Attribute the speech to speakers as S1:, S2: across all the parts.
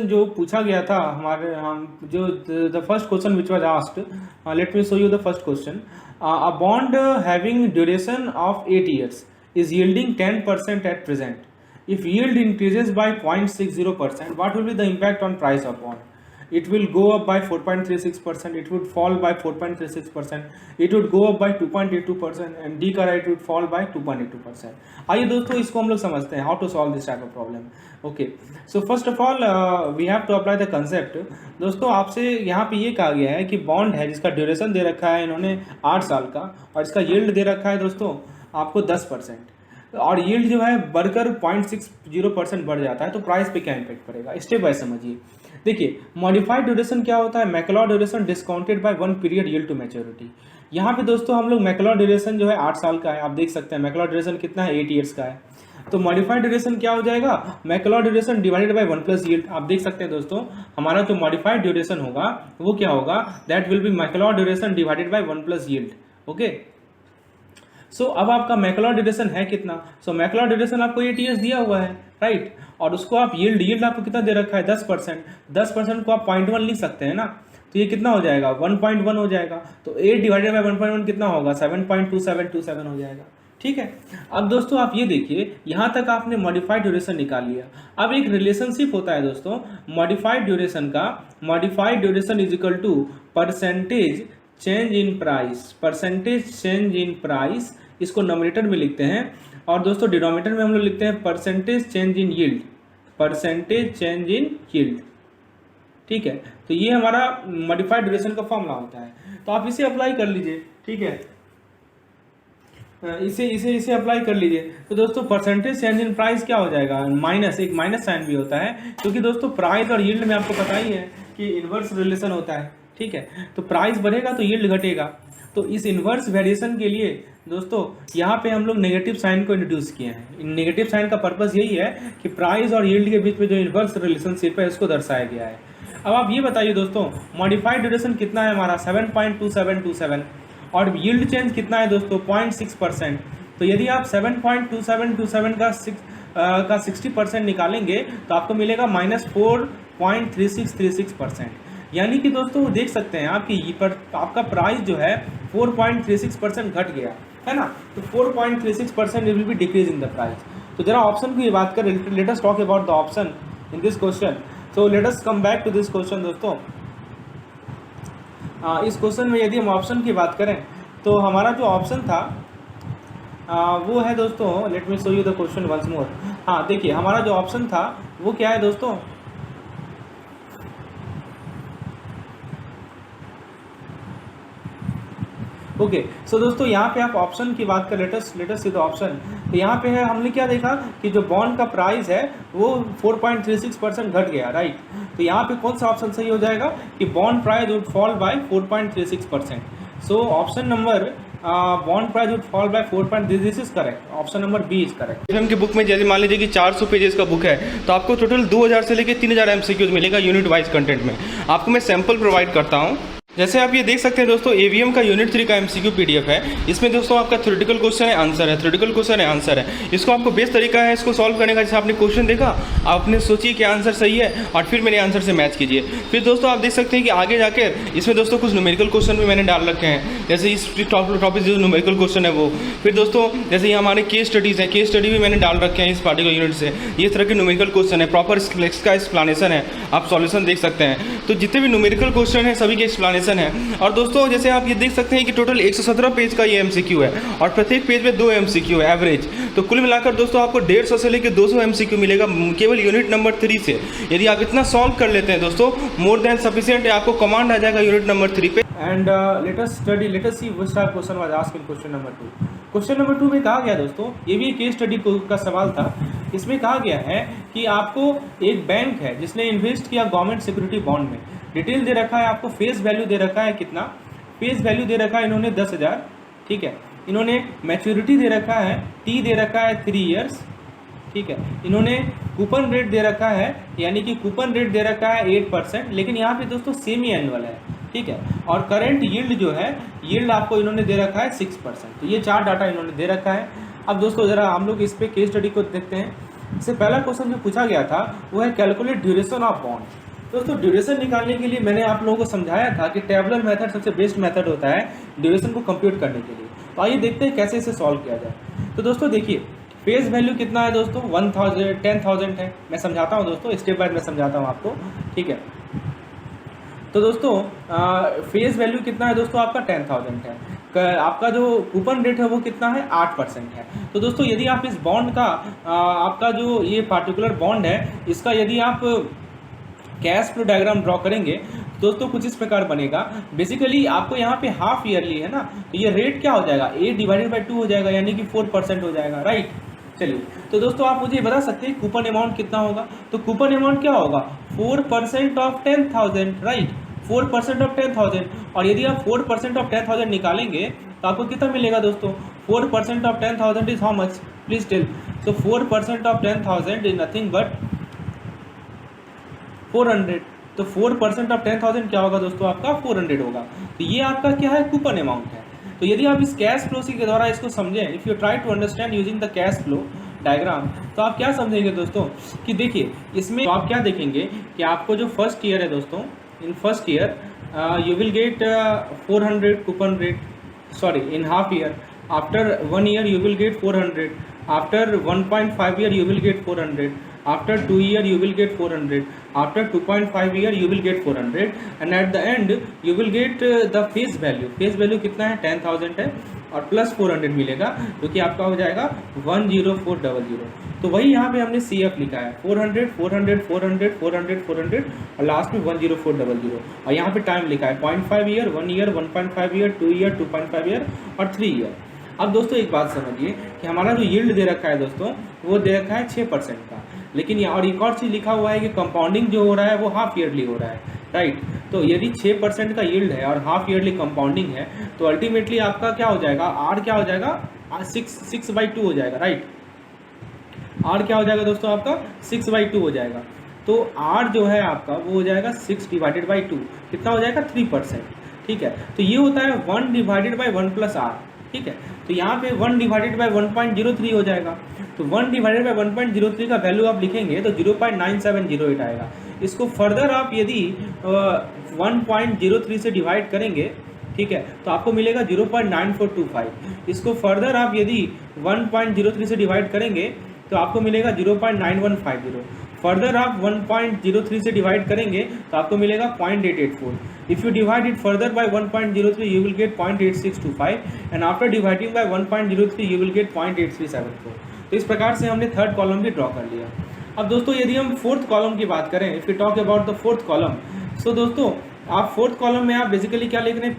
S1: जो पूछा गया था हमारे हम जो the first question which was asked, late me show you the first question. A bond having duration of 8 years is yielding 10% at present. If yield increases by 0.60%, what will be the impact on price of bond? It will go up by 4.36%, it would fall by 4.36%, it would go up by 2.82%, and D का it would fall by 2.82%. आइए दोस्तों इसको हम लोग समझते हैं, how to solve this type of problem. Okay, so first of all we have to apply the concept. दोस्तों आपसे यहाँ पे ये कहा गया है कि बॉन्ड है जिसका ड्यूरेशन दे रखा है इन्होंने 8 साल का, और इसका यील्ड दे रखा है दोस्तों आपको 10%, और यील्ड जो है बढ़कर 0.60% बढ़ जाता है, तो प्राइस पे क्या इम्पैक्ट पड़ेगा, स्टेप बाय समझिए. देखिए मॉडिफाइड ड्यूरेशन क्या होता है, Macaulay duration discounted by 1 period yield to maturity. यहाँ पे दोस्तों हम लोग मैकलॉ ड्यूरेशन जो है 8 साल का है, आप देख सकते हैं मैकलॉ ड्यूरेशन कितना है, 8 years का है. तो मॉडिफाइड ड्यूरेशन क्या हो जाएगा, Macaulay duration divided by 1 plus yield. आप देख सकते हैं दोस्तों हमारा जो मॉडिफाइड ड्यूरेशन होगा वो क्या होगा, that will be Macaulay duration divided by 1 plus yield. Okay, so अब आपका मैकलॉ ड्यूरेशन है कितना, सो मैकलॉ ड्यूरेशन आपको 8 years दिया हुआ है, राइट. और उसको आप यील्ड आपको कितना दे रखा है, 10%. 10% को आप 0.1 लिख सकते हैं ना, तो ये कितना हो जाएगा, 1.1 हो जाएगा. तो 8 डिवाइडेड बाय 1.1 कितना होगा, 7.2727 हो जाएगा. ठीक है. अब दोस्तों आप ये देखिए यहाँ तक आपने मॉडिफाइड ड्यूरेशन निकाल लिया. अब एक रिलेशनशिप होता है दोस्तों मॉडिफाइड ड्यूरेशन का, modified duration is equal to percentage change in price. Percentage change in price इसको नॉमिनेटर में लिखते हैं, और दोस्तों डिनोमिनेटर में हम लोग लिखते हैं परसेंटेज चेंज इन यील्ड. परसेंटेज चेंज इन यील्ड, ठीक है. तो ये हमारा मॉडिफाइड ड्यूरेशन का फॉर्मूला होता है. तो आप इसे अप्लाई कर लीजिए, ठीक है. इसे अप्लाई कर लीजिए. तो दोस्तों परसेंटेज चेंज इन प्राइस क्या हो जाएगा, माइनस, एक माइनस साइन भी होता है, क्योंकि दोस्तों प्राइस और यील्ड में आपको पता ही है कि इन्वर्स रिलेशन होता है, ठीक है. तो प्राइस बढ़ेगा तो यील्ड घटेगा. तो इस इन्वर्स वेरिएशन के लिए दोस्तों यहाँ पे हम लोग नेगेटिव साइन को इंट्रोड्यूस किए हैं. नेगेटिव साइन का पर्पस यही है कि प्राइस और यील्ड के बीच में जो इन्वर्स रिलेशनशिप है इसको दर्शाया गया है. अब आप ये बताइए दोस्तों मॉडिफाइड ड्यूरेशन कितना है हमारा, 7.2727, और यील्ड चेंज कितना है दोस्तों, 0.6%. तो यदि आप 7.2727 का 60% निकालेंगे तो आपको मिलेगा -4.3636%. यानी कि दोस्तों देख सकते हैं आप कि आपका प्राइस जो है 4.36% घट गया है ना. तो 4.36% will be decrease in the price. तो जरा ऑप्शन की बात करें, let us talk about the option in this question. So let us come back to this question दोस्तों. इस क्वेश्चन में यदि हम ऑप्शन की बात करें तो हमारा जो ऑप्शन था वो है दोस्तों, let me show you the question once more. हाँ देखिए हमारा जो ऑप्शन था वो क्या है दोस्तों, ओके. सो दोस्तों यहाँ पे आप ऑप्शन की बात कर, लेटस सी द ऑप्शन. तो यहाँ पे है, हमने क्या देखा कि जो बॉन्ड का प्राइस है वो 4.36% घट गया, राइट. तो यहाँ पे कौन सा ऑप्शन सही हो जाएगा कि bond price would fall by 4.36%. So option number bond price would fall by 4. This is correct, option number B is correct. FM की बुक में जैसे मान लीजिए कि 400 पेजेस का बुक है, तो आपको टोटल 2000 से लेकर 3000 एमसीक्यूज मिलेगा यूनिट वाइज कंटेंट में. आपको मैं सैंपल प्रोवाइड करता हूँ. जैसे आप ये देख सकते हैं दोस्तों एवीएम का यूनिट 3 का एमसीक्यू पीडीएफ है. इसमें दोस्तों आपका थ्योरेटिकल क्वेश्चन है, आंसर है, थ्योरेटिकल क्वेश्चन है, आंसर है. इसको आपको बेस्ट तरीका है इसको सॉल्व करने का. जैसे आपने क्वेश्चन देखा, आपने सोचिए कि आंसर सही है और फिर मेरे आंसर से मैच कीजिए. फिर दोस्तों आप देख सकते हैं कि आगे जाकर इसमें दोस्तों कुछ न्यूमेरिकल क्वेश्चन भी मैंने डाल रखे हैं, जैसे इस टॉपिक जो न्यूमेरिकल क्वेश्चन है वो. फिर दोस्तों जैसे ये हमारे केस स्टडीज़ हैं, केस स्टडी भी मैंने डाल रखे हैं इस पार्टिकुलर यूनिट से. ये तरह के न्यूमेरिकल क्वेश्चन है, प्रॉपर इसका एक्सप्लेनेशन है, आप सॉल्यूशन देख सकते हैं. तो जितने भी न्यूमेरिकल क्वेश्चन है सभी के एक्सप्लेनेशन है. और दोस्तों जैसे आप ये देख सकते हैं कि टोटल 117 पेज का ये एमसीक्यू है, और प्रत्येक पेज में 2 एमसीक्यू है एवरेज. तो कुल मिलाकर दोस्तों आपको 150 से लेकर 200 एमसीक्यू मिलेगा केवल यूनिट नंबर 3 से. यदि आप इतना सॉल्व कर लेते हैं दोस्तों, मोर देन सफिशिएंट है, आपको कमांड आ जाएगा यूनिट नंबर 3 पे. And let us see which type question was asked in question number 2. Question number 2 में कहा गया दोस्तों, ये भी केस स्टडी का सवाल था. इसमें कहा गया है कि आपको एक बैंक है जिसने इन्वेस्ट किया गवर्नमेंट सिक्योरिटी बॉन्ड में. डिटेल दे रखा है आपको, फेस वैल्यू दे रखा है कितना, फेस वैल्यू दे रखा है इन्होंने 10,000, ठीक है. इन्होंने मैच्योरिटी दे रखा है, टी दे रखा है 3 years, ठीक है. इन्होंने कूपन रेट दे रखा है, यानी कि कूपन रेट दे रखा है 8%, लेकिन यहाँ पे दोस्तों सेमी एनुअल है, ठीक है. और करंट यील्ड जो है, यील्ड आपको इन्होंने दे रखा है 6%. तो ये 4 डाटा इन्होंने दे रखा है. अब दोस्तों ज़रा हम लोग इस पर केस स्टडी को देखते हैं. इससे पहला क्वेश्चन जो पूछा गया था वो है कैलकुलेट ड्यूरेशन ऑफ बॉन्ड। दोस्तों ड्यूरेशन निकालने के लिए मैंने आप लोगों को समझाया था कि टेबुलर मेथड सबसे बेस्ट मेथड होता है ड्यूरेशन को कंप्यूट करने के लिए। तो आइए देखते हैं कैसे इसे सॉल्व किया जाए। तो दोस्तों देखिए, फेस वैल्यू कितना है दोस्तों, 10,000 है। मैं समझाता हूँ दोस्तों, स्टेप बाय मैं समझाता हूँ आपको, ठीक है। तो दोस्तों फेस वैल्यू कितना है दोस्तों, आपका 10,000 है। आपका जो कूपन रेट है वो कितना है, 8% है। तो दोस्तों यदि आप इस बॉन्ड का आपका जो ये पार्टिकुलर बॉन्ड है, इसका यदि आप कैश फ्लो डायग्राम ड्रॉ करेंगे दोस्तों कुछ इस प्रकार बनेगा। बेसिकली आपको यहाँ पे हाफ ईयरली है ना, तो ये रेट क्या हो जाएगा, A/2 हो जाएगा, यानी कि 4% हो जाएगा, राइट। चलिए, तो दोस्तों आप मुझे बता सकते हैं कूपन अमाउंट कितना होगा। तो कूपन अमाउंट क्या होगा, 4% ऑफ 10,000, राइट, 4% ऑफ 10,000। और यदि आप 4% ऑफ 10,000 निकालेंगे तो आपको कितना मिलेगा दोस्तों, 4% of 10,000 is how much, please tell. So 4% of 10,000 is nothing but 400। तो 4% ऑफ 10,000 क्या होगा दोस्तों, आपका 400 होगा। तो ये आपका क्या है, कूपन अमाउंट है। तो यदि आप इस कैश फ्लो के द्वारा इसको समझें, if you try to understand using the cash flow diagram, तो आप क्या समझेंगे दोस्तों कि देखिए इसमें तो आप क्या देखेंगे कि आपको जो फर्स्ट ईयर है दोस्तों, in first year you will gate 400 coupon rate, sorry in half year. After 1 year you will get 400, after 1.5 year you will get 400, after 2 year you will get 400, after 2.5 year you will get 400, and at the end you will get the face value। face value कितना है, 10,000 है, और plus 400 मिलेगा, जो कि आपका हो जाएगा 10400। तो वही यहाँ पे हमने CF लिखा है, 400 400 400 400 400 और लास्ट में 10400। और यहाँ पे टाइम लिखा है 0.5 year, 1 year, 1.5 year, 2 year, 2.5 year और 3 ईयर। अब दोस्तों एक बात समझिए कि हमारा जो यील्ड दे रखा है दोस्तों, वो दे रखा है 6% का, लेकिन यहाँ और एक और चीज़ लिखा हुआ है कि कंपाउंडिंग जो हो रहा है वो हाफ ईयरली हो रहा है, राइट। तो यदि 6% का यील्ड है और हाफ ईयरली कंपाउंडिंग है, तो अल्टीमेटली आपका क्या हो जाएगा, आर क्या हो जाएगा, 6/2 हो जाएगा, राइट। आर क्या हो जाएगा दोस्तों, आपका 6/2 हो जाएगा। तो आर जो है आपका वो हो जाएगा 6/2, कितना हो जाएगा, 3%, ठीक है। तो ये होता है 1/1 प्लस आर, ठीक है। तो यहाँ पे 1/1.03 हो जाएगा। तो 1/1.03 का वैल्यू आप लिखेंगे तो 0.9708 आएगा। इसको फर्दर आप यदि 1.03 से डिवाइड करेंगे, ठीक है, तो आपको मिलेगा 0.9425। इसको फर्दर आप यदि 1.03 से डिवाइड करेंगे तो आपको मिलेगा 0.9150। फर्दर आप 1.03 से डिवाइड करेंगे तो आपको मिलेगा 0.884। If you divide it further bye 1.03 you will gate 0.8625 and after dividing by 1.03 you will gate 0.8374। तो इस प्रकार से हमने थर्ड कॉलम भी ड्रॉ कर लिया। अब दोस्तों यदि हम फोर्थ कॉलम की बात करें, if you talk about the fourth column, so दोस्तों आप फोर्थ कॉलम में आप बेसिकली क्या लिख रहे हैं,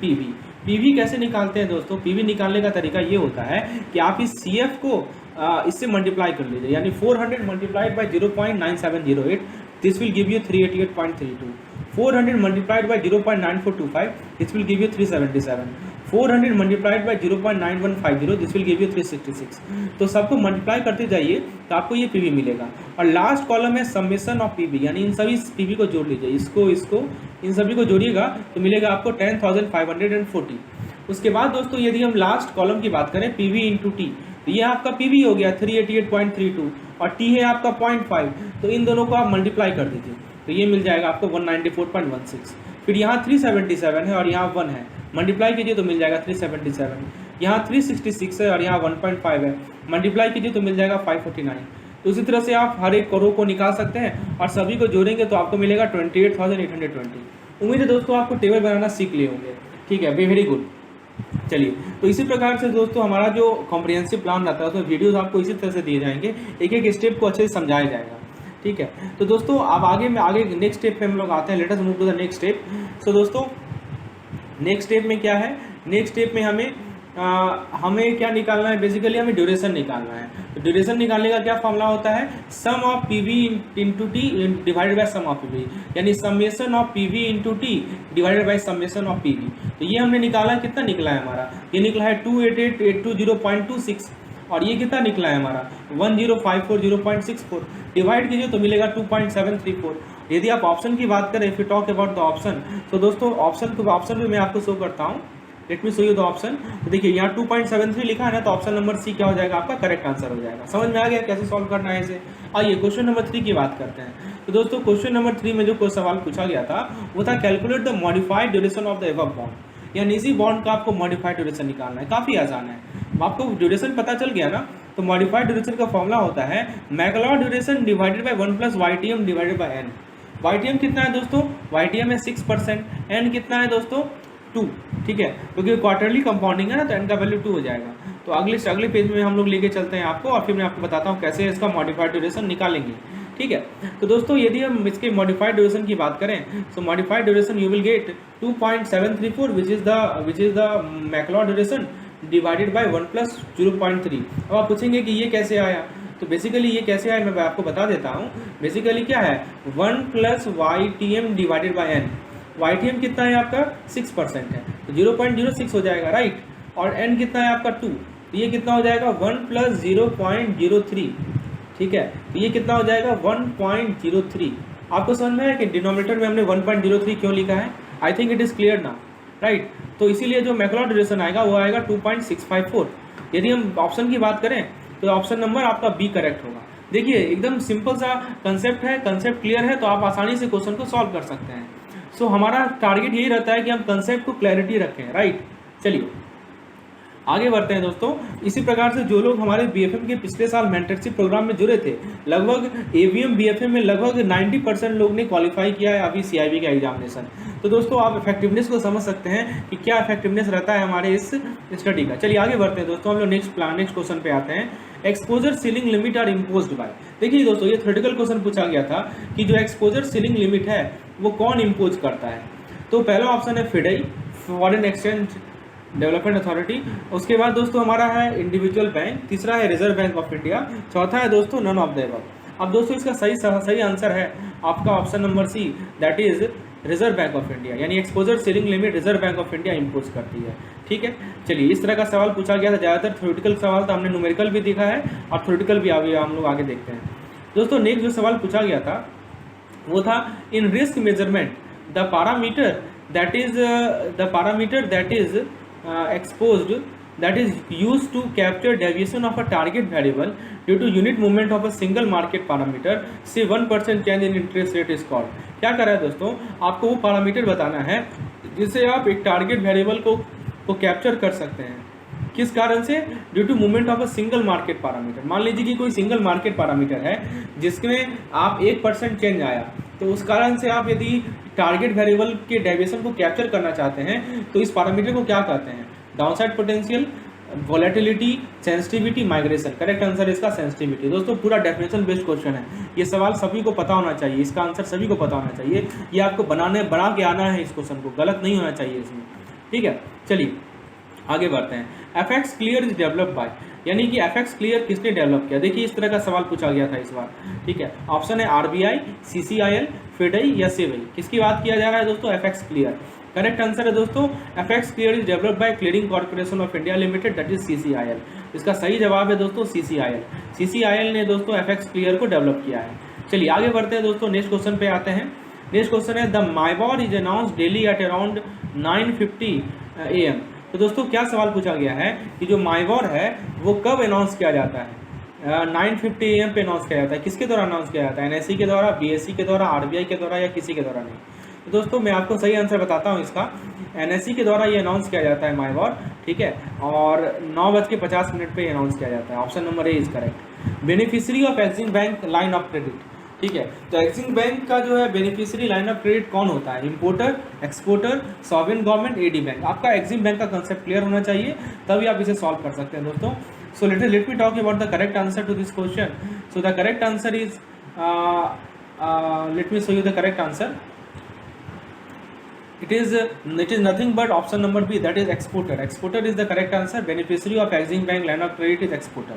S1: पीवी कैसे निकालते हैं दोस्तों। पीवी निकालने का तरीका ये होता है कि आप इस CF को इससे मल्टीप्लाई कर लीजिए, यानी 400 multiplied by 0.9708, this will give you 388.32। 400 multiplied by 0.9425, this will give you 377। 400 multiplied by 0.9150, this will give you 366। तो सबको मल्टीप्लाई करते जाइए तो आपको ये पीवी मिलेगा। और लास्ट कॉलम है समेशन ऑफ पीवी, यानी इन सभी पीवी को जोड़ लीजिए, इसको इन सभी को जोड़िएगा तो मिलेगा आपको 10,540। उसके बाद दोस्तों यदि हम लास्ट कॉलम की बात करें, पीवी इंटू टी, तो ये आपका पीवी हो गया 388.32 और टी है आपका 0.5, तो इन दोनों को आप मल्टीप्लाई कर दीजिए तो ये मिल जाएगा आपको 194.16। फिर यहाँ 377 है और यहाँ 1 है, मल्टीप्लाई कीजिए तो मिल जाएगा 377। यहाँ 366 है और यहाँ 1.5 है, मल्टीप्लाई कीजिए तो मिल जाएगा 549। तो उसी तरह से आप हर एक करो को निकाल सकते हैं और सभी को जोड़ेंगे तो आपको मिलेगा 28,820। उम्मीद है दोस्तों आपको टेबल बनाना सीख लिए होंगे, ठीक है, वेरी गुड। चलिए, तो इसी प्रकार से दोस्तों हमारा जो कॉम्प्रिहेंसिव प्लान रहता है उसमें वीडियोस आपको इसी तरह से दिए जाएंगे, एक एक स्टेप को अच्छे से समझाया जाएगा, ठीक है। तो दोस्तों अब आगे नेक्स्ट स्टेप पे हम लोग आते हैं, let us move to the next step. So दोस्तों नेक्स्ट स्टेप में क्या है, नेक्स्ट स्टेप में हमें क्या निकालना है, बेसिकली हमें ड्यूरेशन निकालना है। तो ड्यूरेशन निकालने का क्या फॉर्मूला होता है, sum of PV into T divided by sum of PV, यानी summation of PV into T divided by summation of PV. तो ये हमने निकाला, कितना निकला है हमारा, ये निकला है 288,820.26 और ये कितना निकला है हमारा 10,540.64। डिवाइड कीजिए तो मिलेगा 2.734। यदि आप ऑप्शन की बात करें, if you talk about the option, तो दोस्तों ऑप्शन भी मैं आपको शो करता हूँ, let me show you the option. तो देखिए यहाँ 2.73 लिखा है ना, तो ऑप्शन नंबर सी क्या हो जाएगा, आपका करेक्ट आंसर हो जाएगा। समझ में आ गया कैसे सॉल्व करना है इसे। आइए क्वेश्चन नंबर 3 की बात करते हैं। तो दोस्तों क्वेश्चन नंबर 3 में जो सवाल पूछा गया था वो था calculate the modified duration of the above bond, यानी इसी बॉन्ड का आपको मॉडिफाइड ड्यूरेशन निकालना है। काफ़ी आसान है, आपको ड्यूरेशन पता चल गया ना। तो मॉडिफाइड ड्यूरेशन का फॉर्मूला होता है McLeod duration divided by 1 plus YTM divided by n। YTM कितना है दोस्तों? YTM है 6%, n कितना है दोस्तों? 2, ठीक है, क्योंकि क्वार्टरली कंपाउंडिंग है ना, तो n का वैल्यू 2 हो जाएगा। तो अगले पेज में हम लोग लेके चलते हैं आपको, और फिर मैं आपको बताता हूँ कैसे इसका मॉडिफाइड ड्यूरेशन निकालेंगे, ठीक है। तो दोस्तों यदि हम इसके मॉडिफाइड ड्यूरेशन की बात करें तो modified duration you will gate 2.734 which is the McLeod duration divided by 1 plus 0.3। अब आप पूछेंगे कि ये कैसे आया, तो बेसिकली ये कैसे आया मैं आपको बता देता हूँ। बेसिकली क्या है 1 plus YTM divided by n। YTM कितना है आपका 6% है, तो 0.06 हो जाएगा, राइट। और n कितना है आपका 2, तो ये कितना हो जाएगा 1 प्लस 0.03, ठीक है। तो ये कितना हो जाएगा 1.03। आपको समझ में आया कि डिनोमिनेटर में हमने 1.03 क्यों लिखा है? I think it is clear ना, राइट। तो इसीलिए जो मैकलॉड ड्यूरेशन आएगा वो आएगा 2.654। यदि हम ऑप्शन की बात करें तो ऑप्शन नंबर आपका बी करेक्ट होगा। देखिए एकदम सिंपल सा कंसेप्ट है, कंसेप्ट क्लियर है तो आप आसानी से क्वेश्चन को सॉल्व कर सकते हैं। सो हमारा टारगेट यही रहता है कि हम कंसेप्ट को क्लैरिटी रखें, राइट। चलिए आगे बढ़ते हैं दोस्तों। इसी प्रकार से जो लोग हमारे BFM के पिछले साल मेंटरशिप प्रोग्राम में जुड़े थे, लगभग AVM BFM में लगभग 90% लोग ने क्वालिफाई किया है अभी CIB का एग्जामिनेशन। तो दोस्तों आप इफेक्टिवनेस को समझ सकते हैं कि क्या इफेक्टिवनेस रहता है हमारे इस स्टडी का। चलिए आगे बढ़ते हैं दोस्तों, हम लोग नेक्स्ट क्वेश्चन पे आते हैं। Exposure ceiling limit are imposed by. देखिए दोस्तों ये थ्योरेटिकल क्वेश्चन पूछा गया था कि जो एक्सपोजर सीलिंग लिमिट है वो कौन इम्पोज करता है। तो पहला ऑप्शन है FIDI, foreign exchange development authority. उसके बाद दोस्तों हमारा है इंडिविजुअल बैंक, तीसरा है रिजर्व बैंक ऑफ इंडिया, चौथा है दोस्तों नन ऑफ द अबव। अब दोस्तों इसका सही आंसर है आपका option number C, that is Reserve Bank of India, यानी exposure ceiling limit Reserve Bank of India impose करती है, ठीक है। चलिए इस तरह का सवाल पूछा गया था, ज़्यादातर थ्योरेटिकल सवाल था, हमने न्यूमेरिकल भी देखा है और थ्योरेटिकल भी हम लोग आगे देखते हैं। दोस्तों नेक्स्ट जो सवाल पूछा गया था वो था in risk measurement the parameter that is exposed that is used to capture deviation of a target variable due to unit movement of a single market parameter say 1% change in interest rate is called। क्या कर रहा है दोस्तों, आपको वो parameter बताना है जिससे आप एक टारगेट वेरिएबल को कैप्चर कर सकते हैं। किस कारण से? Due to movement of a single market parameter. मान लीजिए कि कोई सिंगल मार्केट पैरामीटर है जिसमें आप 1% चेंज आया, तो उस कारण से आप यदि टारगेट वेरिएबल के डेविएशन को कैप्चर करना चाहते हैं तो इस पैरामीटर को क्या कहते हैं? Downside potential, volatility, sensitivity, migration. Correct answer इसका सेंसिटिविटी। दोस्तों पूरा डेफिनेशन बेस्ड क्वेश्चन है, ये सवाल सभी को पता होना चाहिए, इसका आंसर सभी को पता होना चाहिए। ये आपको बना के आना है इस क्वेश्चन को, गलत नहीं होना चाहिए इसमें, ठीक है। चलिए आगे बढ़ते हैं। FX clear is develop by, यानी कि FX क्लियर किसने डेवलप किया? देखिए इस तरह का सवाल पूछा गया था इस बार, ठीक है। ऑप्शन है RBI, CCIL, FIDI या SEBI। किसकी बात किया जा रहा है दोस्तों? FX clear. करेक्ट आंसर है दोस्तों FX clear is developed by clearing corporation of India limited, that is CCIL। इसका सही जवाब है दोस्तों CCIL। CCIL ने दोस्तों FX क्लियर को डेवलप किया है। चलिए आगे बढ़ते हैं दोस्तों, नेक्स्ट क्वेश्चन पे आते हैं। नेक्स्ट क्वेश्चन है the MIBOR is announced daily at around 9:50 AM। तो दोस्तों क्या सवाल पूछा गया है कि जो MIBOR है वो कब अनाउंस किया जाता है? 9:50 AM पे अनाउंस किया जाता है। किसके द्वारा अनाउंस किया जाता है? NSE के द्वारा, BSE के द्वारा, RBI के द्वारा या किसी के द्वारा नहीं? तो दोस्तों मैं आपको सही आंसर बताता हूँ इसका। NSE के द्वारा ये अनाउंस किया जाता है MIBOR, ठीक है, और 9:50 पे अनाउंस किया जाता है। Option number A is correct. Beneficiary of Exim bank line of credit, ठीक है। तो एक्सिम बैंक का जो है बेनिफिशियरी लाइन ऑफ क्रेडिट कौन होता है? Importer, exporter, sovereign government, AD bank. आपका एक्सिम बैंक का कंसेप्ट क्लियर होना चाहिए, तभी आप इसे सॉल्व कर सकते हैं दोस्तों। So let me talk about the correct answer to this question. So the correct answer is let me show you the correct answer. It is nothing but option number B, that is exporter. Exporter is the correct answer. Beneficiary of Exim Bank line of credit is exporter.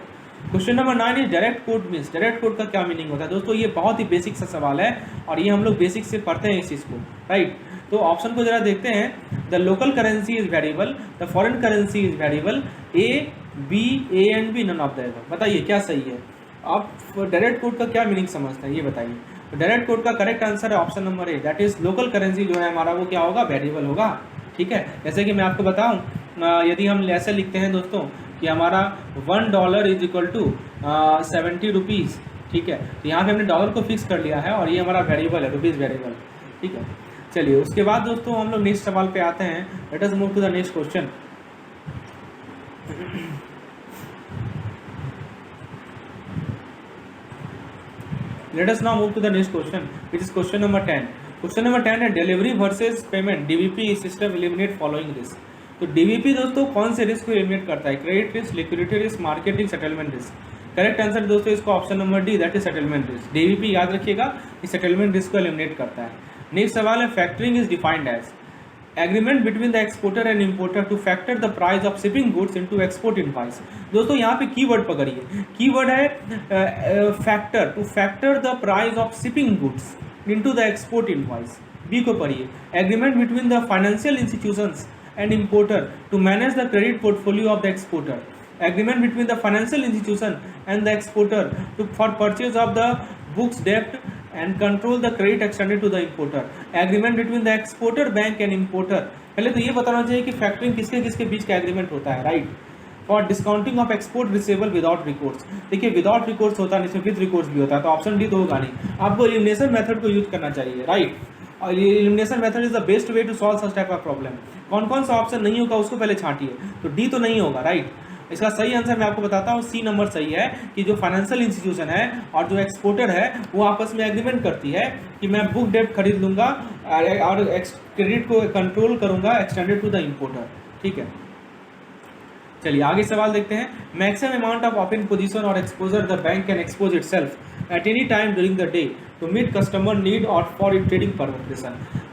S1: Question number 9 is direct code means. Direct code का क्या meaning होता है दोस्तों? ये बहुत ही basic सा सवाल है और ये हम लोग बेसिक से पढ़ते हैं इस चीज़ को, राइट। तो ऑप्शन को जरा देखते हैं। The local currency is variable, the foreign currency is variable, A, B, A and B none of the above. बताइए क्या सही है? आप डायरेक्ट कोड का क्या मीनिंग समझते हैं ये बताइए। तो डायरेक्ट कोड का करेक्ट आंसर है option number A, that is local currency जो है हमारा वो क्या होगा? वेरिएबल होगा, ठीक है। जैसे कि मैं आपको बताऊं, यदि हम ऐसे लिखते हैं दोस्तों कि हमारा $1 इज इक्वल टू 70 रुपीज़ ठीक है। तो यहाँ पे हमने डॉलर को फिक्स कर लिया है और ये हमारा वेरिएबल है, रुपीज़ वेरिएबल। ठीक है, चलिए उसके बाद दोस्तों हम लोग नेक्स्ट सवाल पे आते हैं। Let us move to the next question. Let us now move to the next question, which is question number 10. Question number 10 है delivery versus payment, DBP system eliminate following risk. तो डीबीपी दोस्तों कौन से risk को eliminate करता है? Credit risk, liquidity risk, marketing, settlement risk. Correct answer दोस्तों इसका option number D, that is settlement risk. DBP याद रखिएगा कि सेटलमेंट रिस्क को एलिमिनेट करता है। नेक्स्ट सवाल है factoring is defined as agreement between the exporter and importer to factor the price of shipping goods into export invoice. दोस्तों यहाँ पे कीवर्ड पकड़िए, कीवर्ड है factor, to factor the price of shipping goods into the export invoice. B को पढ़िए, agreement between the financial institutions and importer to manage the credit portfolio of the exporter. Agreement between the financial institution and the exporter for purchase of the books debt and control the credit extended to the importer. Agreement between the exporter bank and importer. पहले तो ये बताना चाहिए कि factoring किसके किसके बीच का agreement होता है, right. For discounting of export receivable without recourse. देखिए विदाउट रिकोर्स होता है, इसमें विद रिकोर्स भी होता है, तो ऑप्शन डी तो होगा नहीं। आपको एलिमिनेशन मेथड को यूज करना चाहिए, राइट। और ये elimination method is the best way to solve such type of problem. कौन कौन सा ऑप्शन नहीं होगा उसको पहले छांटिए, तो डी तो नहीं होगा, राइट। इसका सही आंसर मैं आपको बताता हूँ, सी नंबर सही है कि जो फाइनेंशियल इंस्टीट्यूशन है और जो एक्सपोर्टर है वो आपस में एग्रीमेंट करती है कि मैं बुक डेट खरीद लूँगा और क्रेडिट को कंट्रोल करूँगा एक्सटेंडेड टू द इंपोर्टर। ठीक है, चलिए आगे सवाल देखते हैं। Maximum amount of open position और exposure the bank can expose itself at any time during the day to meet customer need और फॉर ट्रेडिंग पर्पसेस।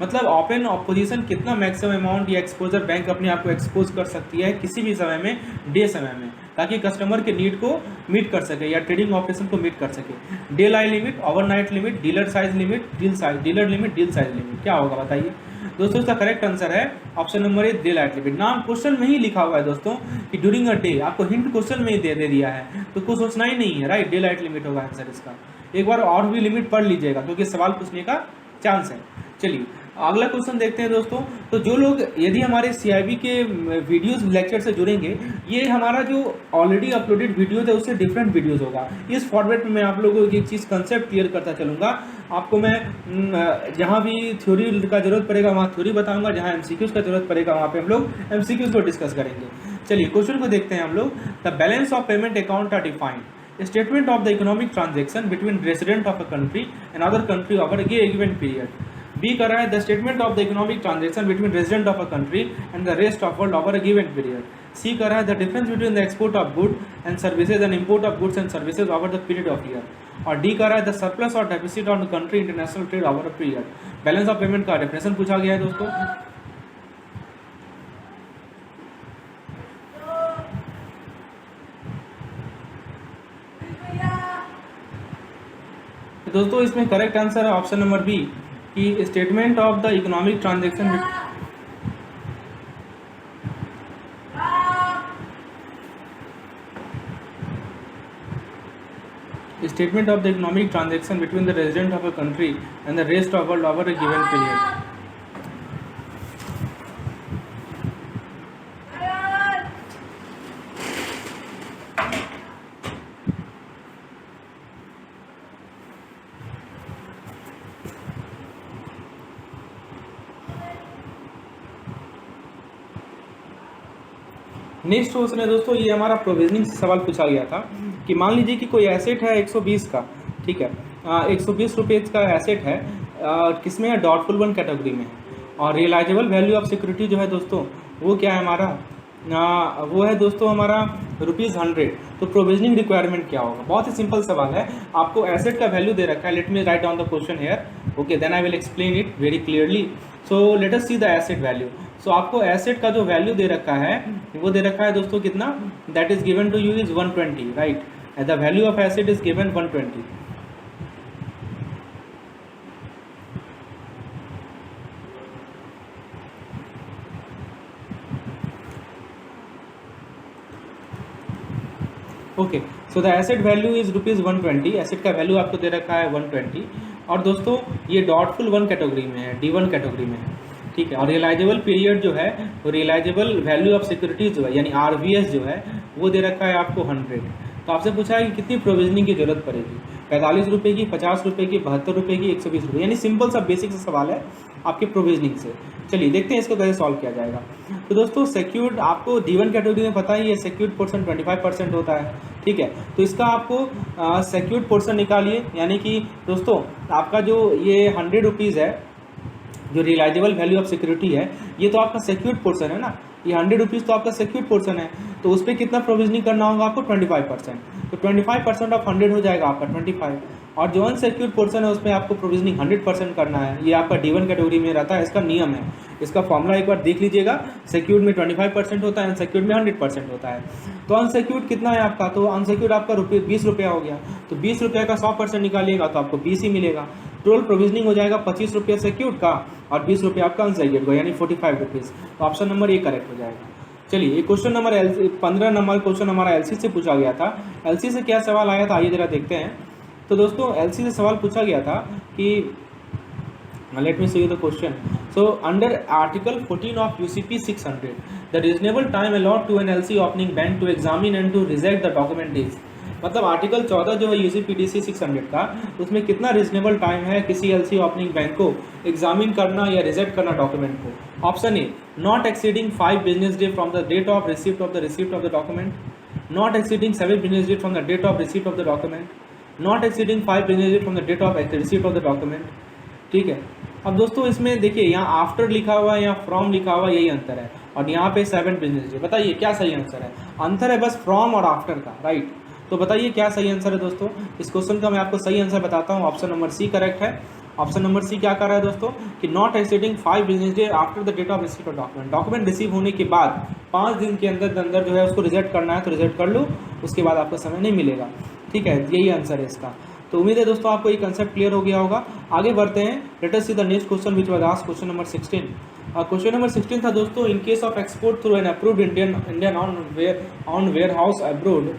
S1: मतलब ओपन पोजीशन कितना मैक्सिमम अमाउंट या एक्सपोजर बैंक अपने आप को एक्सपोज कर सकती है किसी भी समय में, डे समय में, ताकि कस्टमर के नीड को मीट कर सके या ट्रेडिंग ऑपरेशन को मीट कर सके। Day line limit, overnight limit, dealer size limit, dealer limit, deal size limit, क्या होगा बताइए दोस्तों। इसका करेक्ट आंसर है ऑप्शन नंबर ए, डे लाइट लिमिट। नाम क्वेश्चन में ही लिखा हुआ है दोस्तों कि ड्यूरिंग अ डे, आपको हिंट क्वेश्चन में ही दे दिया है, तो कुछ सोचना ही नहीं है, राइट। डे लाइट लिमिट होगा आंसर इसका। एक बार और भी लिमिट पढ़ लीजिएगा क्योंकि सवाल पूछने का चांस है। चलिए अगला क्वेश्चन देखते हैं दोस्तों। तो जो लोग यदि हमारे CIB के वीडियोस लेक्चर से जुड़ेंगे, ये हमारा जो ऑलरेडी अपलोडेड वीडियोज है उससे डिफरेंट वीडियोस होगा। इस फॉर्मेट में मैं आप लोगों को एक चीज़ कंसेप्ट क्लियर करता चलूँगा। आपको मैं जहाँ भी थ्योरी का जरूरत पड़ेगा वहाँ थ्योरी बताऊँगा, जहाँ MCQs का जरूरत पड़ेगा वहाँ पे हम लोग MCQs को डिस्कस करेंगे। चलिए क्वेश्चन को देखते हैं हम लोग। The balance of payment account are defined statement of the economic transaction between resident of a country and other country over a given period. B कर रहा है the statement of the economic transaction between resident of a country and the rest of world over a given period. C कर रहा है the difference between the export of good and services and import of goods and services over the period of year. और D कर रहा है the surplus और deficit on country international trade over a period. Balance of payment का definition पूछा गया है दोस्तों। दोस्तों इसमें करेक्ट आंसर है ऑप्शन नंबर बी कि statement of the economic transaction statement of the economic transaction between the resident of a country and the rest of world over a given period. Next question है दोस्तों, ये हमारा provisioning से सवाल पूछा गया था कि मान लीजिए कि कोई एसेट है 120 का, ठीक है, 120 रुपये का एसेट है, किसमें है, डॉटफुल वन कैटेगरी में है, और रियलाइजेबल वैल्यू ऑफ सिक्योरिटी जो है दोस्तों वो क्या है हमारा, वो है दोस्तों हमारा ₹100। तो प्रोविजनिंग रिक्वायरमेंट क्या होगा? बहुत ही सिंपल सवाल है। आपको एसेट का वैल्यू दे रखा है, let me write down the question here, okay, then I will explain it very clearly. So let us see the asset value. So आपको एसेट का जो वैल्यू दे रखा है वो दे रखा है दोस्तों कितना, that is given to you is 120, right. The value of asset is given 120। Okay, so the asset value is ₹120। Asset का वैल्यू आपको दे रखा है 120, और दोस्तों ये डॉटफुल वन कैटेगरी में है, D1 कैटेगरी में है, ठीक है। और रियलाइजेबल पीरियड जो है वो रियलाइजेबल वैल्यू ऑफ सिक्योरिटीज जो है यानी RVS जो है वो दे रखा है आपको 100। तो आपसे पूछा है कि कितनी प्रोविजनिंग की जरूरत पड़ेगी। 45 रुपये की, 50 रुपये की, 72 रुपये की, 120 रुपये, यानी सिंपल सा बेसिक सा सवाल है आपके प्रोविजनिंग से। चलिए देखते हैं इसको कैसे सॉल्व किया जाएगा। तो दोस्तों सिक्योर्ड आपको D1 कैटेगरी में पता ही है सिक्योर्ड पोर्शन 25% होता है, ठीक है। तो इसका आपको सिक्योर्ड पोर्शन निकालिए, यानी कि दोस्तों आपका जो ये 100 रुपीज़ है, जो रियलाइजेबल वैल्यू ऑफ सिक्योरिटी है, ये तो आपका सिक्योर्ड पोर्शन है ना, ये 100 रुपीज़ तो आपका सिक्योर्ड पोर्शन है। तो उस पर कितना प्रोविजनिंग करना होगा आपको 25%, तो 25% ऑफ 100 हो जाएगा आपका 25, और जो अनसिक्योर्ड पोर्शन है उसमें आपको प्रोविजनिंग 100% करना है। ये आपका D1 कैटेगरी में रहता है, इसका नियम है, इसका फॉर्मूला एक बार देख लीजिएगा। सिक्योर्ड में 25% होता है, अनसिक्योर्ड में 100% होता है। तो अनसिक्योर्ड कितना है आपका, तो अनसिक्योर्ड आपका 20 रुपया हो गया, तो 20 रुपये का 100% निकालिएगा तो आपको 20 ही मिलेगा। टोटल प्रोविजनिंग हो जाएगा 25 रुपये सिक्योर्ड का और 20 रुपये आपका अनसिक्योर्ड का, यानी 45 रुपीज़। तो ऑप्शन नंबर ए करेक्ट हो जाएगा। चलिए क्वेश्चन नंबर 15 नंबर क्वेश्चन हमारा एलसी से पूछा गया था। एलसी से क्या सवाल आया था, आइए जरा देखते हैं। तो दोस्तों एलसी से सवाल पूछा गया था कि let me see you the question. So under article 14 of UCP 600 the reasonable time allot to an LC opening bank to examine and to reject the document is, मतलब आर्टिकल 14 जो है यूसीपीडीसी 600 का, उसमें कितना रीजनेबल टाइम है किसी एलसी ओपनिंग बैंक को एग्जामिन करना या रिजेक्ट करना डॉक्यूमेंट को। Option A not exceeding 5 business day from the date of receipt of the document, not exceeding 7 business day from the date of receipt of the document, not exceeding 5 business day from the date of receipt of the document, ठीक है। अब दोस्तों इसमें देखिए यहाँ after लिखा हुआ है या फ्रॉम लिखा हुआ, यही अंतर है, और यहाँ पे 7 बिजनेस डे। बताइए क्या सही आंसर है, अंतर है बस फ्रॉम और आफ्टर का, राइट। तो बताइए क्या सही आंसर है दोस्तों। इस क्वेश्चन का मैं आपको सही आंसर बताता हूँ, ऑप्शन नंबर सी करेक्ट है। ऑप्शन नंबर सी क्या कर रहा है दोस्तों कि not exceeding 5 business day after the date of receive of document, document receive होने के बाद 5 दिन के अंदर जो है उसको रिजेक्ट करना है तो रिजेक्ट कर लो, उसके बाद आपको समय नहीं मिलेगा, ठीक है। यही आंसर है इसका। तो उम्मीद है दोस्तों आपको ये कंसेप्ट क्लियर हो गया होगा। आगे बढ़ते हैं, let us see the next question which was asked, question number 16। Question number 16 था दोस्तों, in case of export through an approved Indian on warehouse abroad,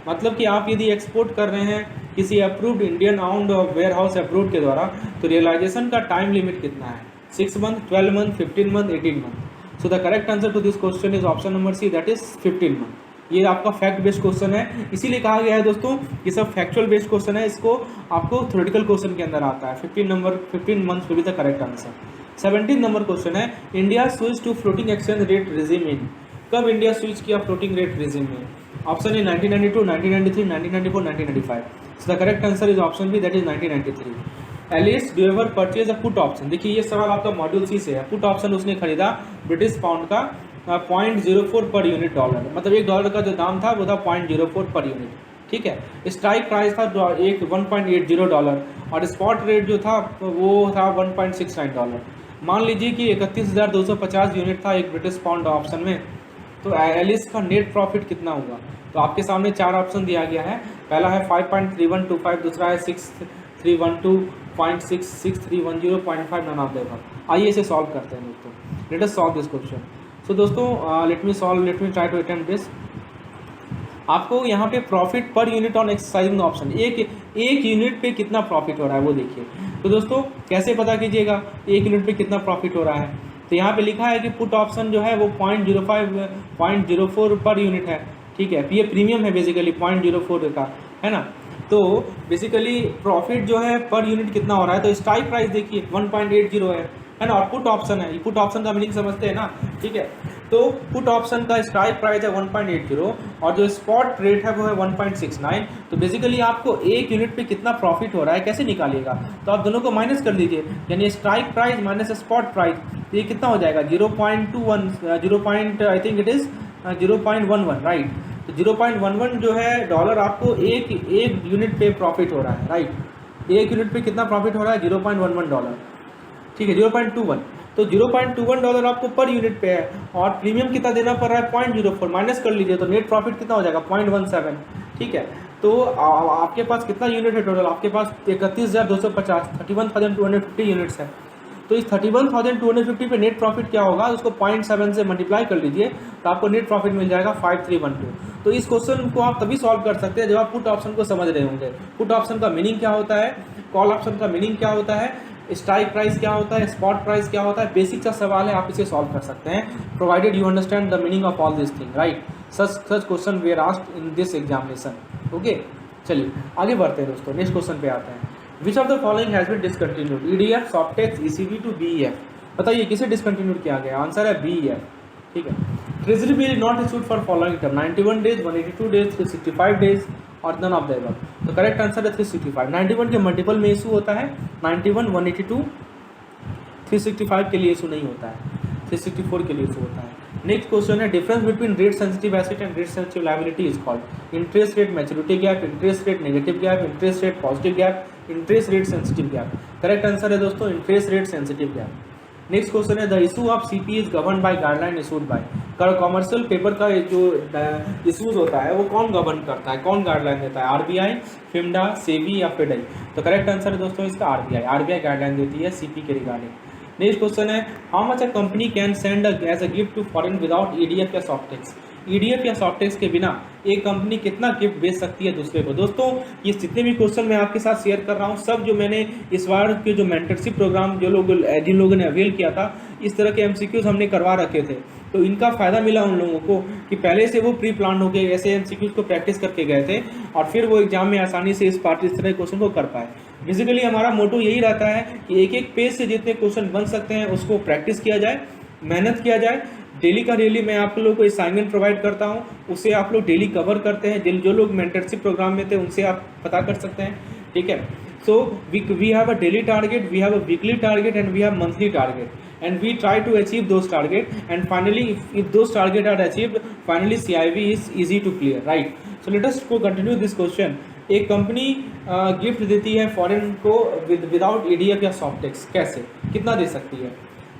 S1: मतलब कि आप यदि एक्सपोर्ट कर रहे हैं किसी approved Indian on warehouse abroad के द्वारा, तो रियलाइजेशन का टाइम लिमिट कितना है, 6 month, 12 month, 15 month, 18 month. So the correct answer to this question is option number C, that is 15 month. ये आपका फैक्ट बेस्ड क्वेश्चन है, इसीलिए कहा गया है दोस्तों ये सब फैक्चुअल बेस्ड क्वेश्चन है, इसको आपको थ्योरेटिकल क्वेश्चन के अंदर आता है। 15 months will be the correct answer. 17 number question है, India switch to floating exchange rate regime in, कब इंडिया स्विच किया फ्लोटिंग रेट रिजिम में। Option A 1992, 1993, 1994, 1995। So the correct answer is option B, that is 1993। Alice do ever purchase a put option, देखिए ये सवाल आपका module सी से है। Put option उसने खरीदा ब्रिटिश पाउंड का 0.04 पर यूनिट डॉलर, मतलब $1 का जो दाम था वो था 0.04 पर यूनिट, ठीक है। स्ट्राइक प्राइस था एक $1.80 और स्पॉट रेट जो था वो था $1.69। मान लीजिए कि 31,250 यूनिट था एक ब्रिटिश पाउंड ऑप्शन में, तो एलिस का नेट प्रॉफिट कितना होगा। तो आपके सामने 4 ऑप्शन दिया गया है, पहला है 5.3125, दूसरा है 6312, 0.6310, नन ऑफ द अबव। आइए इसे सॉल्व करते हैं दोस्तों, let us solve this question. So दोस्तों let me try to attempt this. आपको यहाँ पे profit per unit on exercising option, एक यूनिट पे कितना प्रॉफिट हो रहा है वो देखिए। तो दोस्तों कैसे पता कीजिएगा एक यूनिट पे कितना प्रॉफिट हो रहा है, तो यहाँ पे लिखा है कि पुट ऑप्शन जो है वो 0.04 पर यूनिट है, ठीक है। ये प्रीमियम है बेसिकली 0.04 का, है ना। तो बेसिकली प्रॉफिट जो है पर यूनिट कितना हो रहा है, तो स्ट्राइक प्राइस देखिए 1.80 है ना, और पुट ऑप्शन है, पुट ऑप्शन का मीनिंग समझते हैं ना, ठीक है। तो पुट ऑप्शन का स्ट्राइक प्राइस है 1.80 और जो स्पॉट रेट है वो है 1.69। तो बेसिकली आपको एक यूनिट पे कितना प्रॉफिट हो रहा है कैसे निकालिएगा, तो आप दोनों को माइनस कर दीजिए, यानी strike price minus spot price, तो ये कितना हो जाएगा 0.21 I think it is 0.11, right. तो 0.11 जो है डॉलर आपको एक यूनिट पे प्रॉफिट हो रहा है, राइट। एक यूनिट पे कितना प्रॉफिट हो रहा है 0.11 डॉलर, ठीक है 0.21। तो 0.21 डॉलर आपको पर यूनिट पे है और प्रीमियम कितना देना पड़ रहा है 0.04, माइनस कर लीजिए तो नेट प्रॉफिट कितना हो जाएगा 0.17, ठीक है। तो आपके पास कितना यूनिट है टोटल, आपके पास 31,250 31,250 यूनिट्स है। तो इस 31,250 पे नेट प्रॉफिट क्या होगा, उसको 0.7 से मल्टीप्लाई कर लीजिए तो आपको नेट प्रॉफिट मिल जाएगा 5312। तो इस क्वेश्चन को आप तभी सॉल्व कर सकते हैं जब आप पुट ऑप्शन को समझ रहे होंगे। पुट ऑप्शन का मीनिंग क्या होता है, कॉल ऑप्शन का मीनिंग क्या होता है, स्ट्राइक प्राइस क्या होता है, स्पॉट प्राइस क्या होता है, बेसिक सा सवाल है, आप इसे सॉल्व कर सकते हैं provided you understand the meaning of all this thing, right. Such question we are asked in this examination, okay. चलिए आगे बढ़ते हैं दोस्तों, नेक्स्ट क्वेश्चन पे आते हैं। Which of the following has been discontinued, EDF, Softex, ECB to BEF. बताइए किसे डिसकंटिन्यूड किया गया, आंसर है बीईएफ। ठीक है, treasury bill not issued for following term, 91 days, 182 days, 365 days और नन ऑफ द अबव। तो करेक्ट आंसर है 365। 91 के मल्टीपल में इशू होता है, 91, 182, 365 के लिए इशू नहीं होता है, 364 के लिए इशू होता है। नेक्स्ट क्वेश्चन है, difference between rate sensitive asset and rate sensitive liability is called interest rate maturity gap, interest rate negative gap, interest rate positive gap, interest rate sensitive gap. Correct answer है दोस्तों interest rate sensitive gap. Next question है, the issue of CP is govern by guideline issued by. Commercial paper का जो issues होता है वो कौन govern करता है, कौन गाइडलाइन देता है, आरबीआई, फिम्डा, सेबी या फेडरल। तो करेक्ट आंसर है दोस्तों इसका आरबीआई। आरबीआई गाइडलाइन देती है सीपी के रिगार्डिंग। नेक्स्ट क्वेश्चन है, how much a company can send as a gift to foreign without EDF या सॉफ्टेक्स। ईडीएफ या सॉफ्टेक्स के बिना एक कंपनी कितना गिफ्ट बेच सकती है दूसरे को। दोस्तों ये जितने भी क्वेश्चन मैं आपके साथ शेयर कर रहा हूँ सब जो मैंने इस बार के जो मेंटरशिप प्रोग्राम जिन लोगों ने अवेल किया था, इस तरह के एमसीक्यूज हमने करवा रखे थे। तो इनका फ़ायदा मिला उन लोगों को कि पहले से वो प्री प्लान हो गए, ऐसे एमसीक्यूज को प्रैक्टिस करके गए थे और फिर वो एग्जाम में आसानी से इस तरह के क्वेश्चन को कर पाए। बेसिकली हमारा मोटो यही रहता है कि एक एक पेज से जितने क्वेश्चन बन सकते हैं उसको प्रैक्टिस किया जाए, मेहनत किया जाए। डेली का डेली मैं आप लोगों को असाइनमेंट प्रोवाइड करता हूं, उसे आप लोग डेली कवर करते हैं। जो लोग मेंटरशिप प्रोग्राम में थे उनसे आप पता कर सकते हैं। ठीक है, so we have a daily target, we have a weekly target and we have monthly target and we try to achieve those target and finally if those target are achieved, finally CIV is easy to clear, right? So let us go continue this question. एक company gift देती है foreign को without EDF या सॉफ्टेक्स, कैसे, कितना दे सकती है?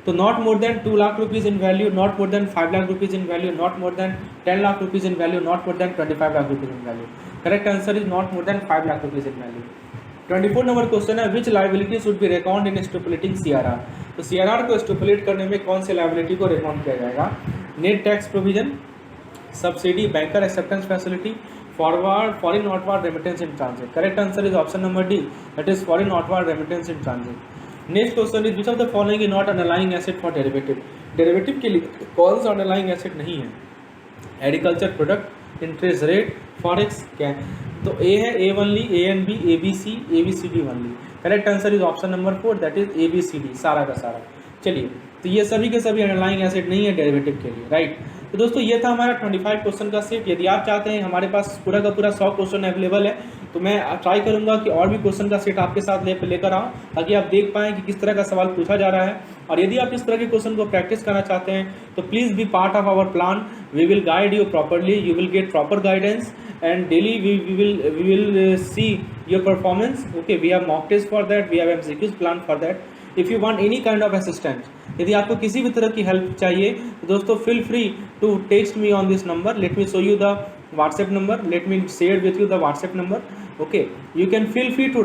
S1: तो not more than 2 lakh rupees in value, not more than 5 lakh rupees in value, not more than 10 lakh rupees in value, not more than 25 lakh rupees in value. Correct answer is not more than 5 lakh rupees in value. 24 number question है, which liability should be record in statutory CRR. तो CRR को statute करने में कौन से liability को record किया जाएगा? Net tax provision, subsidy, banker acceptance facility, foreign outward remittance in transit. Correct answer is option number D, that is foreign outward remittance in transit. Next question is, which of the following is not underlying asset for derivative. Derivative के लिए कौन सा underlying asset नहीं है? Agriculture product, interest rate, forex, क्या? तो A है A only, A and B, A B C, A B C D only. Correct answer is option number 4, that is A B C D, सारा का सारा। चलिए, तो ये सभी के सभी अंडरलाइंग एसेट नहीं है डेरिवेटिव के लिए, राइट। तो दोस्तों ये था हमारा 25 क्वेश्चन का सेट। यदि आप चाहते हैं, हमारे पास पूरा का पूरा 100 क्वेश्चन अवेलेबल है, तो मैं ट्राई करूंगा कि और भी क्वेश्चन का सेट आपके साथ लेकर आऊँ, ताकि आप देख पाएँ कि किस तरह का सवाल पूछा जा रहा है। और यदि आप इस तरह के क्वेश्चन को प्रैक्टिस करना चाहते हैं तो please be part of our plan. We will guide you properly, you will get proper guidance and daily we will see your performance. Okay, we have mock test for that, we have MCQs planned for that. If you want any kind of assistance, यदि आपको किसी भी तरह की help चाहिए तो दोस्तों feel free to text me on this number. Let me show you the WhatsApp number, let me share with you the WhatsApp number. Okay, you can feel free to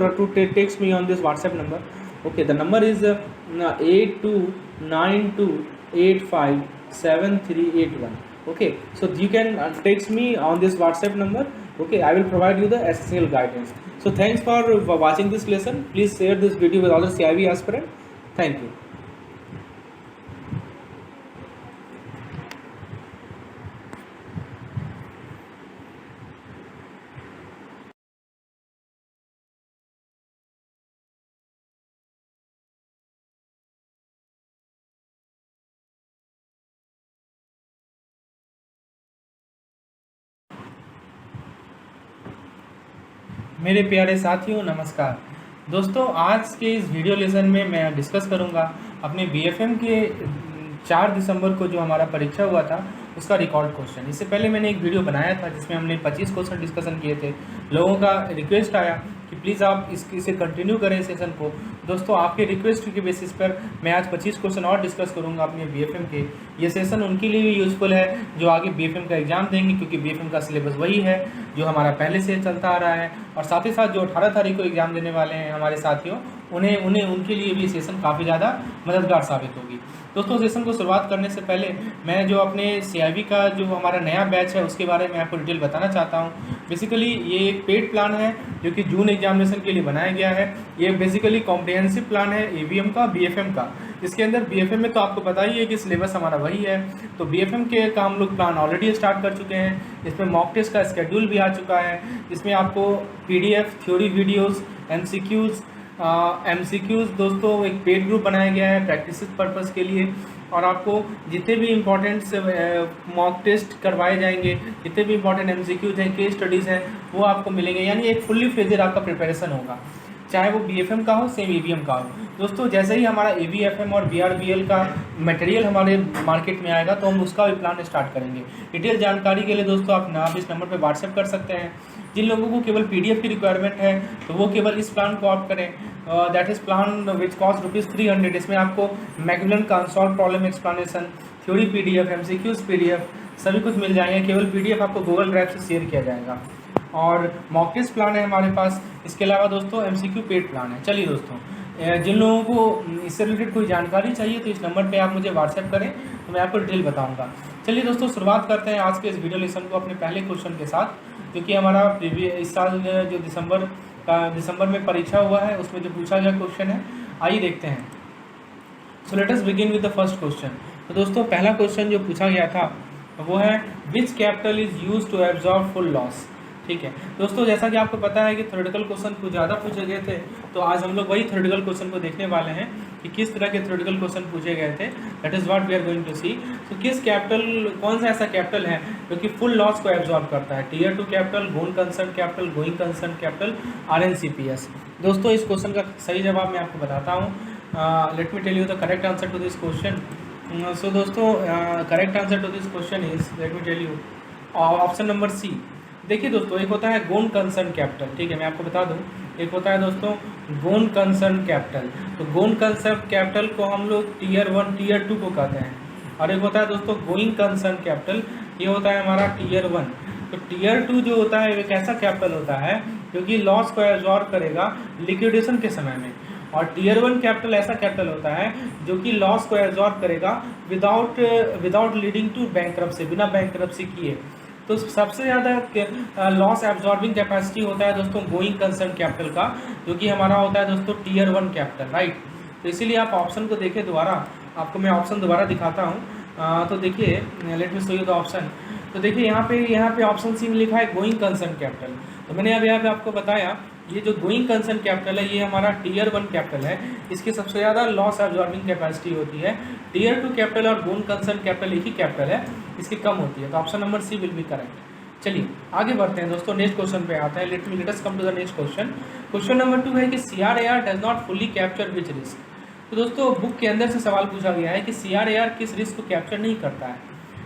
S1: text me on this WhatsApp number. Okay, the number is 8292857381. Okay, so you can text me on this WhatsApp number. Okay, I will provide you the essential guidance. So thanks for watching this lesson. Please share this video with other CIV aspirant. Thank you.
S2: मेरे प्यारे साथियों नमस्कार। दोस्तों आज के इस video lesson में मैं डिस्कस करूंगा अपने बीएफएम के 4 दिसंबर को जो हमारा परीक्षा हुआ था उसका रिकॉर्ड क्वेश्चन। इससे पहले मैंने एक वीडियो बनाया था जिसमें हमने 25 क्वेश्चन डिस्कशन किए थे। लोगों का रिक्वेस्ट आया कि प्लीज़ आप इसे कंटिन्यू करें सेशन को। दोस्तों आपके रिक्वेस्ट के बेसिस पर मैं आज 25 क्वेश्चन और डिस्कस करूंगा अपने बीएफएम के। ये सेशन उनके लिए भी यूज़फुल है जो आगे बीएफएम का एग्ज़ाम देंगे, क्योंकि बीएफएम का सिलेबस वही है जो हमारा पहले से चलता आ रहा है। और साथ ही साथ जो 18 तारीख को एग्ज़ाम देने वाले हैं हमारे साथियों, उनके लिए भी सेशन काफ़ी ज़्यादा मददगार साबित होगी। दोस्तों सेशन को शुरुआत करने से पहले मैं जो अपने CIV का जो हमारा नया बैच है उसके बारे में आपको डिटेल बताना चाहता हूँ। बेसिकली ये एक पेड प्लान है जो कि जून एग्जामिनेशन के लिए बनाया गया है। ये बेसिकली कॉम्प्रिहेंसिव प्लान है एवीएम का, बीएफएम का। इसके अंदर बीएफएम में तो आपको पता ही है कि सिलेबस हमारा वही है, तो बीएफएम के का हम लोग प्लान ऑलरेडी स्टार्ट कर चुके हैं। इसमें मॉक टेस्ट का स्केड्यूल भी आ चुका है, जिसमें आपको पीडीएफ, थ्योरी वीडियोस, एमसीक्यूज़ दोस्तों एक पेड ग्रुप बनाया गया है प्रैक्टिस पर्पज़ के लिए, और आपको जितने भी इम्पोर्टेंट मॉक टेस्ट करवाए जाएंगे, जितने भी इम्पोर्टेंट एमसीक्यूज़ हैं, केस स्टडीज़ हैं, वो आपको मिलेंगे। यानी एक फुल्ली फ्लेजेड आपका प्रिपरेशन होगा, चाहे वो बीएफएम का हो, सेम ईवीएम का हो। दोस्तों जैसे ही हमारा एवीएफएम और बीआरबीएल का मटेरियल हमारे मार्केट में आएगा तो हम उसका भी प्लान स्टार्ट करेंगे। डिटेल जानकारी के लिए दोस्तों आप इस नंबर पे व्हाट्सएप कर सकते हैं। जिन लोगों को केवल पीडीएफ की रिक्वायरमेंट है तो वो केवल इस प्लान को ऑप्ट करें, that is plan which cost ₹300। इसमें आपको मैक्मिलन का unsolved problem explanation, theory PDF, MCQs PDF सभी कुछ मिल जाएंगे। केवल पीडीएफ आपको गूगल ड्राइव से शेयर किया जाएगा, और मॉक टेस्ट प्लान है हमारे पास। इसके अलावा दोस्तों एमसीक्यू पेड प्लान है। चलिए दोस्तों, जिन लोगों को इससे रिलेटेड कोई जानकारी चाहिए तो इस नंबर पे आप मुझे व्हाट्सएप करें तो मैं आपको डिटेल बताऊंगा। चलिए दोस्तों, शुरुआत करते हैं आज के इस वीडियो लेसन को अपने पहले क्वेश्चन के साथ, जो कि हमारा इस साल जो दिसंबर में परीक्षा हुआ है उसमें जो पूछा गया क्वेश्चन है। आइए देखते हैं। सो let us begin with the first question. तो दोस्तों पहला क्वेश्चन जो पूछा गया था वो है which capital is use to absorb full loss. ठीक है दोस्तों, जैसा कि आपको पता है कि थ्योरेटिकल क्वेश्चन कुछ ज़्यादा पूछे गए थे, तो आज हम लोग वही थ्योरेटिकल क्वेश्चन को देखने वाले हैं कि किस तरह के थ्योरेटिकल क्वेश्चन पूछे गए थे। That is what we are going to see. तो किस कैपिटल, कौन सा ऐसा कैपिटल है जो कि फुल लॉस को एब्जॉर्ब करता है? Tier 2 capital, going concern capital, going concern capital, RNCPS. दोस्तों इस क्वेश्चन का सही जवाब मैं आपको बताता हूँ। Let me tell you the correct answer to this question. So दोस्तों correct answer to this question is, let me tell you, option number C. देखिए दोस्तों, एक होता है गोन कंसर्न कैपिटल, ठीक है मैं आपको बता दूं, एक होता है दोस्तों गोन कंसर्न कैपिटल। तो गोन कंसर्न कैपिटल को हम लोग टीयर 1, टीयर 2 को कहते हैं, और एक होता है दोस्तों गोइंग कंसर्न कैपिटल, ये होता है हमारा टीयर 1। तो टीयर 2 जो होता है एक ऐसा कैपिटल होता है जो कि लॉस को एब्जॉर्ब करेगा लिक्विडेशन के समय में, और टीयर 1 कैपिटल ऐसा कैपिटल होता है जो कि लॉस को एब्जॉर्ब करेगा विदाउट लीडिंग टू बैंकरप्सी, बिना बैंकरप्सी किए। तो सबसे ज़्यादा लॉस एब्जॉर्बिंग कैपेसिटी होता है दोस्तों गोइंग कंसर्न कैपिटल का, जो कि हमारा होता है दोस्तों टीयर 1 कैपिटल, राइट। तो इसीलिए आप ऑप्शन को देखिए दोबारा, आपको मैं ऑप्शन दोबारा दिखाता हूँ। तो देखिए, late me show you the option. तो देखिए यहाँ पे ऑप्शन सी में लिखा है गोइंग कंसर्न कैपिटल। तो मैंने अब यहाँ पे आपको बताया ये जो गोइंग कंसर्न कैपिटल है ये हमारा टीयर 1 कैपिटल है, इसकी सबसे ज़्यादा लॉस एब्जॉर्बिंग कैपेसिटी होती है। टीयर 2 कैपिटल और गोइंग कंसर्न कैपिटल एक ही कैपिटल है, इसकी कम होती है। तो option number C will be correct. चलिए आगे बढ़ते हैं दोस्तों, नेक्स्ट क्वेश्चन पे आते हैं। Let us come to the next question. Question number 2 है कि CRAR does not fully capture which risk. तो दोस्तों बुक के अंदर से सवाल पूछा गया है कि CRAR किस रिस्क को कैप्चर नहीं करता है?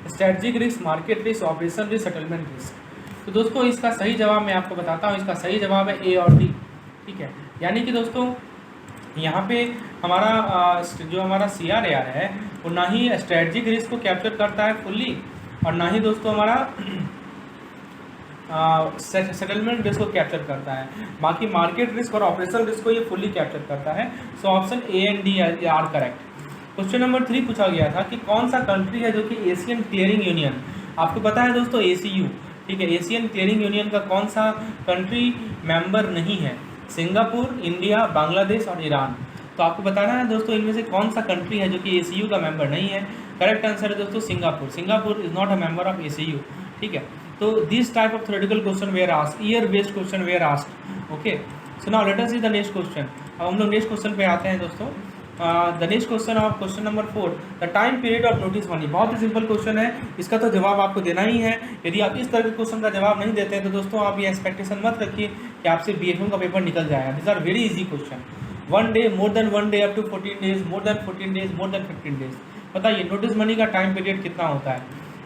S2: Strategic risk, market risk, operation risk, settlement risk. तो दोस्तों इसका सही जवाब मैं आपको बताता हूँ। इसका सही जवाब है ए और डी, ठीक है। यानी कि दोस्तों यहाँ पे हमारा जो हमारा CRAR है वो ना ही स्ट्रेटजिक रिस्क को कैप्चर करता है फुल्ली, और ना ही दोस्तों हमारा सेटलमेंट रिस्क को कैप्चर करता है। बाकी मार्केट रिस्क और ऑपरेशनल रिस्क को ये फुल्ली कैप्चर करता है। So option A and D R correct. Question number 3 पूछा गया था कि कौन सा कंट्री है जो कि एशियन क्लियरिंग यूनियन, आपको पता है दोस्तों ACU, ठीक है, एशियन क्लियरिंग यूनियन का कौन सा कंट्री मेंबर नहीं है? सिंगापुर, इंडिया, बांग्लादेश और ईरान। तो आपको बताना है दोस्तों इनमें से कौन सा कंट्री है जो कि ACU का मेंबर नहीं है। करेक्ट आंसर है दोस्तों Singapore. Singapore is not a member of ACU, ठीक है। तो this type of theoretical question were asked, year based question were asked, okay. So now let us see the next question. अब हम लोग next question पे आते हैं दोस्तों। The next question of question number 4, the time period of notice money. बहुत ही simple question है, इसका तो जवाब आपको देना ही है। यदि आप इस तरह के क्वेश्चन का जवाब नहीं देते हैं तो दोस्तों आप ये एक्सपेक्टेशन मत रखिए कि आपसे BFM का पेपर निकल जाएगा। This are very easy question. 1 day, more than 1 day, up to 14 days, more than 14 days, more than 15 days. बताइए नोटिस मनी का टाइम पीरियड कितना होता है?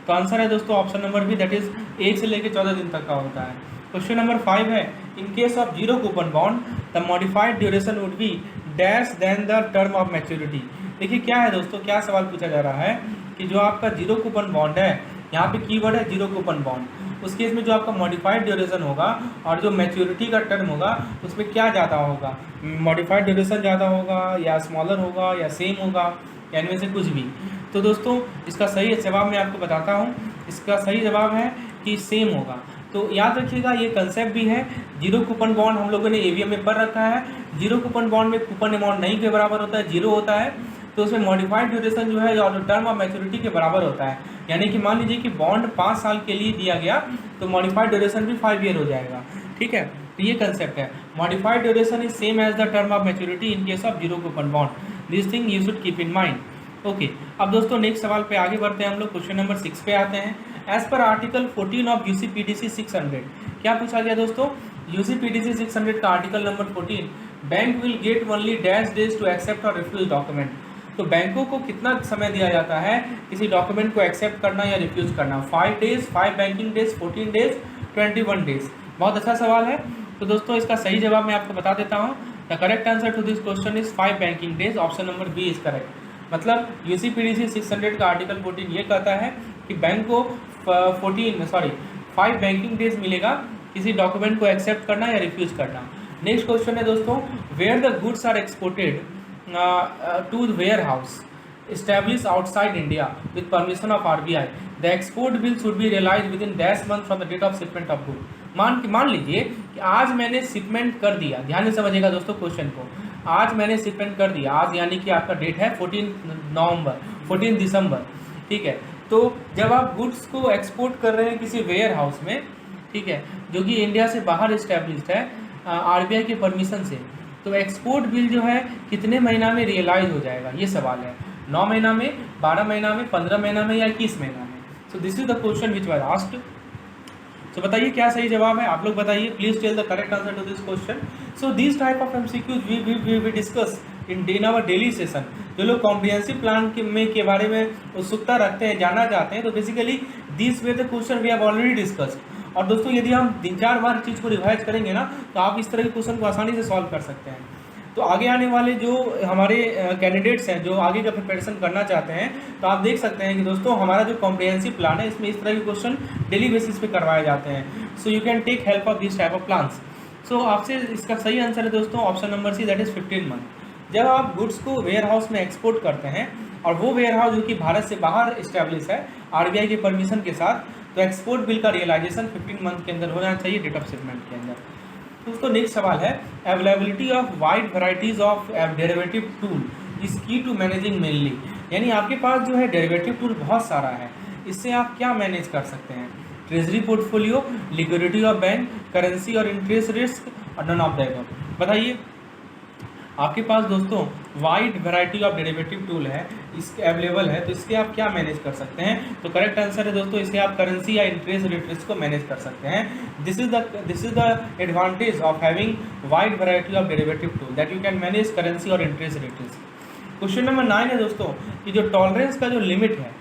S2: तो आंसर है दोस्तों option number B, that is 1 से लेकर 14 दिन तक का होता है। क्वेश्चन नंबर 5 है, in case of zero coupon bond the modified duration would be dash than the term of maturity. देखिए क्या है दोस्तों, क्या सवाल पूछा जा रहा है कि जो आपका जीरो कूपन बॉन्ड है, यहाँ पे कीवर्ड है जीरो कूपन बॉन्ड, उस केस में जो आपका मॉडिफाइड ड्यूरेशन होगा और जो मैच्योरिटी का टर्म होगा उसमें क्या ज़्यादा होगा? मॉडिफाइड ड्यूरेशन ज़्यादा होगा या स्मॉलर होगा या सेम होगा या इनमें से कुछ भी? तो दोस्तों इसका सही जवाब मैं आपको बताता हूँ। इसका सही जवाब है कि सेम होगा। तो याद रखिएगा ये कंसेप्ट भी है। जीरो कूपन बॉन्ड हम लोगों ने एवीएम में पढ़ रखा है। जीरो कूपन बॉन्ड में कूपन अमाउंट नहीं के बराबर होता है, जीरो होता है। तो उसमें मॉडिफाइड ड्यूरेशन जो है और टर्म ऑफ मैच्योरिटी के बराबर होता है। यानी कि मान लीजिए कि बॉन्ड 5 साल के लिए दिया गया तो मॉडिफाइड ड्यूरेशन भी 5 ईयर हो जाएगा। ठीक है, तो ये कंसेप्ट है। Modified duration is same as the term of maturity in case of zero coupon bond. This thing you should keep in mind. Okay, अब दोस्तों नेक्स्ट सवाल पे आगे बढ़ते हैं हम लोग। क्वेश्चन नंबर 6 पे आते हैं। एज पर आर्टिकल 14 ऑफ यूसीपीडीसी 600 क्या पूछा गया दोस्तों? यूसीपीडीसी 600 का article number 14, bank will get only dash days to accept और रिफ्यूज डॉक्यूमेंट। तो बैंकों को कितना समय दिया जाता है किसी डॉक्यूमेंट को एक्सेप्ट करना या रिफ्यूज करना? 5 days, 5 banking days, 14 days, 21 days. बहुत अच्छा सवाल है। तो दोस्तों इसका सही जवाब मैं आपको बता देता हूँ। The correct answer to this question is 5 banking days. Option number B is correct. मतलब यूसीपीडीसी 600 का आर्टिकल 14 ये कहता है कि बैंक को 5 बैंकिंग डेज मिलेगा किसी डॉक्यूमेंट को एक्सेप्ट करना या रिफ्यूज करना। नेक्स्ट क्वेश्चन है दोस्तों, where the goods are exported to the warehouse established outside India with permission of RBI, the export bill should be realized within dash month from the date of shipment of good। मान लीजिए कि आज मैंने shipment कर दिया, ध्यान से समझिएगा दोस्तों क्वेश्चन को। आज मैंने शिपमेंट कर दिया, आज यानी कि आपका डेट है 14 दिसंबर। ठीक है, तो जब आप गुड्स को एक्सपोर्ट कर रहे हैं किसी वेयर हाउस में, ठीक है, जो कि इंडिया से बाहर इस्टेब्लिश्ड है RBI के परमिशन से, तो एक्सपोर्ट बिल जो है कितने महीना में रियलाइज हो जाएगा, ये सवाल है। 9 महीना में, 12 महीना में, 15 महीना में या 21 महीना में? So this is the question which was asked. तो बताइए क्या सही जवाब है, आप लोग बताइए। Please tell the correct answer to this question. So this type of MCQs we discuss in our daily session. जो लोग कॉम्प्रिहेंसिव प्लान के बारे में उत्सुकता रखते हैं, जानना चाहते हैं, तो basically this way the question we have already discussed. और दोस्तों यदि हम 3-4 बार चीज़ को रिवाइज करेंगे ना, तो आप इस तरह के क्वेश्चन को आसानी से सॉल्व कर सकते हैं। तो आगे आने वाले जो हमारे कैंडिडेट्स हैं जो आगे का प्रिपरेशन करना चाहते हैं, तो आप देख सकते हैं कि दोस्तों हमारा जो कॉम्प्रिहेंसिव प्लान है इसमें इस तरह के क्वेश्चन डेली बेसिस पे करवाए जाते हैं। So you can take help of this type of plans. So आपसे इसका सही आंसर है दोस्तों option number C, that is 15 month. जब आप गुड्स को वेयर हाउस में एक्सपोर्ट करते हैं और वो वेयर हाउस जो कि भारत से बाहर इस्टेब्लिश है RBI के परमिशन के साथ, तो एक्सपोर्ट बिल का रियलाइजेशन 15 मंथ के अंदर होना चाहिए, डेट ऑफ शिपमेंट के अंदर। दोस्तों नेक्स्ट सवाल है, availability of wide varieties of derivative tool is की टू मैनेजिंग मेनली। यानी आपके पास जो है डेरिवेटिव टूल बहुत सारा है, इससे आप क्या मैनेज कर सकते हैं? Treasury portfolio, liquidity of bank, currency और इंटरेस्ट रिस्क, और नन ऑफ द अबव। बताइए, आपके पास दोस्तों wide variety of derivative tool है, इसके अवेलेबल है, तो इसके आप क्या मैनेज कर सकते हैं? तो करेक्ट आंसर है दोस्तों, इसे आप करेंसी या इंटरेस्ट रेट रिस्क को मैनेज कर सकते हैं। This is the advantage of having wide variety of derivative tool, that you can manage currency और interest rate risk. Question number 9 है दोस्तों कि जो टॉलरेंस का जो लिमिट है,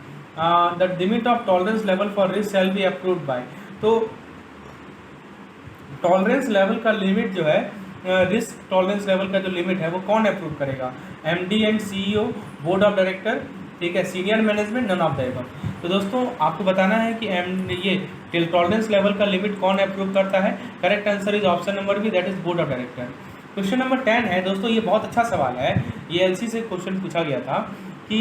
S2: the limit of tolerance level for risk shall be approved by. तो tolerance level का लिमिट जो है, रिस्क टॉलरेंस लेवल का जो लिमिट है वो कौन अप्रूव करेगा? MD and CEO, board of director, ठीक है, senior management, none of the above. तो दोस्तों आपको बताना है कि ये टॉलरेंस लेवल का लिमिट कौन अप्रूव करता है? Correct answer is option number B, that is board of director. Question number 10 है दोस्तों, ये बहुत अच्छा सवाल है, ये LC से क्वेश्चन पूछा गया था कि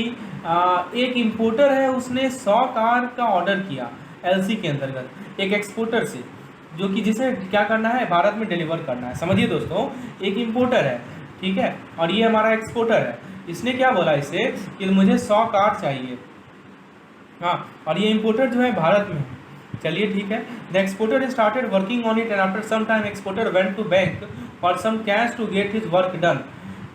S2: एक इम्पोर्टर है, उसने 100 कार का ऑर्डर किया LC के अंतर्गत एक एक्सपोर्टर से, जो कि जिसे क्या करना है, भारत में डिलीवर करना है। समझिए दोस्तों, एक इंपोर्टर है, ठीक है, और ये हमारा एक्सपोर्टर है। इसने क्या बोला इसे कि मुझे 100 कार चाहिए, हाँ, और ये इंपोर्टर जो है भारत में है। चलिए ठीक है, the exporter started working on it and after some time exporter went to bank for some cash to get his work done.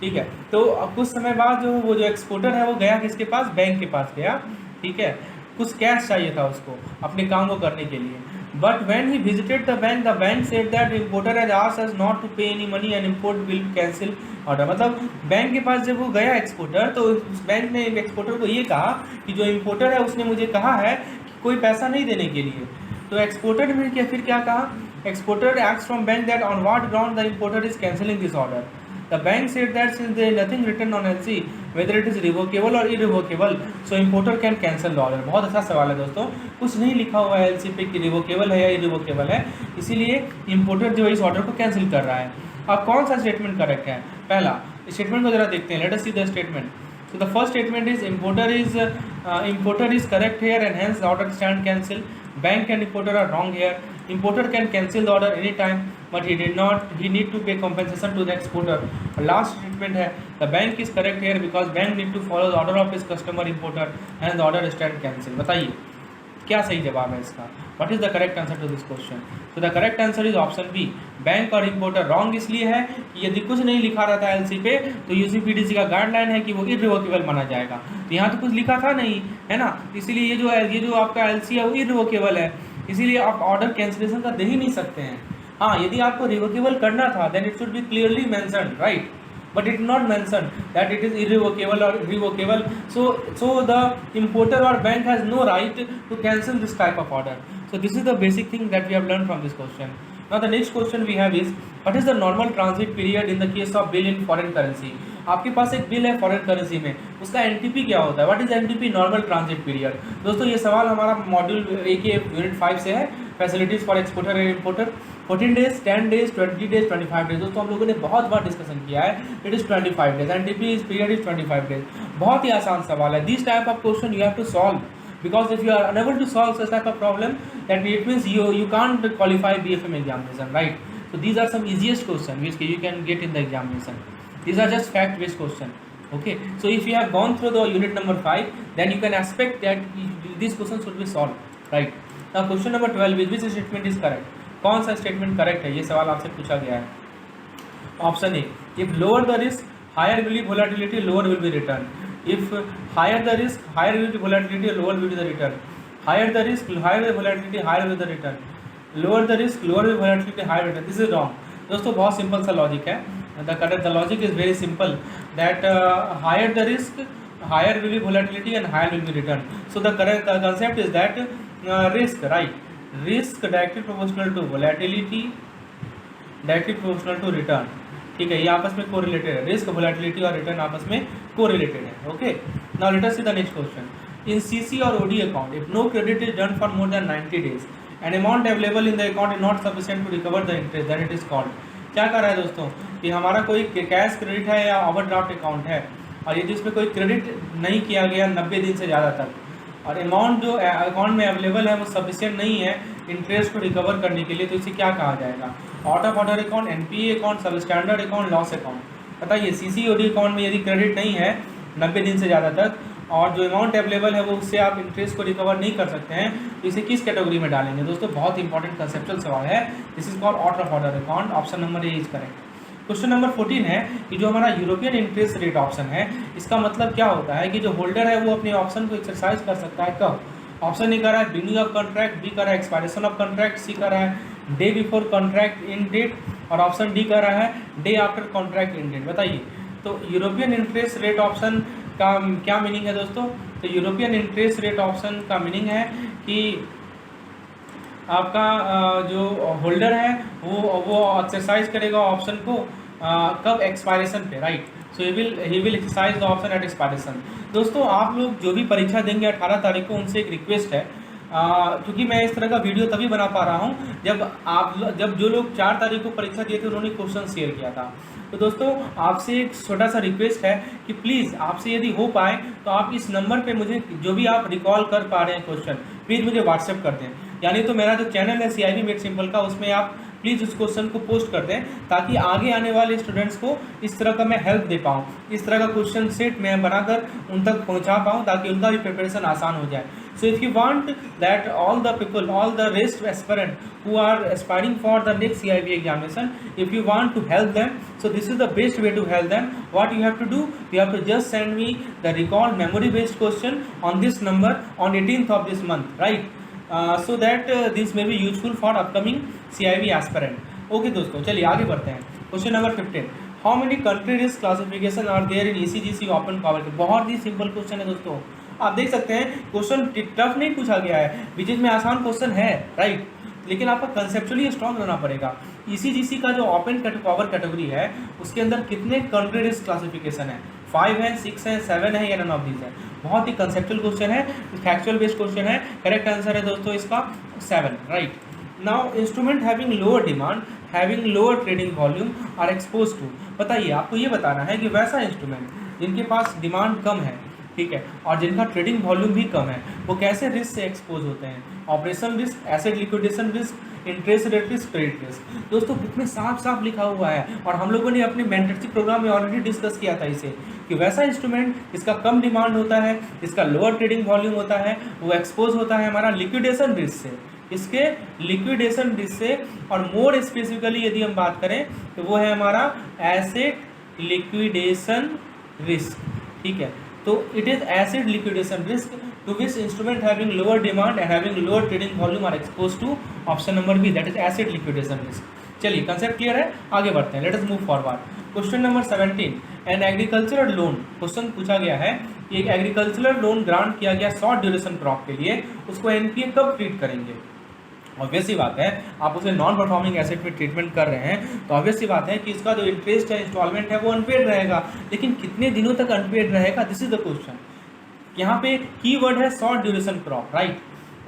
S2: ठीक है, तो कुछ समय बाद जो वो जो एक्सपोर्टर है वो गया किसके पास? बैंक के पास गया, ठीक है, कुछ कैश चाहिए था उसको अपने काम को करने के लिए। But when he visited the bank said that importer has asked us not to pay any money and import will cancel order। मतलब बैंक के पास जब वो गया एक्सपोर्टर, तो उस बैंक ने एक्सपोर्टर को ये कहा कि जो इम्पोर्टर है उसने मुझे कहा है कि कोई पैसा नहीं देने के लिए। तो एक्सपोर्टर ने फिर क्या कहा? Exporter asked from bank that on what ground the importer is cancelling this order। The bank said that since there is nothing written on LC whether it is revocable or irrevocable, so importer can cancel the order। बहुत अच्छा सवाल है दोस्तों, कुछ नहीं लिखा हुआ है LC पे कि रिवोकेबल है या इरिवोकेबल है, इसीलिए इंपोर्टर जो इस ऑर्डर को कैंसिल कर रहा है। अब कौन सा स्टेटमेंट करेक्ट है? पहला स्टेटमेंट को जरा देखते हैं, let us see the statement. So the first statement is importer is correct here and hence the order stand cancel। Bank and importer are wrong here। Importer can cancel the order any time, but he need to pay compensation to the exporter. Last statement है, the bank is correct here because bank need to follow the order of his customer importer and the order stand cancel. बताइए क्या सही जवाब है इसका? What is the correct answer to this question? So the correct answer is option B. Bank और importer wrong इसलिए है कि यदि कुछ नहीं लिखा रहता है एलसी पे तो यूसीपीडीसी का गाइडलाइन है कि वो इररिवोकेबल माना जाएगा। तो यहाँ तो कुछ लिखा था नहीं, है ना, इसीलिए ये जो आपका एलसी है वो इररिवोकेबल है, इसीलिए आप ऑर्डर कैंसिलेशन का दे ही नहीं सकते हैं। हाँ, यदि आपको रिवोकेबल करना था then it should be clearly mention, right, but it not mentioned that it is irrevocable or revocable, so the importer or bank has no right to cancel this type of order. So this is the basic thing that we have learned from this question. Now the next question we have is, what is the normal transit period in the case of bill in foreign currency? आपके पास एक bill है foreign currency में, उसका NTP क्या होता है? What is NTP, normal transit period. दोस्तों ये सवाल हमारा मॉड्यूल ए के यूनिट 5 से है, facilities for exporter and importer. 14 days, 10 days, 20 days, 25 days. दोस्तों हम लोगों ने बहुत बार डिस्कशन किया है, it is 25 days, NTP is period is 25 days. बहुत ही आसान सवाल है। This type of question you have to solve, because if you are unable to solve such type of problem, that it means you can't qualify BFM examination, right? So these are some easiest question which you can get in the examination. These are just fact based question. Okay, so if you have gone through the unit number 5, then you can expect that this question should be solved, right? Now question number 12 is, which statement is correct? कौन सा statement correct है, ये सवाल आपसे पूछा गया है। Option A, if lower the risk higher will be volatility, lower will be return. If higher the risk, higher will be volatility, lower will be the return. Higher the risk, higher the volatility, higher will be the return. Lower the risk, lower will be volatility, higher return. This is wrong. दोस्तों बहुत simple सा logic है। The logic is very simple, that higher the risk, higher will be volatility and higher will be return. So the correct concept is that risk, right? Risk directly proportional to volatility, directly proportional to return. ठीक है, ये आपस में correlated है, risk, volatility और return आपस में correlated है। Okay, now let us see the next question. In CC और OD account, if no credit is done for more than 90 days, an amount available in the account is not sufficient to recover the interest, then it is called. क्या कर रहा है दोस्तों कि हमारा कोई cash credit है या ओवरड्राफ्ट अकाउंट है, और यदि इसमें कोई क्रेडिट नहीं किया गया 90 दिन से ज़्यादा तक, और अमाउंट जो अकाउंट में अवेलेबल है वो सफिशिएंट नहीं है इंटरेस्ट को रिकवर करने के लिए, तो इसे क्या कहा जाएगा? Out of order account, NPA account, सब स्टैंडर्ड अकाउंट, लॉस अकाउंट। बताइए, सीसीओडी अकाउंट में यदि क्रेडिट नहीं है 90 दिन से ज़्यादा तक और जो अमाउंट अवेलेबल है वो उससे आप इंटरेस्ट को रिकवर नहीं कर सकते हैं, तो इसे किस कैटेगरी में डालेंगे? दोस्तों बहुत इंपॉर्टेंट कंसेप्चुअल सवाल है। This is called out of order account. Option number A is correct. Question number 14 है कि जो हमारा यूरोपियन इंटरेस्ट रेट ऑप्शन है, इसका मतलब क्या होता है कि जो होल्डर है वो अपने ऑप्शन को एक्सरसाइज कर सकता है कब? ऑप्शन ए कर रहा है बिगिनिंग ऑफ कॉन्ट्रैक्ट, बी कर रहा है एक्सपायरेशन ऑफ कॉन्ट्रैक्ट, सी कर रहा है day before contract in date, और ऑप्शन डी कर रहा है day after contract in date. बताइए, तो यूरोपियन इंटरेस्ट रेट ऑप्शन का क्या मीनिंग है दोस्तों? तो यूरोपियन इंटरेस्ट रेट ऑप्शन का मीनिंग है कि आपका जो होल्डर है वो एक्सरसाइज करेगा ऑप्शन को कब? एक्सपायरेशन पे, right. So he will exercise the option at expiration. दोस्तों आप लोग जो भी परीक्षा देंगे 18 तारीख को, उनसे एक रिक्वेस्ट है, क्योंकि मैं इस तरह का वीडियो तभी बना पा रहा हूँ जब जो लोग 4 तारीख को परीक्षा दिए थे उन्होंने क्वेश्चन शेयर किया था। तो दोस्तों आपसे एक छोटा सा रिक्वेस्ट है कि प्लीज़ आपसे यदि हो पाए तो आप इस नंबर पे मुझे जो भी आप रिकॉल कर पा रहे हैं क्वेश्चन, प्लीज़ मुझे व्हाट्सएप कर दें। यानी तो मेरा जो चैनल है CIB मेड सिंपल का, उसमें आप प्लीज़ उस क्वेश्चन को पोस्ट कर दें ताकि आगे आने वाले स्टूडेंट्स को इस तरह का मैं हेल्प दे पाऊँ, इस तरह का क्वेश्चन सेट मैं बनाकर उन तक पहुँचा पाऊँ ताकि उनका भी प्रिपरेशन आसान हो जाए। So if you want that all the people, all the rest aspirant who are aspiring for the next CIB examination, if you want to help them, so this is the best way to help them. What you have to do, you have to just send me the recall memory based question on this number on 18th of this month, right? So that this may be useful for upcoming CIB aspirant. Okay दोस्तों, चलिए आगे बढ़ते हैं। Question number 15, how many country risk classification are there in ECGC open power? बहुत ही simple question है दोस्तों, आप देख सकते हैं क्वेश्चन टफ नहीं पूछा गया है, बीच में आसान क्वेश्चन है, राइट, लेकिन आपका कंसेप्चुअली स्ट्रॉन्ग रहना पड़ेगा। ECGC का जो ओपन पावर कैटेगरी है उसके अंदर कितने कंट्री रिस्क क्लासिफिकेशन है? 5 है, 6 है, 7 है या नन ऑफ दीज है? बहुत ही कंसेप्चुअल क्वेश्चन है, फैक्चुअल बेस्ड क्वेश्चन है। करेक्ट आंसर है दोस्तों इसका 7, right. Now instrument having lower demand, having lower trading volume are expose to. बताइए, आपको ये बताना है कि वैसा इंस्ट्रूमेंट जिनके पास डिमांड कम है, ठीक है, और जिनका ट्रेडिंग वॉल्यूम भी कम है, वो कैसे रिस्क से एक्सपोज होते हैं? Operation risk, asset liquidation risk, interest rate risk, credit risk. दोस्तों बुक में साफ साफ लिखा हुआ है और हम लोगों ने अपने मेंटरशिप प्रोग्राम में ऑलरेडी डिस्कस किया था इसे, कि वैसा इंस्ट्रूमेंट जिसका कम डिमांड होता है, जिसका लोअर ट्रेडिंग वॉल्यूम होता है, वो एक्सपोज होता है हमारा लिक्विडेशन रिस्क से, इसके लिक्विडेशन रिस्क से। और मोर स्पेसिफिकली यदि हम बात करें तो वो है हमारा एसेट लिक्विडेशन रिस्क, ठीक है। तो it is asset liquidation risk to which instrument having lower demand and having lower trading volume are expose to, option number B, that is asset liquidation risk. चलिए कंसेप्ट क्लियर है, आगे बढ़ते हैं, let us move forward. Question number 17, an agricultural loan, question पूछा गया है कि एक एग्रीकल्चरल लोन ग्रांट किया गया शॉर्ट ड्यूरेशन क्रॉप के लिए, उसको एनपीए कब ट्रीट करेंगे। ऑब्वियस सी बात है, आप उसे नॉन परफॉर्मिंग एसेट में ट्रीटमेंट कर रहे हैं तो ऑब्वियस सी बात है कि इसका जो इंटरेस्ट है, इंस्टॉलमेंट है, वो अनपेड रहेगा। लेकिन कितने दिनों तक अनपेड रहेगा, दिस इज द क्वेश्चन। यहाँ पे कीवर्ड है शॉर्ट ड्यूरेशन क्रॉप, राइट,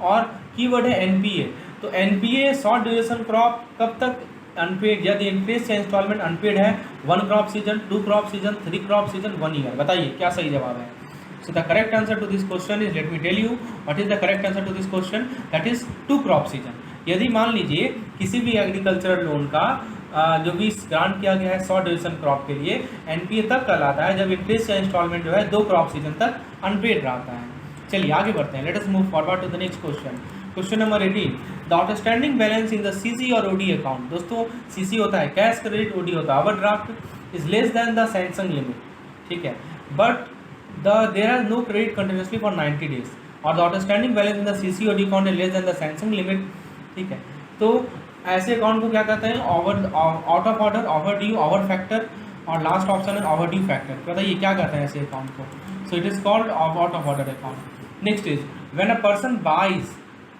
S2: और कीवर्ड है एनपीए। तो एनपीए शॉर्ट ड्यूरेशन क्रॉप कब तक अनपेड, यदि इंटरेस्ट या इंस्टॉलमेंट अनपेड है 1 crop season, 2 crop season, 3 crop season, 1 year. बताइए क्या सही जवाब है। So the correct answer to this question is, let me tell you what is the correct answer to this question, that is 2 crop season। यदि मान लीजिए किसी भी एग्रीकल्चरल लोन का जो भी ग्रांट किया गया है शॉर्ट ड्यूरेशन क्रॉप के लिए, एनपीए तब कहलाता है जब इंटरेस्ट या इंस्टॉलमेंट जो है 2 क्रॉप सीजन तक अनपेड रहता है। चलिए आगे बढ़ते हैं, let us move forward to the next question. Question number 18, the outstanding balance in the CC और ओडी अकाउंट। दोस्तों सीसी होता है कैश क्रेडिट, ओडी होता है overdraft, is less than the sanction limit, ठीक है, but there are no credit continuously for 90 days और the outstanding balance in the CC or D account is less than the sanction limit, ठीक है। तो ऐसे account को क्या कहते हैं, out of order, overdue, over factor, और लास्ट ऑप्शन है ओवर ड्यू फैक्टर। बताइए क्या कहते हैं ऐसे अकाउंट को, so it is called out of order account. Next is when a person buys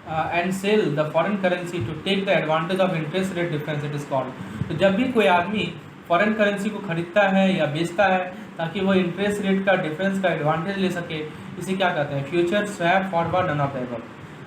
S2: and sell the foreign currency to take the advantage of interest rate difference, it is called. तो जब भी कोई आदमी foreign currency को खरीदता है या बेचता है ताकि वो इंटरेस्ट रेट का डिफरेंस का एडवांटेज ले सके, इसे क्या कहते हैं, future, swap, forward, none of the above.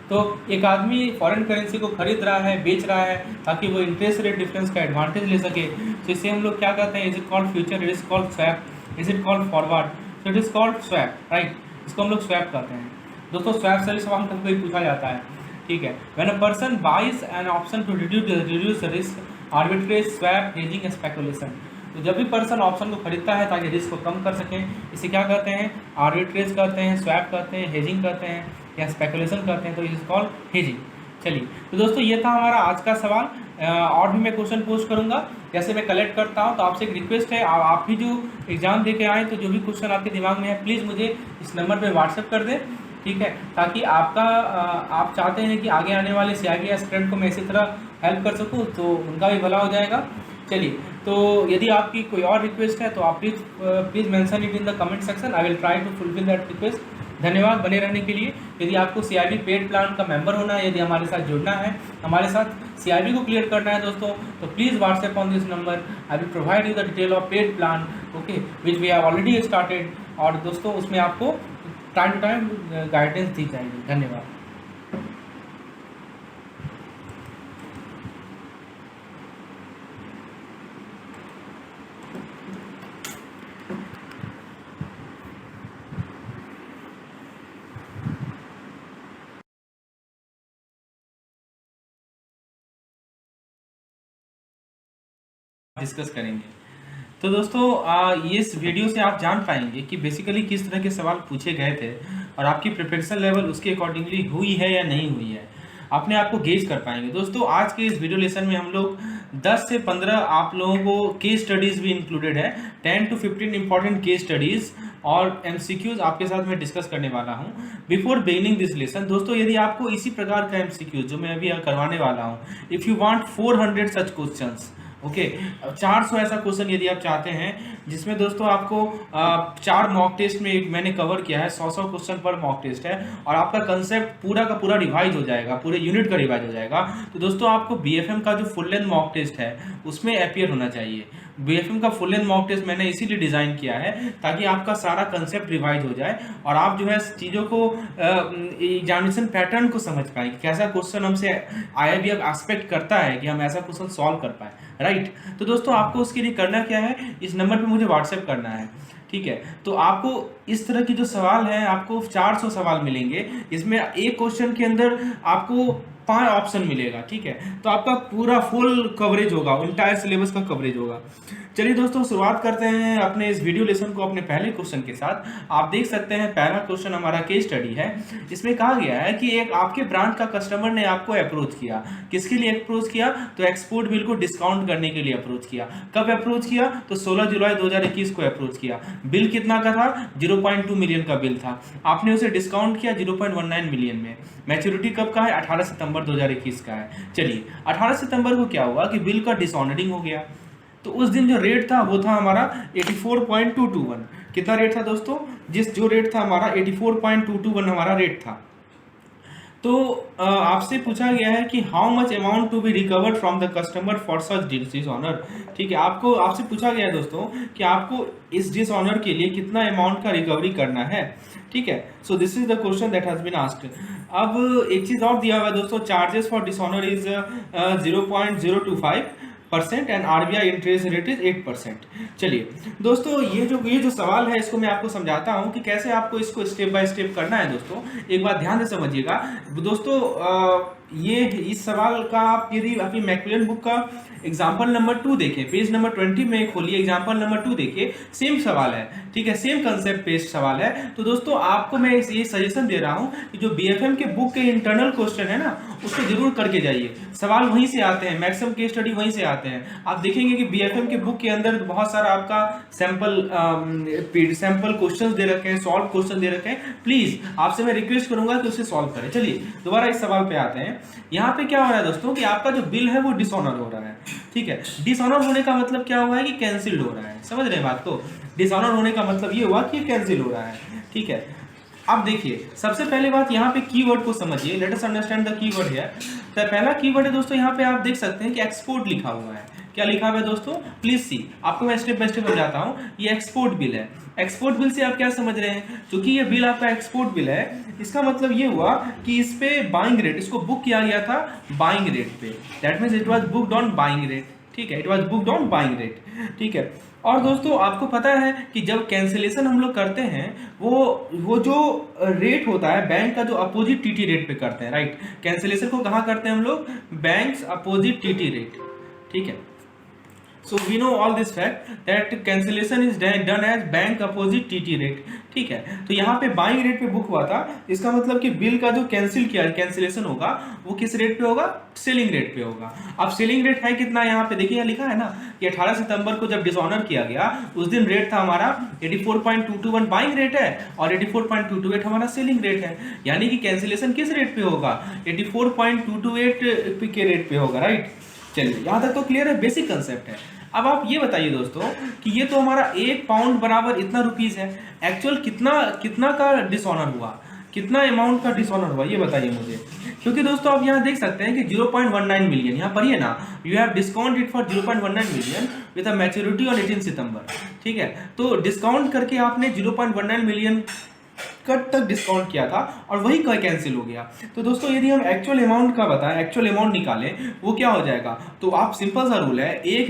S2: तो एक आदमी फॉरेन करेंसी को खरीद रहा है, बेच रहा है ताकि वो इंटरेस्ट रेट डिफरेंस का एडवांटेज ले सके, तो इसे हम लोग क्या कहते हैं, is it called future, it is called swap, is it called forward, तो it is called swap, right, इसको हम लोग स्वैप कहते हैं। दोस्तों स्वैप से सवाल कभी कभी पूछा जाता है, ठीक है। When a person buys an option to reduce risk, arbitrage, swap, hedging, speculation. तो जब भी पर्सन ऑप्शन को खरीदता है ताकि रिस्क को कम कर सकें, इसे क्या कहते हैं, आर्बिट्रेज कहते हैं, स्वैप कहते हैं, हेजिंग कहते हैं या स्पेकुलेशन कहते हैं, तो इज कॉल्ड हेजिंग। चलिए तो दोस्तों ये था हमारा आज का सवाल। और भी मैं क्वेश्चन पोस्ट करूंगा जैसे मैं कलेक्ट करता हूं, तो आपसे एक रिक्वेस्ट है, आप भी जो एग्जाम दे के आए तो जो भी क्वेश्चन आपके दिमाग में है प्लीज़ मुझे इस नंबर पर व्हाट्सएप कर दें, ठीक है, ताकि आपका आप चाहते हैं कि आगे आने वाले CIB एस्पिरेंट को मैं इसी तरह हेल्प कर सकूँ, तो उनका भी भला हो जाएगा। चलिए तो यदि आपकी कोई और रिक्वेस्ट है तो आप please mention it in the comment section, I will try to fulfil that request. धन्यवाद बने रहने के लिए। यदि आपको CIB पेड प्लान का मेंबर होना है, यदि हमारे साथ जुड़ना है, हमारे साथ CIB को क्लियर करना है दोस्तों, तो please WhatsApp on this number, I will provide you the detail of paid plan, okay, which we have already started. और दोस्तों उसमें आपको टाइम टू टाइम गाइडेंस दी जाएगी। धन्यवाद। डिस्कस करेंगे। तो दोस्तों ये इस वीडियो से आप जान पाएंगे कि बेसिकली किस तरह के सवाल पूछे गए थे और आपकी प्रिपरेशन लेवल उसके अकॉर्डिंगली हुई है या नहीं हुई है, अपने आप को गेज कर पाएंगे। दोस्तों आज के इस वीडियो लेसन में हम लोग 10 से 15 आप लोगों को केस स्टडीज़ भी इंक्लूडेड है, 10 to 15 इंपॉर्टेंट केस स्टडीज़ और MCQs आपके साथ मैं डिस्कस करने वाला हूं बिफोर बिगिनिंग दिस लेसन। दोस्तों यदि आपको इसी प्रकार का MCQs जो मैं अभी करवाने वाला हूं, if you want 400 such questions, okay, 400 ऐसा क्वेश्चन यदि आप चाहते हैं जिसमें दोस्तों आपको 4 मॉक टेस्ट में एक मैंने कवर किया है, 100 क्वेश्चन पर मॉक टेस्ट है और आपका कंसेप्ट पूरा का पूरा रिवाइज हो जाएगा, पूरे यूनिट का रिवाइज हो जाएगा। तो दोस्तों आपको BFM का जो फुल लेंथ मॉक टेस्ट है उसमें अपीयर होना चाहिए। BFM का फुल लेंथ मॉक टेस्ट मैंने इसीलिए डिज़ाइन किया है ताकि आपका सारा कंसेप्ट रिवाइज हो जाए और आप जो है चीज़ों को एग्जामिनेशन पैटर्न को समझ पाए, कैसा क्वेश्चन हमसे IIB एक्सपेक्ट करता है कि हम ऐसा क्वेश्चन सॉल्व कर पाए, राइट। तो दोस्तों आपको उसके लिए करना क्या है, इस नंबर पे मुझे व्हाट्सएप करना है, ठीक है। तो आपको इस तरह की जो सवाल है, आपको 400 सवाल मिलेंगे। इसमें एक क्वेश्चन के अंदर आपको
S1: 5 ऑप्शन मिलेगा, ठीक है। तो आपका पूरा फुल कवरेज होगा, इंटायर सिलेबस का कवरेज होगा। चलिए दोस्तों, शुरुआत करते हैं अपने इस वीडियो लेसन को अपने पहले क्वेश्चन के साथ। आप देख सकते हैं पहला क्वेश्चन हमारा केस स्टडी है। इसमें कहा गया है कि एक आपके ब्रांच का कस्टमर ने आपको अप्रोच किया। किसके लिए अप्रोच किया? तो एक्सपोर्ट बिल को डिस्काउंट करने के लिए अप्रोच किया। कब अप्रोच किया? तो 16 जुलाई 2021 को अप्रोच किया। बिल कितना का था? 0.2 मिलियन का बिल था। आपने उसे डिस्काउंट किया 0.19 मिलियन में। मैच्योरिटी कब का है? 18 सितंबर 2021 का है। चलिए, 18 सितंबर को क्या हुआ कि बिल का डिसऑनरिंग हो गया। तो उस दिन जो रेट था वो था हमारा 84.221। कितना रेट था दोस्तों? जो रेट था हमारा 84.221 हमारा रेट था। तो आपसे पूछा गया है कि how much amount to be recovered from the customer for such dishonour. ठीक है, आपसे पूछा गया है दोस्तों कि आपको इस डिसऑनर के लिए कितना अमाउंट का रिकवरी करना है। ठीक है, so this is the question that has been asked. अब एक चीज और दिया हुआ है दोस्तों, charges for dishonour is 0.025% and RBI interest rate is 8%। चलिए दोस्तों, ये जो सवाल है इसको मैं आपको समझाता हूं कि कैसे आपको इसको स्टेप बाय स्टेप करना है। दोस्तों एक बात ध्यान से समझिएगा दोस्तों, ये इस सवाल का आप यदि अपनी मैक्मिलन बुक का एग्जाम्पल नंबर 2 देखें, पेज नंबर 20 में खोलिए, एग्जाम्पल नंबर 2 देखिए, सेम सवाल है। ठीक है, सेम कंसेप्ट बेस्ड सवाल है। तो दोस्तों आपको मैं ये सजेशन दे रहा हूं कि जो बीएफएम के बुक के इंटरनल क्वेश्चन है ना, उसको जरूर करके जाइए। सवाल वहीं से आते हैं, मैक्सिमम केस स्टडी वहीं से आते हैं। आप देखेंगे कि बीएफएम के बुक के अंदर बहुत सारा आपका सैंपल क्वेश्चंस दे रखे हैं, सॉल्व क्वेश्चन दे रखे हैं। प्लीज आपसे मैं रिक्वेस्ट करूंगा कि उसे सॉल्व करें। चलिए दोबारा इस सवाल पे आते हैं। यहाँ पे क्या हो रहा है दोस्तों कि आपका जो बिल है वो डिसऑनर हो रहा है। ठीक है, डिसऑनर होने का मतलब क्या हुआ है कि कैंसिल हो रहा है। समझ रहे हैं बात को? डिसऑनर होने का मतलब ये हुआ कि कैंसिल हो रहा है। ठीक है, अब देखिए सबसे पहले बात यहाँ पे कीवर्ड को समझिए। Let us understand the keyword here. तो पहला कीवर्ड है दोस्तों, यहाँ पे आप देख सकते हैं कि एक्सपोर्ट लिखा हुआ है। क्या लिखा हुआ है दोस्तों? प्लीज सी, आपको मैं स्टेप बाय स्टेप समझाता हूँ। ये एक्सपोर्ट बिल है। एक्सपोर्ट बिल से आप क्या समझ रहे हैं? क्योंकि ये बिल आपका एक्सपोर्ट बिल है, इसका मतलब ये हुआ कि इस पे बाइंग रेट, इसको बुक किया गया था बाइंग रेट पे। That means it was booked on buying rate. ठीक है, it was booked on buying rate. ठीक है, और दोस्तों आपको पता है कि जब कैंसिलेशन हम लोग करते हैं वो जो रेट होता है बैंक का, जो अपोजिट टीटी रेट पे करते हैं, राइट। कैंसिलेशन को कहाँ करते हैं हम लोग? Banks opposite TT rate. ठीक है, so we know all this fact that cancellation is done as bank opposite TT rate। ठीक है, तो यहाँ पे बाइंग रेट पे बुक हुआ था। इसका मतलब कि बिल का जो कैंसिलेशन होगा वो किस रेट पे होगा? सेलिंग रेट पे होगा। अब सेलिंग रेट है कितना? यहाँ पे देखिए, यहाँ लिखा है ना कि 18 सितंबर को जब डिसऑनर किया गया उस दिन रेट था हमारा 84.221 बाइंग रेट है और 84.228 हमारा सेलिंग रेट है। यानी कि कैंसिलेशन किस रेट पे होगा? 84.228 के रेट पे होगा, राइट। चलिए यहाँ तक तो क्लियर है, बेसिक कंसेप्ट है। अब आप ये बताइए दोस्तों कि ये तो हमारा 1 पाउंड बराबर इतना रुपीस है। एक्चुअल कितना का डिसऑनर हुआ? कितना अमाउंट का डिसऑनर हुआ ये बताइए मुझे। क्योंकि दोस्तों आप यहाँ देख सकते हैं कि 0.19 मिलियन, यहाँ पढ़िए ना, you have discount it for 0.19 million with a maturity on 18 सितंबर। ठीक है, तो डिस्काउंट करके आपने 0.19 मिलियन कट तक डिस्काउंट किया था और वही कैंसिल हो गया। तो दोस्तों यदि हम एक्चुअल अमाउंट का बताएं, एक्चुअल अमाउंट निकालें, वो क्या हो जाएगा? तो आप सिंपल सा रूल है, 1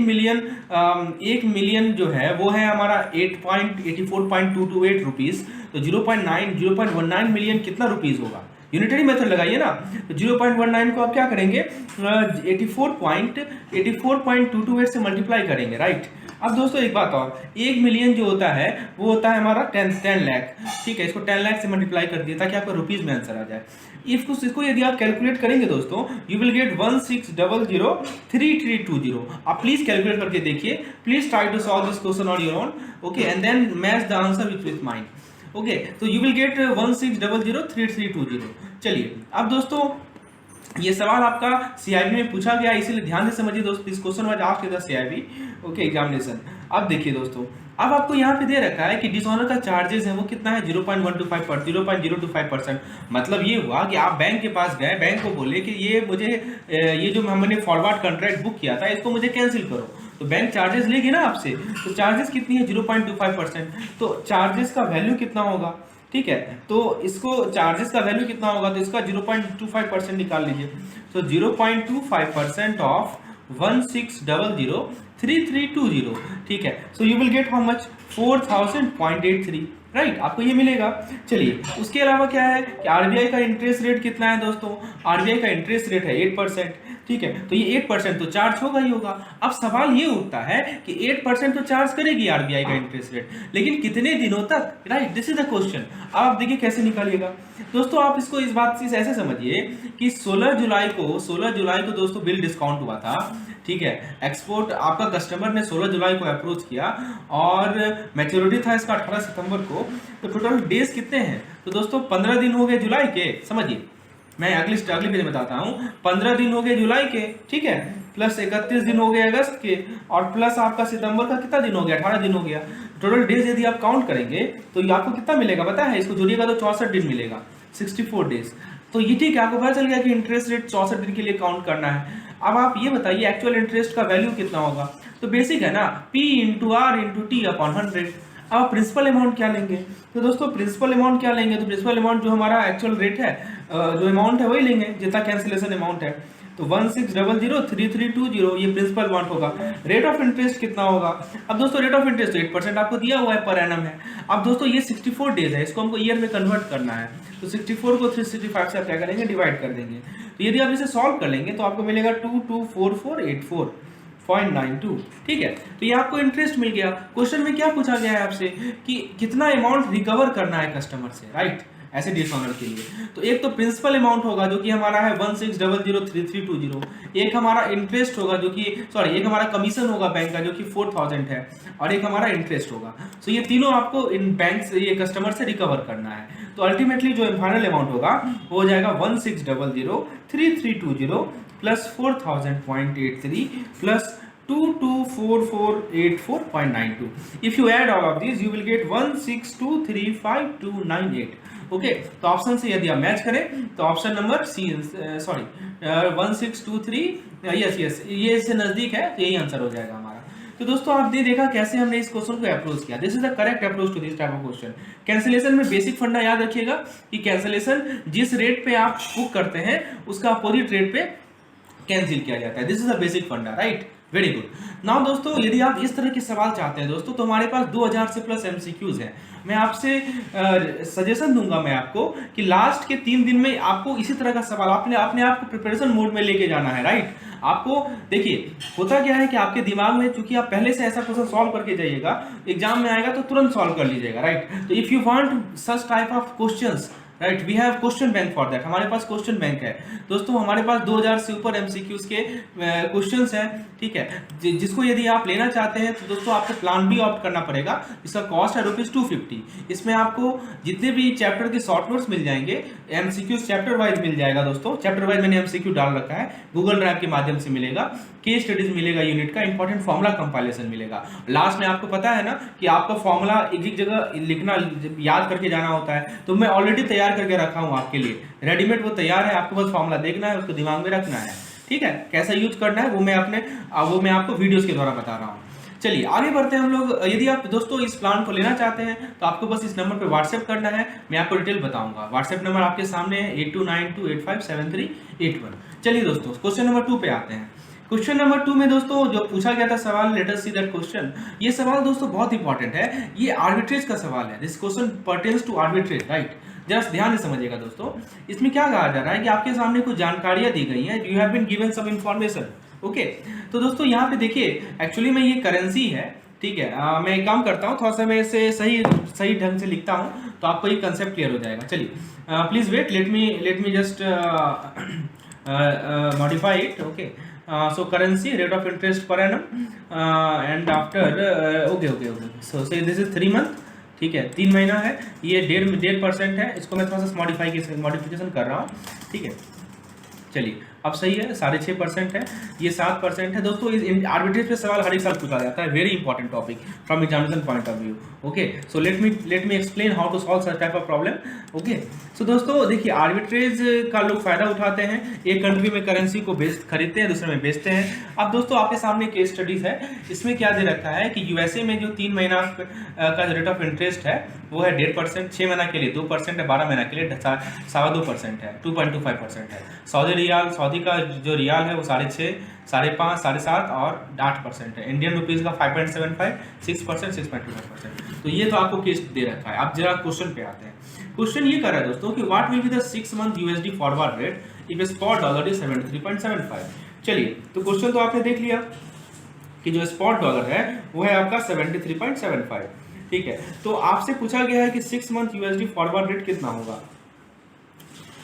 S1: मिलियन जो है वो है हमारा 84.228 रुपीज। तो 0.19 मिलियन कितना रुपीज होगा? यूनिटरी मेथड लगाइए ना। तो 0.19 को आप क्या करेंगे? 84.228 से मल्टीप्लाई करेंगे, राइट। अब दोस्तों एक बात और, 1 मिलियन जो होता है वो होता है हमारा 10 लाख। ठीक है, इसको 10 लाख से मल्टीप्लाई कर दिया ताकि आपको रुपीज में आंसर आ जाए। इसको यदि आप कैलकुलेट करेंगे दोस्तों, यू विल गेट 16003320। आप प्लीज कैलकुलेट करके देखिए। Please try to solve this question on your own, okay, and then match the answer with mind. Okay, तो यू विल गेट 16003320। चलिए अब दोस्तों ये सवाल आपका सीआईबी में पूछा गया, इसीलिए ध्यान से समझिए दोस्तों। This question was asked in the CIB okay examination. अब देखिए दोस्तों, अब आपको यहाँ पे दे रखा है कि डिसऑनर का चार्जेस है वो कितना है? 0.025%। मतलब ये हुआ कि आप बैंक के पास गए, बैंक को बोले कि ये जो हमने फॉरवर्ड कॉन्ट्रैक्ट बुक किया था इसको मुझे कैंसिल करो। तो बैंक चार्जेस लेगी ना आपसे। तो चार्जेस कितनी है? 0.25%। तो चार्जेस का वैल्यू कितना होगा? ठीक है, तो इसको चार्जेस का वैल्यू कितना होगा? तो इसका 0.25% निकाल लीजिए। तो 0.25% ऑफ 16003320। ठीक है, सो you will gate how much? 4000.83। Right, आपको ये मिलेगा। चलिए उसके अलावा क्या है कि आरबीआई का इंटरेस्ट रेट कितना है दोस्तों, आरबीआई का इंटरेस्ट रेट है 8%। ठीक है, तो ये 8% तो चार्ज होगा ही होगा। अब सवाल ये उठता है कि 8% तो चार्ज करेगी आरबीआई का इंटरेस्ट रेट, लेकिन कितने दिनों तक, right, this is the question. आप देखिए कैसे निकालिएगा दोस्तों। आप इसको इस बात से ऐसे समझिए कि 16 जुलाई को दोस्तों बिल डिस्काउंट हुआ था। ठीक है, एक्सपोर्ट आपका कस्टमर ने 16 जुलाई को अप्रोच किया और मैच्योरिटी था इसका 18 सितंबर को। तो टोटल डेज कितने हैं, तो दोस्तों 15 दिन हो गए जुलाई के, समझिए मैं अगली पेज में बताता हूँ। 15 दिन हो गए जुलाई के, ठीक है, प्लस 31 दिन हो गए अगस्त के, और प्लस आपका सितंबर का कितना दिन हो गया, 18 दिन हो गया। टोटल डेज यदि आप काउंट करेंगे तो ये आपको कितना मिलेगा पता है, इसको जोड़िएगा तो 64 दिन मिलेगा, 64 डेज। तो ये ठीक है, आपको पता चल गया कि इंटरेस्ट रेट 64 दिन के लिए काउंट करना है। अब आप ये बताइए एक्चुअल इंटरेस्ट का वैल्यू कितना होगा, तो बेसिक है ना, P into R into T upon 100। अब प्रिंसिपल अमाउंट क्या लेंगे, तो दोस्तों प्रिंसिपल अमाउंट क्या लेंगे, तो प्रिंसिपल अमाउंट जो हमारा एक्चुअल रेट है, जो अमाउंट है वही लेंगे जितना कैंसिलेशन अमाउंट है। तो 16003320 ये प्रिंसिपल अमाउंट होगा। रेट ऑफ इंटरेस्ट कितना होगा, अब दोस्तों रेट ऑफ इंटरेस्ट 8% आपको दिया हुआ है पर एनम है। अब दोस्तों ये 64 डेज है, इसको हमको ईयर में कन्वर्ट करना है। तो 64 को 365 से आप क्या करेंगे, डिवाइड कर देंगे। तो यदि आप इसे सॉल्व कर लेंगे तो आपको मिलेगा 224484.92। ठीक है, तो ये आपको इंटरेस्ट मिल गया। क्वेश्चन में क्या पूछा गया है आपसे कि कितना अमाउंट रिकवर करना है कस्टमर से, राइट, ऐसे डेज ऑनर के लिए। तो एक तो प्रिंसिपल अमाउंट होगा जो कि हमारा है 16003320, एक हमारा इंटरेस्ट होगा जो कि एक हमारा कमीशन होगा बैंक का जो कि 4000 है, और एक हमारा इंटरेस्ट होगा। सो ये तीनों आपको इन बैंक से, ये कस्टमर से रिकवर करना है। तो अल्टीमेटली जो फाइनल अमाउंट होगा वो हो जाएगा 16003320 plus 4000.83 plus 224484.92. If you add all of these, you will get 16235.298. Okay, तो ऑप्शन से यदि आप मैच करें तो ऑप्शन नंबर सी, 1623, यस ये इससे नजदीक है, तो यही आंसर हो जाएगा हमारा। तो दोस्तों आपने देखा कैसे हमने इस क्वेश्चन को अप्रोच किया। This is the correct approach to this type of question. Cancellation में बेसिक फंडा याद रखिएगा कि कैंसिलेशन जिस रेट पे आप बुक करते हैं उसका अपोजिट रेट पे कैंसिल किया जाता है। दिस इज द बेसिक फंडा, राइट, वेरी गुड। नाउ दोस्तों यदि आप इस तरह के सवाल चाहते हैं दोस्तों, तो हमारे पास 2000 से प्लस एमसीक्यूज हैं। मैं आपसे सजेशन दूंगा मैं आपको कि लास्ट के 3 दिन में आपको इसी तरह का सवाल अपने आप को प्रिपरेशन मोड में लेके जाना है, राइट। आपको देखिए होता क्या है कि आपके दिमाग में चूंकि आप पहले से ऐसा क्वेश्चन सॉल्व करके जाइएगा, एग्जाम में आएगा तो तुरंत सॉल्व कर लीजिएगा, राइट। तो if you want such type of questions, right, we have question bank for that, हमारे पास क्वेश्चन बैंक है दोस्तों। हमारे पास 2000 से ऊपर एमसीक्यूज के क्वेश्चंस हैं, ठीक है, जिसको यदि आप लेना चाहते हैं तो दोस्तों आपको प्लान बी ऑप्ट करना पड़ेगा। इसका कॉस्ट है ₹250। इसमें आपको जितने भी चैप्टर के शॉर्ट नोट्स मिल जाएंगे, एमसीक्यूज चैप्टर वाइज मिल जाएगा दोस्तों। चैप्टर वाइज मैंने एमसीक्यू डाल रखा है, गूगल ड्राइव के माध्यम से मिलेगा, केस स्टडीज मिलेगा, यूनिट का इंपॉर्टेंट फॉर्मूला कंपाइलेशन मिलेगा। लास्ट में आपको पता है ना कि आपका फॉर्मूला एक जगह लिखना, याद करके जाना होता है, तो मैं ऑलरेडी तैयार करके रखा हूं आपके लिए, रेडीमेड वो तैयार है, आपको बस फॉर्मूला देखना है, उसको दिमाग में रखना है, ठीक है। कैसा यूज करना है वो मैं आपको वीडियोस के द्वारा बता रहा हूँ। चलिए आगे बढ़ते हैं हम लोग। यदि आप दोस्तों इस प्लान को लेना चाहते हैं तो आपको बस इस नंबर पे व्हाट्सएप करना है, मैं आपको डिटेल बताऊंगा। व्हाट्सएप नंबर आपके सामने है 8292857381। चलिए दोस्तों क्वेश्चन नंबर 2 पे आते हैं। क्वेश्चन नंबर 2 में दोस्तों जो पूछा गया था सवाल, late us see that question. ये सवाल दोस्तों बहुत इंपॉर्टेंट है, ये आर्बिट्रेज का सवाल है। This question pertains to arbitrage, right. जरा ध्यान से समझिएगा दोस्तों। इसमें क्या कहा जा रहा है कि आपके सामने कुछ जानकारियां दी गई हैं, you have been given some information, okay. तो दोस्तों यहाँ पे देखिए एक्चुअली में ये करेंसी है, ठीक है। मैं एक काम करता हूँ, थोड़ा सा मैं इसे सही ढंग से लिखता हूँ तो आपको ये कंसेप्ट क्लियर हो जाएगा। चलिए please wait, let me just modify it, okay. So currency rate of interest per annum and after okay so say this is 3 month, ठीक है, 3 महीना है, ये 1.5% है। इसको मैं थोड़ा सा मॉडिफिकेशन कर रहा हूँ, ठीक है। चलिए अब सही है, 6.5% है, ये 7% है। दोस्तों इस आर्बिट्रेज पे सवाल हर एक साल पूछा जाता है, very important topic from examination point of view, okay. So let me explain how to solve such type of problem, okay. So दोस्तों देखिए आर्बिट्रेज का लोग फायदा उठाते हैं, एक कंट्री में करेंसी को खरीदते हैं, दूसरे में बेचते हैं। अब दोस्तों आपके सामने केस स्टडीज है, इसमें क्या दे रखा है कि यूएसए में जो 3 महीना का रेट ऑफ इंटरेस्ट है वो है 1.5%, 6 महीना के लिए 2% है, 12 महीना के लिए 2.25% है, 2.25% है। सऊदी का जो रियाल है वो 6.5, 5.5, 7.5 और 8% है। इंडियन रुपीज का 5.75, 6%, 6.25%। तो ये तो आपको केस दे रखा है। अब जरा क्वेश्चन पे आते हैं। क्वेश्चन ये कर रहा है दोस्तों कि what will be the 6 month USD forward rate if spot dollar is 73.75। चलिए, तो क्वेश्चन तो आपने देख लिया कि जो स्पॉट डॉलर है वो है आपका 73.75, ठीक है। तो आपसे पूछा गया है कि 6 मंथ यूएसडी फॉरवर्ड रेट कितना होगा।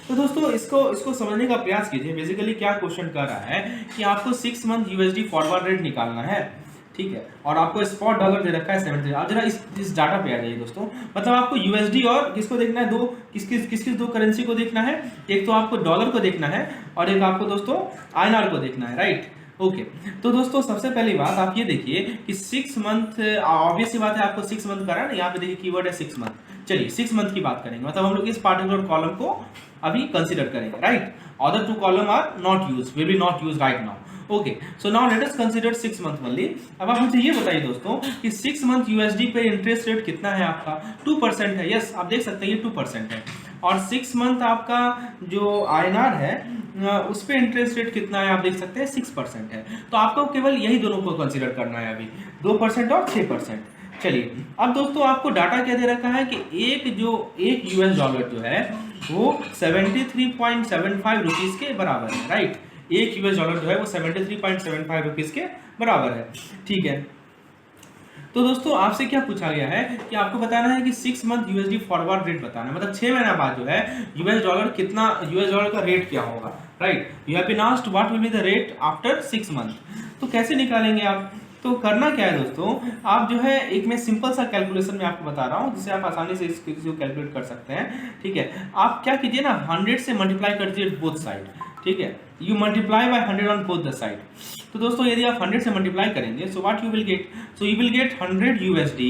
S1: तो दोस्तों इसको समझने का प्रयास कीजिए। बेसिकली क्या क्वेश्चन कर रहा है कि आपको 6 मंथ यूएसडी फॉरवर्ड रेट निकालना है, ठीक है, और आपको स्पॉट डॉलर दे रखा है 73। आप जरा इस डाटा पे आ जाइए दोस्तों। मतलब आपको यूएसडी और किसको देखना है, दो किस दो करेंसी को देखना है। एक तो आपको डॉलर को देखना है और एक आपको दोस्तों आईएनआर को देखना है, राइट। ओके, तो दोस्तों सबसे पहली बात आप ये देखिए कि 6 मंथ, ऑब्वियस सी बात है आपको 6 मंथ करा ना, यहाँ पे देखिए कीवर्ड है 6 मंथ। चलिए 6 मंथ की बात करेंगे, मतलब हम लोग इस पार्टिकुलर कॉलम को अभी कंसीडर करेंगे, right. Other two column are not use, will be not use right now. Okay, so now let us consider 6 month only. अब आप मुझे ये बताइए दोस्तों कि 6 मंथ यूएसडी पे इंटरेस्ट रेट कितना है आपका, 2% है। यस, आप देख सकते हैं ये 2% है। और 6 मंथ आपका जो आईएनआर है उस पे इंटरेस्ट रेट कितना है, आप देख सकते हैं 6% है। तो आपको केवल यही दोनों को कंसीडर करना है अभी, 2% और 6%। चलिए, अब दोस्तों आपको डाटा क्या दे रखा है कि एक यूएस डॉलर जो है वो 73.75 रुपीज के बराबर है, राइट। एक यूएस डॉलर जो है वो 73.75 रुपीज के बराबर है, ठीक है। तो दोस्तों आपसे क्या पूछा गया है कि आपको बताना है कि 6 मंथ यूएसडी फॉरवर्ड रेट बताना है, मतलब 6 महीना बाद जो है यूएस डॉलर का रेट क्या होगा, right. You have been asked what will be the rate after 6 month. तो कैसे निकालेंगे आप, तो करना क्या है दोस्तों, आप जो है एक मैं सिंपल सा कैलकुलेशन में आपको बता रहा हूँ जिससे आप आसानी से इसको कैलकुलेट कर सकते हैं, ठीक है। आप क्या कीजिए ना, 100 से मल्टीप्लाई कर दीजिए बोथ साइड, ठीक है। You multiply by 100 on both the side. तो दोस्तों यदि आप 100 से मल्टीप्लाई करेंगे so what you will get, so you will get 100 USD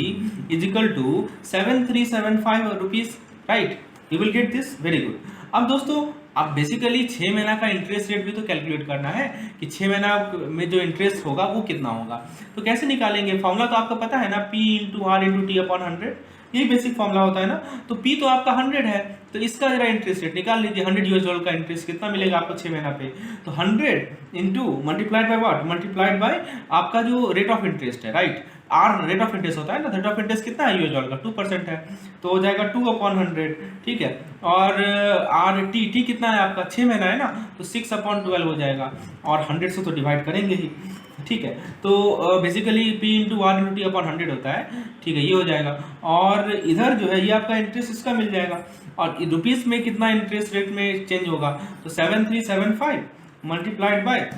S1: is equal to 7375 rupees, right. You will get this, very good. अब दोस्तों आप बेसिकली 6 महीना का इंटरेस्ट रेट भी तो कैलकुलेट करना है कि 6 महीना में जो इंटरेस्ट होगा वो कितना होगा। तो कैसे निकालेंगे, फॉर्मूला तो आपको पता है ना, P into R into T upon 100, यही बेसिक फॉर्मूला होता है ना। तो P तो आपका 100 है, तो इसका जरा इंटरेस्ट रेट निकाल लीजिए। 100 यूएस डॉलर का इंटरेस्ट कितना मिलेगा आपको 6 महीना पे, तो 100 into multiplied by what, multiplied by आपका जो रेट ऑफ इंटरेस्ट है, right. R rate of interest होता है ना, रेट ऑफ इंटरेस्ट कितना है यूएस डॉलर का, 2% है, तो हो जाएगा 2 अपॉन 100, ठीक है। और आर टी कितना है आपका, 6 महीना है ना, तो 6 अपॉन 12 हो जाएगा, और 100 से तो डिवाइड करेंगे ही, ठीक है। तो basically P into R into T upon 100 होता है, ठीक है, ये हो जाएगा। और इधर जो है ये आपका इंटरेस्ट इसका मिल जाएगा, और रुपीस में कितना इंटरेस्ट रेट में चेंज होगा, तो 7375 मल्टीप्लाइड बाय,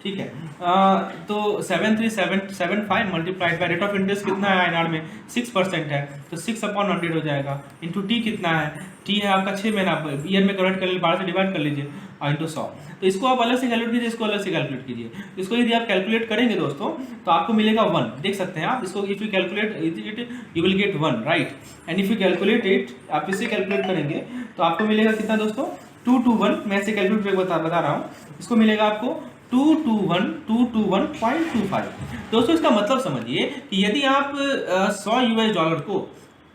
S1: ठीक है, तो 7375 multiplied by rate of interest कितना है आईएनआर में 6% है, तो 6 अपॉन 100 हो जाएगा, इंटू टी कितना है, टी है आपका 6 महीना, ईयर में कन्वर्ट कर लीजिए, 12 से डिवाइड कर लीजिए, और इंटू 100। तो इसको आप अलग से कैलकुलेट कीजिए, इसको अलग से कैलकुलेट कीजिए। इसको यदि आप कैलकुलेट करेंगे दोस्तों तो आपको मिलेगा 1, देख सकते हैं आप इसको, if you calculate it you will gate 1, right. And if you calculate it, आप इससे कैलकुलेट करेंगे तो आपको मिलेगा कितना दोस्तों, 221, मैं ऐसे कैलकुलेट बता रहा हूँ, इसको मिलेगा आपको 221.25। दोस्तों इसका मतलब समझिए कि यदि आप 100 यूएस डॉलर को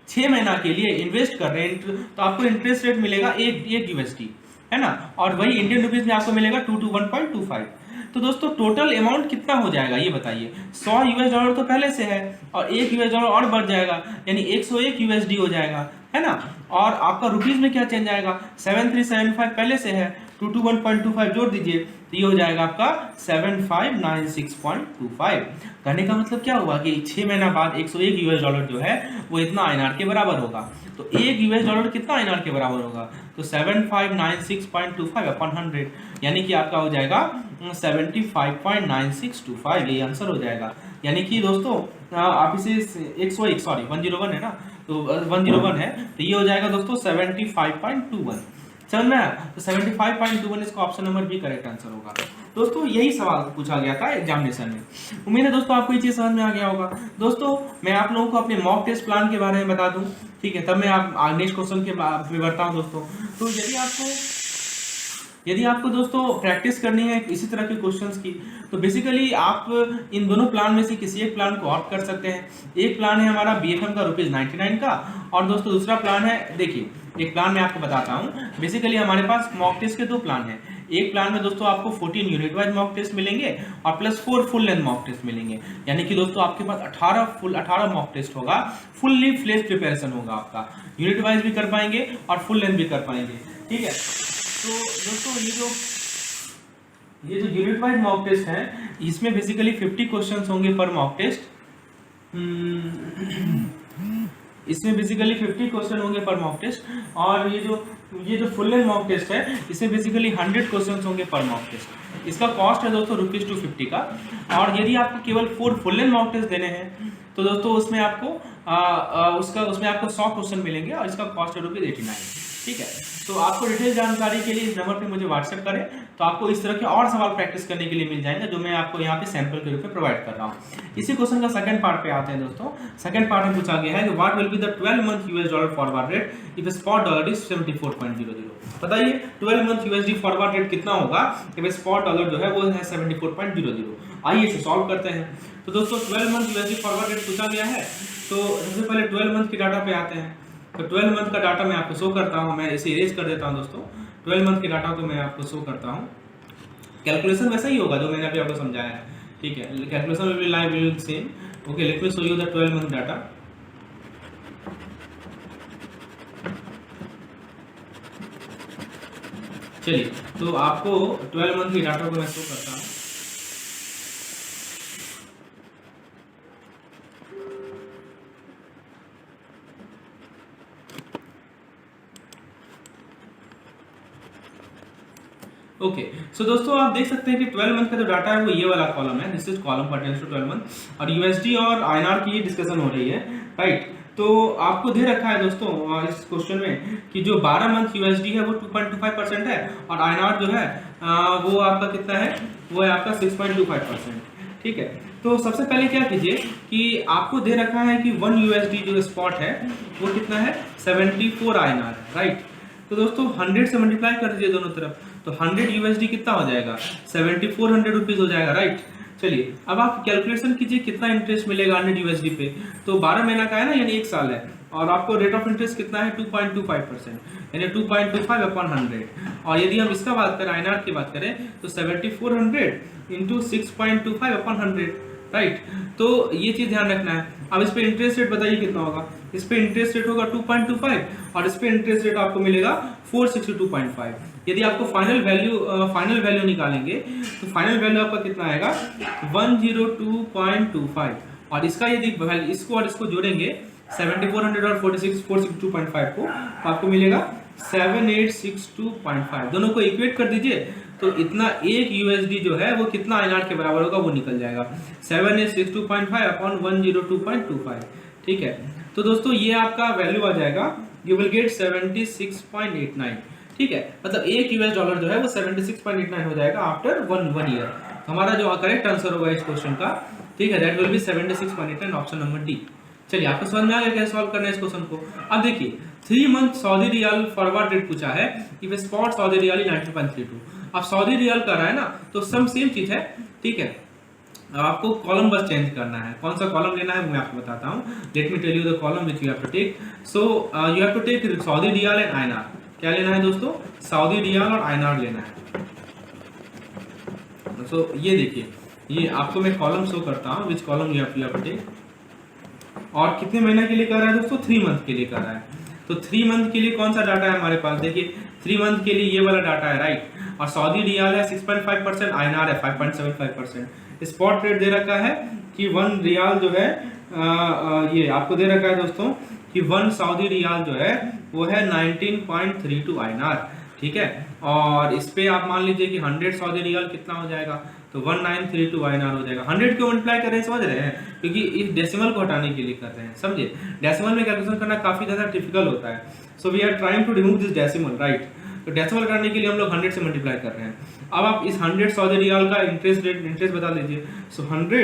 S1: 6 महीना के लिए इन्वेस्ट कर रहे हैं तो आपको इंटरेस्ट रेट मिलेगा एक यूएसडी, है ना, और वही इंडियन रुपीज में आपको मिलेगा 221.25। तो दोस्तों टोटल अमाउंट कितना हो जाएगा ये बताइए, 100 यूएस डॉलर तो पहले से है और 1 यूएस डॉलर और बढ़ जाएगा, यानी 101 यूएसडी हो जाएगा, है ना। और आपका रुपीज में क्या चेंज आएगा, 7375 पहले से है, 221.25 जोड़ दीजिए तो ये हो जाएगा आपका 7596.25। कहने का मतलब क्या हुआ कि 6 महीना बाद 101 यूएस डॉलर जो है वो इतना आईएनआर के बराबर होगा। तो 1 यूएस डॉलर कितना आईएनआर के बराबर होगा, तो 7596.25 अपॉन 100, यानी कि आपका हो जाएगा 75.9625, ये आंसर हो जाएगा। यानी कि दोस्तों आप इसे 101 है ना, तो 101 है, तो ये हो जाएगा दोस्तों 75.21। समझ में आया, तो 75.21 इसका option number B correct answer होगा। दोस्तों यही सवाल पूछा गया था एग्जामिनेशन में। उम्मीद है दोस्तों आपको ये चीज समझ में आ गया होगा। दोस्तों मैं आप लोगों को अपने मॉक टेस्ट प्लान के बारे में बता दूं, ठीक है, तब मैं आप नेक्स्ट क्वेश्चन के में बढ़ता हूं दोस्तों। तो यदि आपको दोस्तों प्रैक्टिस करनी है इसी तरह के क्वेश्चंस की, तो बेसिकली आप इन दोनों प्लान में से किसी एक प्लान को ऑप्ट कर सकते हैं। एक प्लान है हमारा बीएफएम का ₹99 का, और दोस्तों दूसरा प्लान है, देखिए एक प्लान मैं आपको बताता हूं। बेसिकली हमारे पास मॉक टेस्ट के 2 प्लान हैं, एक प्लान में दोस्तों आपको 14 यूनिट वाइज मॉक टेस्ट मिलेंगे और plus 4 full length mock test मिलेंगे, यानी कि दोस्तों आपके पास 18 मॉक टेस्ट होगा, फुल्ली फ्लेज प्रिपरेशन होगा आपका, यूनिट वाइज भी कर पाएंगे और फुल लेंथ भी कर पाएंगे। ठीक है, तो दोस्तों ये जो यूनिट वाइज मॉक टेस्ट है इसमें बेसिकली 50 क्वेश्चंस होंगे पर मॉक टेस्ट। इसमें बेसिकली 50 क्वेश्चन होंगे पर मॉक टेस्ट, और ये जो फुल लेंथ मॉक टेस्ट है इसमें बेसिकली 100 क्वेश्चंस होंगे पर मॉक टेस्ट। इसका कॉस्ट है दोस्तों ₹250 का, और यदि आपको केवल 4 फुल लेंथ मॉक टेस्ट देने हैं तो दोस्तों उसमें आपको उसमें आपको 100 क्वेश्चन मिलेंगे और इसका कॉस्ट है ₹89। ठीक है, तो आपको डिटेल जानकारी के लिए इस नंबर पे मुझे व्हाट्सएप करें, तो आपको इस तरह के और सवाल प्रैक्टिस करने के लिए मिल जाएंगे जो मैं आपको यहाँ पे सैंपल के रूप में प्रोवाइड कर रहा हूँ। इसी क्वेश्चन का सेकंड पार्ट पे आते हैं दोस्तों। सेकंड पार्ट में पूछा गया है कि what will be the 12 month US dollar forward rate if spot dollar is 74.00। बताइए 12 मंथ यूएसडी फॉरवर्ड रेट कितना होगा इफ स्पॉट डॉलर जो है वो है 74.00। आइए इसे सॉल्व करते हैं। तो दोस्तों 12 मंथ यूएसडी फॉरवर्ड रेट पूछा गया है, तो सबसे पहले 12 मंथ के डाटा पे आते हैं। तो 12 मंथ का डाटा मैं आपको शो करता हूं, मैं इसे इरेज कर देता हूं दोस्तों। 12 मंथ के डाटा को मैं आपको शो करता हूं, कैलकुलेशन वैसा ही होगा जो मैंने अभी आपको समझाया है। ठीक है, calculation will be live will same. Okay, late me show you the 12 month data. चलिए, तो आपको 12 मंथ के डाटा को मैं शो करता हूं। ओके, सो दोस्तों आप देख सकते हैं कि 12 मंथ का जो डाटा है वो ये वाला कॉलम है, this is column pertains to 12 month, और यूएसडी और आईएनआर की ये डिस्कशन हो रही है, राइट। तो आपको दे रखा है दोस्तों इस क्वेश्चन में कि जो 12 मंथ यूएसडी है वो 2.25% है, और आईएनआर जो है वो आपका कितना है, वो है आपका 6.25%। ठीक है, तो सबसे पहले क्या कीजिए कि आपको दे रखा है कि 1 यूएसडी जो स्पॉट है वो कितना है 74 आईएनआर, राइट। तो दोस्तों 100 से मल्टीप्लाई कर दीजिए दोनों तरफ, तो 100 यूएसडी कितना हो जाएगा 7400 रुपीज हो जाएगा, राइट। चलिए अब आप कैलकुलेशन कीजिए कितना इंटरेस्ट मिलेगा 100 यूएसडी पे। तो 12 महीना का है ना, यानी 1 साल है, और आपको रेट ऑफ इंटरेस्ट कितना है 2.25%, यानी 2.25 अपॉन 100। और यदि हम इसका बात करें, आईएनआर की बात करें, तो 7400 इंटू 6.25 अपॉन 100, राइट। तो ये चीज ध्यान रखना है। अब इस पे इंटरेस्ट रेट बताइए कितना होगा। इस पे इंटरेस्ट रेट होगा 2.25, और इस पे इंटरेस्ट रेट आपको मिलेगा 462.5। यदि आपको फाइनल वैल्यू निकालेंगे तो फाइनल वैल्यू आपका कितना आएगा 102.25, और इसका यदि इसको और इसको जोड़ेंगे 7400 और 462.5 को, तो आपको मिलेगा 7862.5। दोनों को इक्वेट कर दीजिए, तो इतना एक यूएसडी जो है वो कितना आईएनआर के बराबर होगा वो निकल जाएगा 7862.5 अपॉन 102.25। ठीक है, तो दोस्तों ये आपका वैल्यू आ जाएगा, यू विल गेट 76.89। ठीक है, मतलब एक यूएस डॉलर जो है वो 76.89 हो जाएगा आफ्टर वन ईयर। हमारा जो करेक्ट आंसर होगा इस क्वेश्चन का, ठीक है, that will B 76.89, option number D. चलिए, आपको समझ में आ गया कैसे सॉल्व करना है इस क्वेश्चन को। अब देखिए 3 month Saudi riyal forward rate पूछा है, इफ स्पॉट सऊदी रियाल 90.32। अब सऊदी रियाल कर रहा है ना, तो सेम चीज है। ठीक है, अब आपको कॉलम बस चेंज करना है, कौन सा कॉलम लेना है मैं आपको बताता हूँ। Let me tell you the column which you have to take. So you have to take Saudi riyal and INR. क्या लेना है दोस्तों, सऊदी रियाल और आईएनआर लेना है। सो ये देखिए, ये आपको मैं कॉलम शो करता हूँ, which column you have to take, और कितने महीने के लिए कर रहा है दोस्तों 3 मंथ के लिए कर रहा है। तो 3 मंथ के लिए कौन सा डाटा है हमारे पास, देखिए 3 मंथ के लिए ये वाला डाटा है, राइट। और सऊदी रियाल है 6.5%, आईएनआर है 5.75%। स्पॉट रेट दे रखा है कि 1 रियाल जो है ये आपको दे रखा है दोस्तों कि 1 सऊदी रियाल जो है वो है 19.32 आईएनआर। ठीक है, और इस पे आप मान लीजिए कि 100 सऊदी रियाल कितना हो जाएगा, तो 1932 आईएनआर हो जाएगा। 100 क्यों मल्टीप्लाई कर रहे हैं समझ रहे हैं, क्योंकि इस डेसिमल को हटाने के लिए कर रहे हैं, समझे। डेसिमल में कैलकुलेशन करना काफी ज्यादा डिफिकल्ट होता है, so we are trying to remove this decimal, right. तो डेसिमल करने के लिए हम लोग 100 से मल्टीप्लाई कर रहे हैं। अब आप इस 100 सऊदी रियाल का इंटरेस्ट बता लीजिए। So 100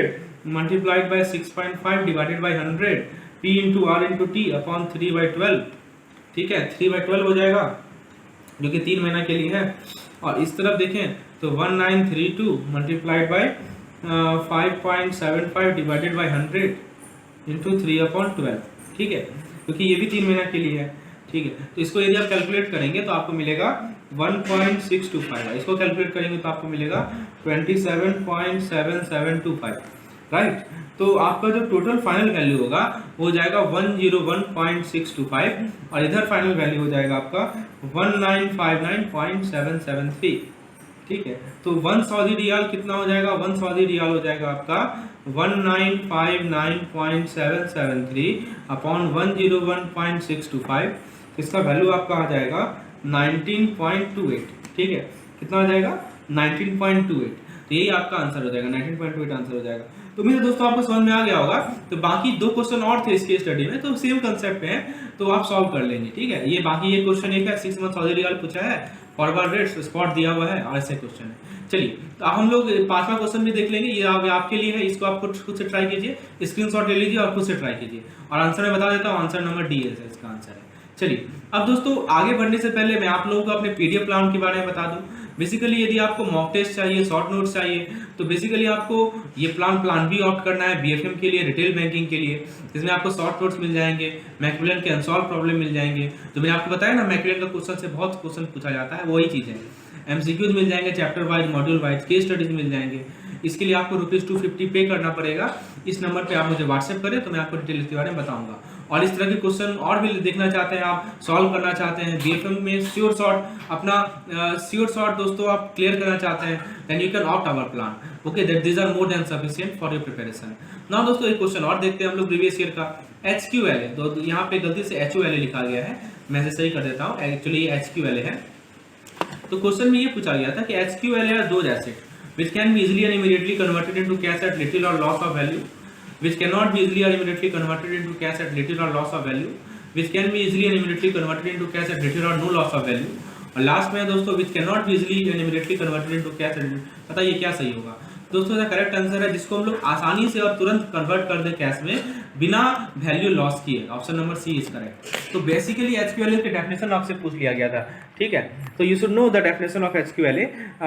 S1: multiplied by 6.5 divided by 100 p into R into T upon 3/12। ठीक है, 3/12 हो जाएगा, जो कि 3 महीना के लिए है। और इस तरफ देखें तो 1932 multiplied by 5.75 divided by 100 into 3/12। ठीक है, क्योंकि ये भी 3 महीना के लिए है। ठीक है। तो इसको यदि आप कैलकुलेट करेंगे तो आपको मिलेगा 1.625, इसको कैलकुलेट करेंगे तो आपको मिलेगा 27.7725, राइट। तो आपका जो टोटल फाइनल वैल्यू होगा वो हो जाएगा 101.625 और इधर फाइनल वैल्यू हो जाएगा आपका 1959.773, ठीक है। तो 1 सऊदी रियाल कितना हो जाएगा, 1 सऊदी रियाल हो जाएगा आपका 1959.773 अपॉन 101.625, इसका वैल्यू आपका आ जाएगा 19.28, ठीक है। कितना हो जाएगा 19.28, तो यही आपका आंसर हो जाएगा, 19.28 आंसर हो जाएगा। तो उम्मीद है दोस्तों आपको समझ में आ गया होगा। तो बाकी 2 क्वेश्चन और थे इसके स्टडी में, तो सेम कंसेप्ट है, तो आप सॉल्व कर लेंगे, ठीक है। ये बाकी ये क्वेश्चन एक है 6 मंथ सऊदी रियाल पूछा है, फॉरवर्ड रेट स्पॉट दिया हुआ है और ऐसे क्वेश्चन है। चलिए तो अब हम लोग 5वां क्वेश्चन भी देख लेंगे, ये आपके लिए है, इसको आप खुद से ट्राई कीजिए, स्क्रीनशॉट ले लीजिए और खुद से ट्राई कीजिए। और आंसर मैं बता देता हूँ, आंसर नंबर डी है इसका आंसर है। चलिए अब दोस्तों आगे बढ़ने से पहले मैं आप लोगों को अपने पीडीएफ प्लान के बारे में बता दूं। बेसिकली यदि आपको मॉक टेस्ट चाहिए, शॉर्ट नोट्स चाहिए, तो बेसिकली आपको ये प्लान बी ऑप्ट करना है बीएफएम के लिए, रिटेल बैंकिंग के लिए। इसमें आपको शॉर्ट नोट्स मिल जाएंगे, मैकमिलन के अनसॉल्व प्रॉब्लम मिल जाएंगे, जो मैंने आपको बताया ना मैकमिलन का क्वेश्चन से बहुत क्वेश्चन पूछा जाता है, वही चीज़ है। एमसीक्यूज मिल जाएंगे, chapter wise, module wise, case studies मिल जाएंगे। इसके लिए आपको ₹250 पे करना पड़ेगा। इस नंबर पे आप मुझे व्हाट्सएप करें तो मैं आपको डिटेल इसके बारे में बताऊंगा। और इस तरह के क्वेश्चन और भी देखना चाहते हैं आप, सॉल्व करना चाहते हैं बीएफएम में श्योर शॉर्ट, अपना श्योर शॉर्ट दोस्तों आप क्लियर करना चाहते हैं, then you can opt our plan, okay, that these are more than sufficient for your preparation. Now दोस्तों एक क्वेश्चन और देखते हैं हम लोग प्रीवियस ईयर का, HQLA। तो यहाँ पे गलती से HOLA लिखा गया है, मैं इसे सही कर देता हूँ, एक्चुअली ये HQLA है। तो क्वेश्चन में ये पूछा गया था कि HQLA are those assets which can be easily and immediately converted into cash at little or loss of value, which cannot be easily or immediately converted into cash at little or loss of value, which can be easily and immediately converted into cash at little or no loss of value, और last में दोस्तों which cannot be easily and immediately converted into cash at, बताइए क्या सही होगा दोस्तों। इसका correct answer है जिसको हम लोग आसानी से और तुरंत कन्वर्ट कर दे कैश में बिना वैल्यू लॉस किए, option number C is correct. तो बेसिकली HQLA की डेफिनेशन आपसे पूछ लिया गया था, ठीक है। तो you should know the definition of HQLA,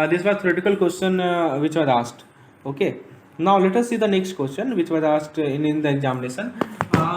S1: this was theoretical question which was asked, okay. Now let us see the next question which was asked in the examination.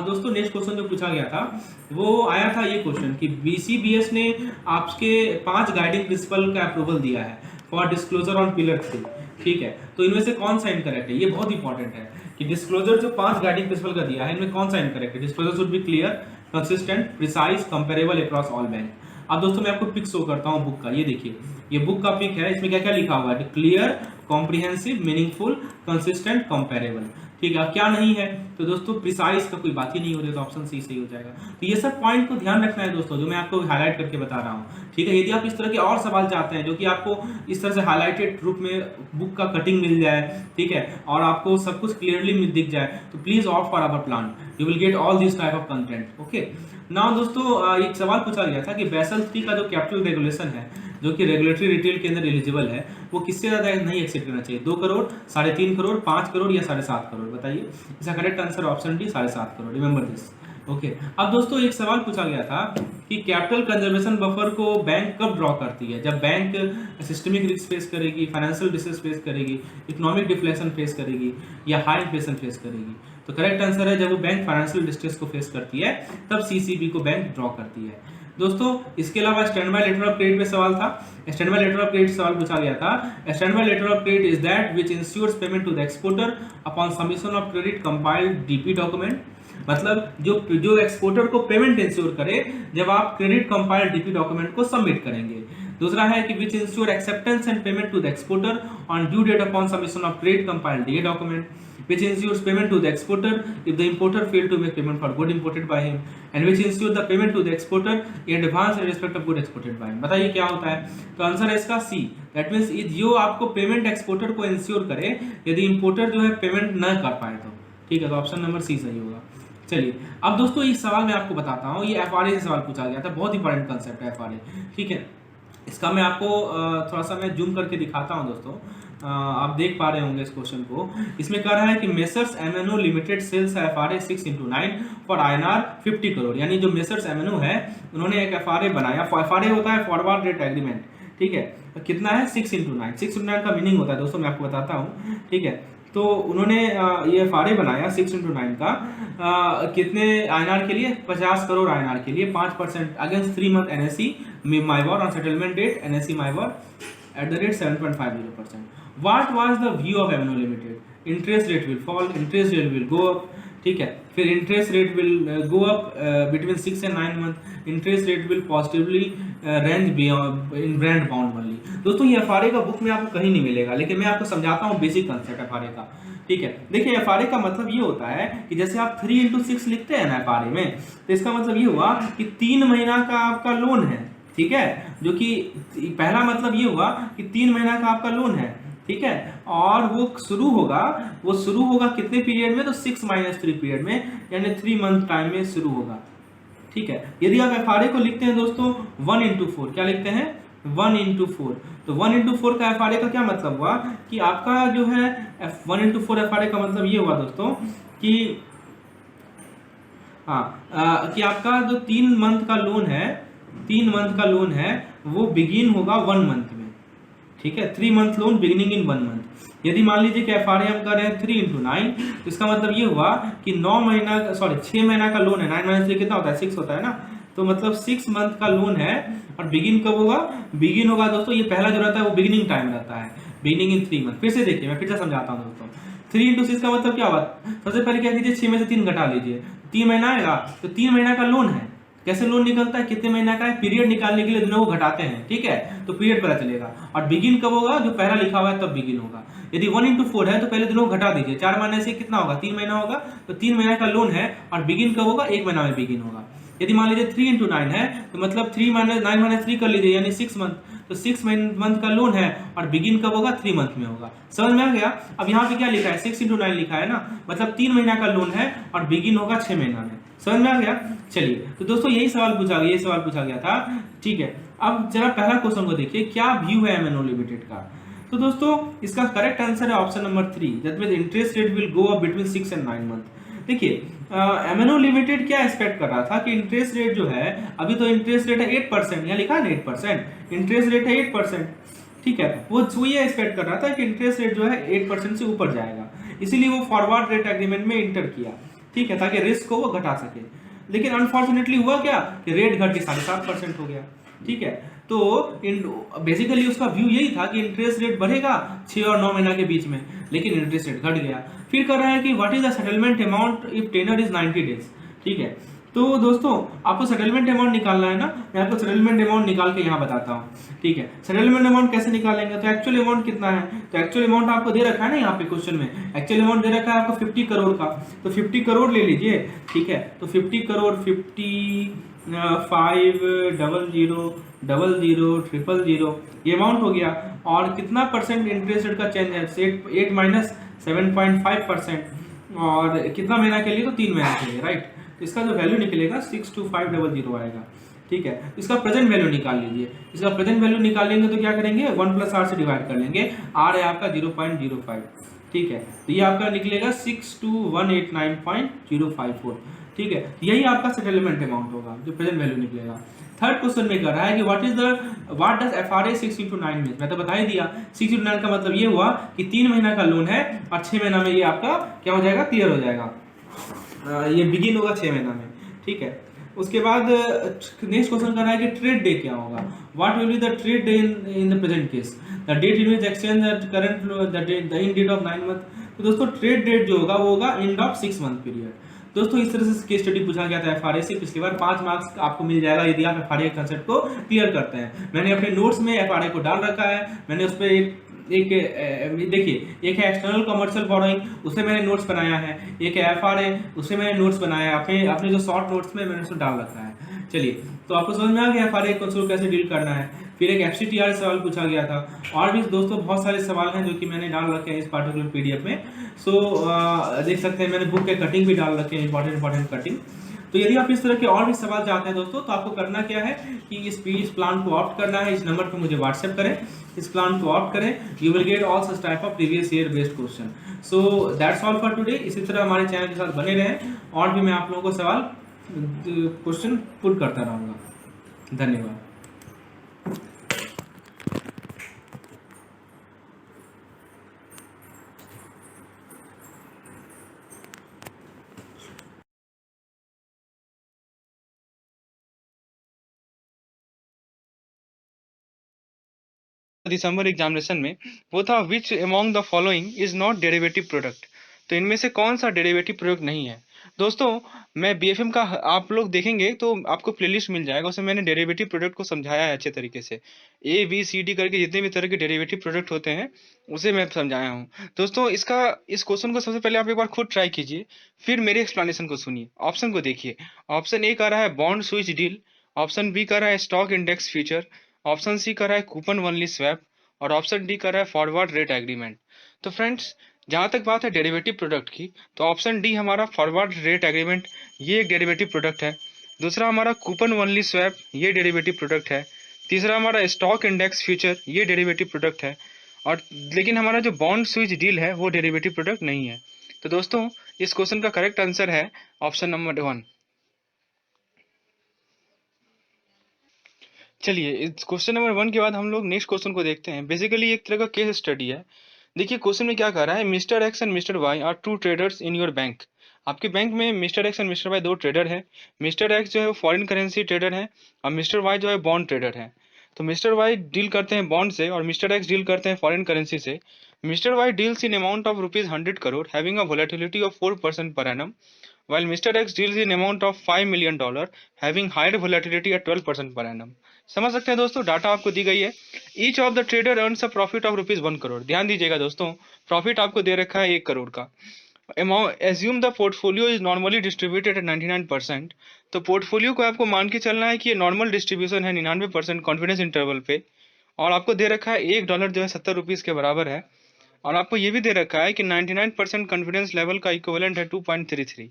S1: दोस्तों नेक्स्ट क्वेश्चन जो पूछा गया था वो आया था ये क्वेश्चन कि BCBS ने आपके 5 गाइडिंग प्रिंसिपल का अप्रूवल दिया है फॉर डिस्क्लोजर ऑन पिलर 3, ठीक है। तो इनमें से कौन सा इनकरेक्ट है, ये बहुत इंपॉर्टेंट है कि डिस्क्लोजर जो 5 गाइडिंग प्रिंसिपल का दिया है इनमें कौन सा इनकरेक्ट है। Disclosure should be clear, consistent, precise, comparable across all bank. अब दोस्तों मैं आपको पिक शो करता हूँ बुक का, ये देखिए ये बुक का पिक है, इसमें क्या क्या लिखा हुआ है, clear, comprehensive, meaningful, consistent, comparable, ठीक है। अब क्या नहीं है तो दोस्तों प्रिसाइज का कोई बात ही नहीं हो रही, तो ऑप्शन सी सही हो जाएगा। तो ये सब पॉइंट को ध्यान रखना है दोस्तों, जो मैं आपको हाईलाइट करके बता रहा हूँ, ठीक है। यदि आप इस तरह के और सवाल चाहते हैं जो कि आपको इस तरह से हाईलाइटेड रूप में बुक का कटिंग मिल जाए, ठीक है, और आपको सब कुछ क्लियरली दिख जाए, तो please opt for our plan, you will get all this type of content, okay. Now दोस्तों एक सवाल पूछा गया था कि बेसल 3 का जो कैपिटल रेगुलेशन है जो कि रेगुलेटरी रिटेल के अंदर एलिजिबल है, वो किससे ज़्यादा नहीं एक्सेप्ट करना चाहिए, 2 करोड़, 3.5 करोड़, 5 करोड़ या 7.5 करोड़, बताइए। इसका correct answer option D 7.5 crore, remember this, okay. अब दोस्तों एक सवाल पूछा गया था कि कैपिटल कंजर्वेशन बफर को बैंक कब ड्रॉ करती है, जब बैंक सिस्टमिक रिस्क फेस करेगी, फाइनेंशियल डिस्ट्रेस फेस करेगी, इकोनॉमिक डिफ्लेशन फेस करेगी या हाई इन्फ्लेशन फेस करेगी। तो करेक्ट आंसर है जब वो बैंक फाइनेंशियल डिस्ट्रेस को फेस करती है तब सीसीबी को बैंक ड्रॉ करती है दोस्तों। इसके अलावा stand by letter of credit पे सवाल था, stand by letter of credit सवाल पूछा गया था। Stand by letter of credit is that which insures payment to the exporter upon submission of credit compiled DP document, मतलब जो एक्सपोर्टर को पेमेंट इंश्योर करे जब आप क्रेडिट कंपाइल्ड डीपी डॉक्यूमेंट को सबमिट करेंगे। दूसरा है कि which ensure acceptance and payment to the exporter on due date upon submission of credit compiled DA document, which ensures payment to the exporter if the importer failed to make payment for good imported by him, and which ensure the payment to the exporter in advance in respect of good exported by him। बताइए क्या होता है, तो answer है इसका सी, that means जो आपको payment exporter को इंश्योर करे यदि इंपोर्टर जो है पेमेंट न कर पाए तो, ठीक है। तो ऑप्शन नंबर सी सही होगा। चलिए अब दोस्तों इस सवाल में आपको बताता हूँ, ये एफआरए से सवाल पूछा गया था, बहुत इंपॉर्टेंट कंसेप्ट है एफआरए, ठीक है। इसका मैं आपको थोड़ा सा मैं जूम करके दिखाता हूं दोस्तों, आप देख पा रहे होंगे इस क्वेश्चन को। इसमें कह रहा है कि messrs MNO limited sells FRA 6/9 for INR 50 crore, यानी जो मेसर्स एमएनओ है उन्होंने एक एफआरए बनाया। एफआरए होता है फॉरवर्ड रेट एग्रीमेंट, ठीक है। तो कितना है 6/9, 6/9 का मीनिंग होता है दोस्तों मैं आपको बताता हूँ, ठीक है। तो उन्होंने ये FRA बनाया 6x9 का कितने INR के लिए, 50 करोड़ INR के लिए, 5% against 3 month NSE MIBOR on settlement date NSE MIBOR at the rate 7.50%. What was the view of MNO Limited? Interest rate will fall, interest rate will go up, ठीक है, फिर interest rate will go up between 6 and 9 month, interest rate will positively range in brand bound only. दोस्तों ये FRA का book में आपको कहीं नहीं मिलेगा, लेकिन मैं आपको समझाता हूँ बेसिक कंसेप्ट FRA का, ठीक है। देखिए FRA का मतलब ये होता है कि जैसे आप 3x6 लिखते हैं ना FRA में, तो इसका मतलब ये हुआ कि 3 महीना का आपका लोन है, ठीक है, जो कि पहला मतलब ये हुआ कि 3 महीना का आपका लोन है, ठीक है, और वो शुरू होगा कितने पीरियड में, तो 6 - 3 पीरियड में, यानी 3 मंथ टाइम में शुरू होगा, ठीक है। यदि आप FRA को लिखते हैं दोस्तों 1x4, क्या लिखते हैं 1x4, तो 1x4 का FRA का क्या मतलब हुआ कि आपका जो है 1x4 FRA का मतलब ये हुआ दोस्तों कि कि आपका जो 3 मंथ का लोन है वो बिगिन होगा 1 मंथ में, ठीक है, 3 month loan beginning in 1 month. यदि मान लीजिए कि FRA हम कर रहे हैं 3x9, तो इसका मतलब ये हुआ कि 6 महीना का लोन है, 9 - 3 कितना होता है 6 होता है ना, तो मतलब 6 मंथ का लोन है, और बिगिन कब होगा, बिगिन होगा दोस्तों, ये पहला जो रहता है वो बिगिनिंग टाइम रहता है, बिगिनिंग इन 3 मंथ। फिर से देखिए, मैं फिर से समझाता हूँ दोस्तों, 3x6 का मतलब क्या हुआ, सबसे पहले क्या कीजिए 6 में से 3 घटा लीजिए, 3 महीना आएगा, तो 3 महीना का लोन है, कैसे लोन निकलता है, कितने महीना का है, पीरियड निकालने के लिए दोनों को घटाते हैं, ठीक है, तो पीरियड पता चलेगा, और बिगिन कब होगा, जो पहला लिखा हुआ है तब बिगिन होगा। यदि 1x4 है तो पहले दोनों को घटा दीजिए, 4 महीने से कितना होगा, 3 महीना होगा, तो 3 महीना का लोन है, और बिगिन कब होगा, 1 महीना में बिगिन होगा। यदि मान लीजिए 3x9 है, तो मतलब 9 - 3 कर लीजिए, यानी 6 मंथ, तो 6 मंथ का लोन है, और बिगिन कब होगा, 3 मंथ में होगा। समझ में आ गया। अब यहाँ पे क्या लिखा है, 6x9 लिखा है ना, मतलब 3 महीना का लोन है, और बिगिन होगा 6 महीना में। समझ में आ गया। चलिए, तो दोस्तों यही सवाल पूछा गया था, ठीक है। अब जरा पहला क्वेश्चन को देखिए, क्या व्यू है MNO लिमिटेड का। तो दोस्तों इसका करेक्ट आंसर है option number 3, that means interest rate will go up between 6 and 9 month. देखिए MNO लिमिटेड क्या एक्सपेक्ट कर रहा था कि इंटरेस्ट रेट जो है, अभी तो इंटरेस्ट रेट है 8%, यहाँ लिखा है ना 8%, इंटरेस्ट रेट है 8%, ठीक है, वो ये एक्सपेक्ट कर रहा था कि इंटरेस्ट रेट जो है 8% से ऊपर जाएगा, इसीलिए वो फॉरवर्ड रेट एग्रीमेंट में इंटर किया, ठीक है, ताकि रिस्क को वो घटा सके। लेकिन अनफॉर्चुनेटली हुआ क्या कि रेट घट के 7.5% हो गया, ठीक है। तो बेसिकली उसका व्यू यही था कि इंटरेस्ट रेट बढ़ेगा 6 और 9 महीना के बीच में, लेकिन इंटरेस्ट रेट घट गया। फिर कर रहा है कि what is the settlement amount if tenor is 90 days, ठीक है। तो दोस्तों आपको सेटलमेंट अमाउंट निकालना है ना, मैं आपको सेटलमेंट अमाउंट निकाल के यहाँ बताता हूँ, ठीक है। सेटलमेंट अमाउंट कैसे निकालेंगे, तो एक्चुअल अमाउंट कितना है, तो एक्चुअल अमाउंट आपको दे रखा है ना यहाँ पे क्वेश्चन में, एक्चुअल अमाउंट दे रखा है आपको 50 करोड़ का, तो 50 करोड़ ले लीजिए, ठीक है। तो 50 करोड़ 55,00,00,000 ये अमाउंट हो गया, और कितना परसेंट इंटरेस्ट रेट का चेंज है, 8 - 7.5%, और कितना महीना के लिए, तो 3 महीना के लिए, राइट। तो इसका जो वैल्यू निकलेगा 62500 आएगा, ठीक है। इसका प्रेजेंट वैल्यू निकाल लीजिए, इसका प्रेजेंट वैल्यू निकालेंगे तो क्या करेंगे, 1 + R से डिवाइड कर लेंगे, R है आपका 0.05, ठीक है, तो ये आपका निकलेगा 62,189.054, ठीक है। यही आपका सेटलमेंट अमाउंट होगा जो प्रेजेंट वैल्यू निकलेगा। थर्ड क्वेश्चन में कर रहा है कि what does FRA 6x9 mean, मैं तो बता ही दिया, 6x9 का मतलब ये हुआ कि 3 महीना का लोन है, और 6 महीना में ये आपका क्या हो जाएगा, क्लियर हो जाएगा, ये बिगिन होगा 6 महीना में, ठीक है। उसके बाद नेक्स्ट क्वेश्चन कर रहा है कि ट्रेड डे क्या होगा, what will be the trade day in the present case, the date in which exchange current the in date of 9 month. तो दोस्तों ट्रेड डेट जो होगा वो होगा एंड ऑफ 6 मंथ पीरियड। दोस्तों इस तरह से केस स्टडी पूछा गया था FRA से पिछली बार, 5 मार्क्स आपको मिल जाएगा यदि आप FRA के कंसेप्ट को क्लियर करते हैं। मैंने अपने नोट्स में FRA को डाल रखा है, मैंने उस पर देखिए, एक है एक्सटर्नल कमर्शियल बोरोइंग, उससे मैंने नोट्स बनाया है, एक है FRA, उससे मैंने नोट्स बनाया है, अपने जो शॉर्ट नोट्स में मैंने उसको डाल रखा है। चलिए, तो आपको समझ में आ गया FRA को कैसे डील करना है। फिर एक FCTR सवाल पूछा गया था, और भी दोस्तों बहुत सारे सवाल हैं जो कि मैंने डाल रखे हैं इस पार्टिकुलर PDF में। देख सकते हैं मैंने बुक के कटिंग भी डाल रखे हैं, इंपॉर्टेंट कटिंग। तो यदि आप इस तरह के और भी सवाल चाहते हैं दोस्तों, तो आपको करना क्या है कि इस प्लान को ऑप्ट करना है, इस नंबर पर मुझे व्हाट्सएप करें, इस प्लान को ऑप्ट करें, you will get all such type of previous year based question. So that's all for today. इसी तरह हमारे चैनल के साथ बने रहें, और भी मैं आप लोगों को सवाल क्वेश्चन पुट करता रहूँगा। धन्यवाद। दिसंबर एग्जामिनेशन में, वो था which among the following is not derivative product. तो इनमें से कौन सा डेरिवेटिव प्रोडक्ट नहीं है। दोस्तों मैं बीएफएम का, आप लोग देखेंगे तो आपको प्लेलिस्ट मिल जाएगा, उसमें मैंने डेरिवेटिव प्रोडक्ट को समझाया है अच्छे तरीके से। ए बी सी डी करके जितने भी तरह के डेरिवेटिव प्रोडक्ट होते हैं उसे मैं समझाया हूँ। दोस्तों इस क्वेश्चन को सबसे पहले आप एक बार खुद ट्राई कीजिए, फिर मेरे एक्सप्लेनेशन को सुनिए। ऑप्शन को देखिए। ऑप्शन ए कर रहा है bond switch deal, option B कर रहा है stock index future, option C कर रहा है कूपन ओनली स्वैप, और ऑप्शन डी कर रहा है फॉरवर्ड रेट एग्रीमेंट। तो फ्रेंड्स जहाँ तक बात है डेरिवेटिव प्रोडक्ट की, तो ऑप्शन डी हमारा फॉरवर्ड रेट एग्रीमेंट, ये एक डेरिवेटिव प्रोडक्ट है। दूसरा हमारा कूपन ओनली स्वैप, ये डेरिवेटिव प्रोडक्ट है। तीसरा हमारा स्टॉक इंडेक्स फ्यूचर, ये डेरिवेटिव प्रोडक्ट है। और लेकिन हमारा जो बॉन्ड स्विच डील है वो डेरिवेटिव प्रोडक्ट नहीं है। तो दोस्तों इस क्वेश्चन का करेक्ट आंसर है ऑप्शन नंबर 1। चलिए इस क्वेश्चन नंबर 1 के बाद हम लोग नेक्स्ट क्वेश्चन को देखते हैं। बेसिकली एक तरह का केस स्टडी है। देखिए क्वेश्चन में क्या कह रहा है, mister X and mister Y are two traders in your bank. आपके बैंक में mister X and mister Y दो ट्रेडर है। मिस्टर एक्स जो है वो फॉरेन करेंसी ट्रेडर है और मिस्टर वाई जो है बॉन्ड ट्रेडर है। तो मिस्टर वाई डील करते हैं बॉन्ड से और मिस्टर एक्स डील करते हैं फॉरेन करेंसी से। Mister Y deals in amount of ₹100 crore having a volatility of 4% per annum, while Mr. X deals in amount of $5 million having higher volatility at 12% per annum। समझ सकते हैं दोस्तों, data आपको दी गई है। Each of the trader earns a profit of ₹1 crore. ध्यान दीजिएगा दोस्तों, प्रॉफिट आपको दे रखा है 1 करोड़ का। Assume the portfolio is normally distributed at 99%। तो पोर्टफोलियो को आपको मान के चलना है कि ये नॉर्मल डिस्ट्रीब्यूशन है 99% कॉन्फिडेंस इंटरवल पे। और आपको दे रखा है $1 जो है ₹70 के बराबर है। और आपको ये भी दे रखा है कि 99% कॉन्फिडेंस लेवल का इक्विवेलेंट है 2.33।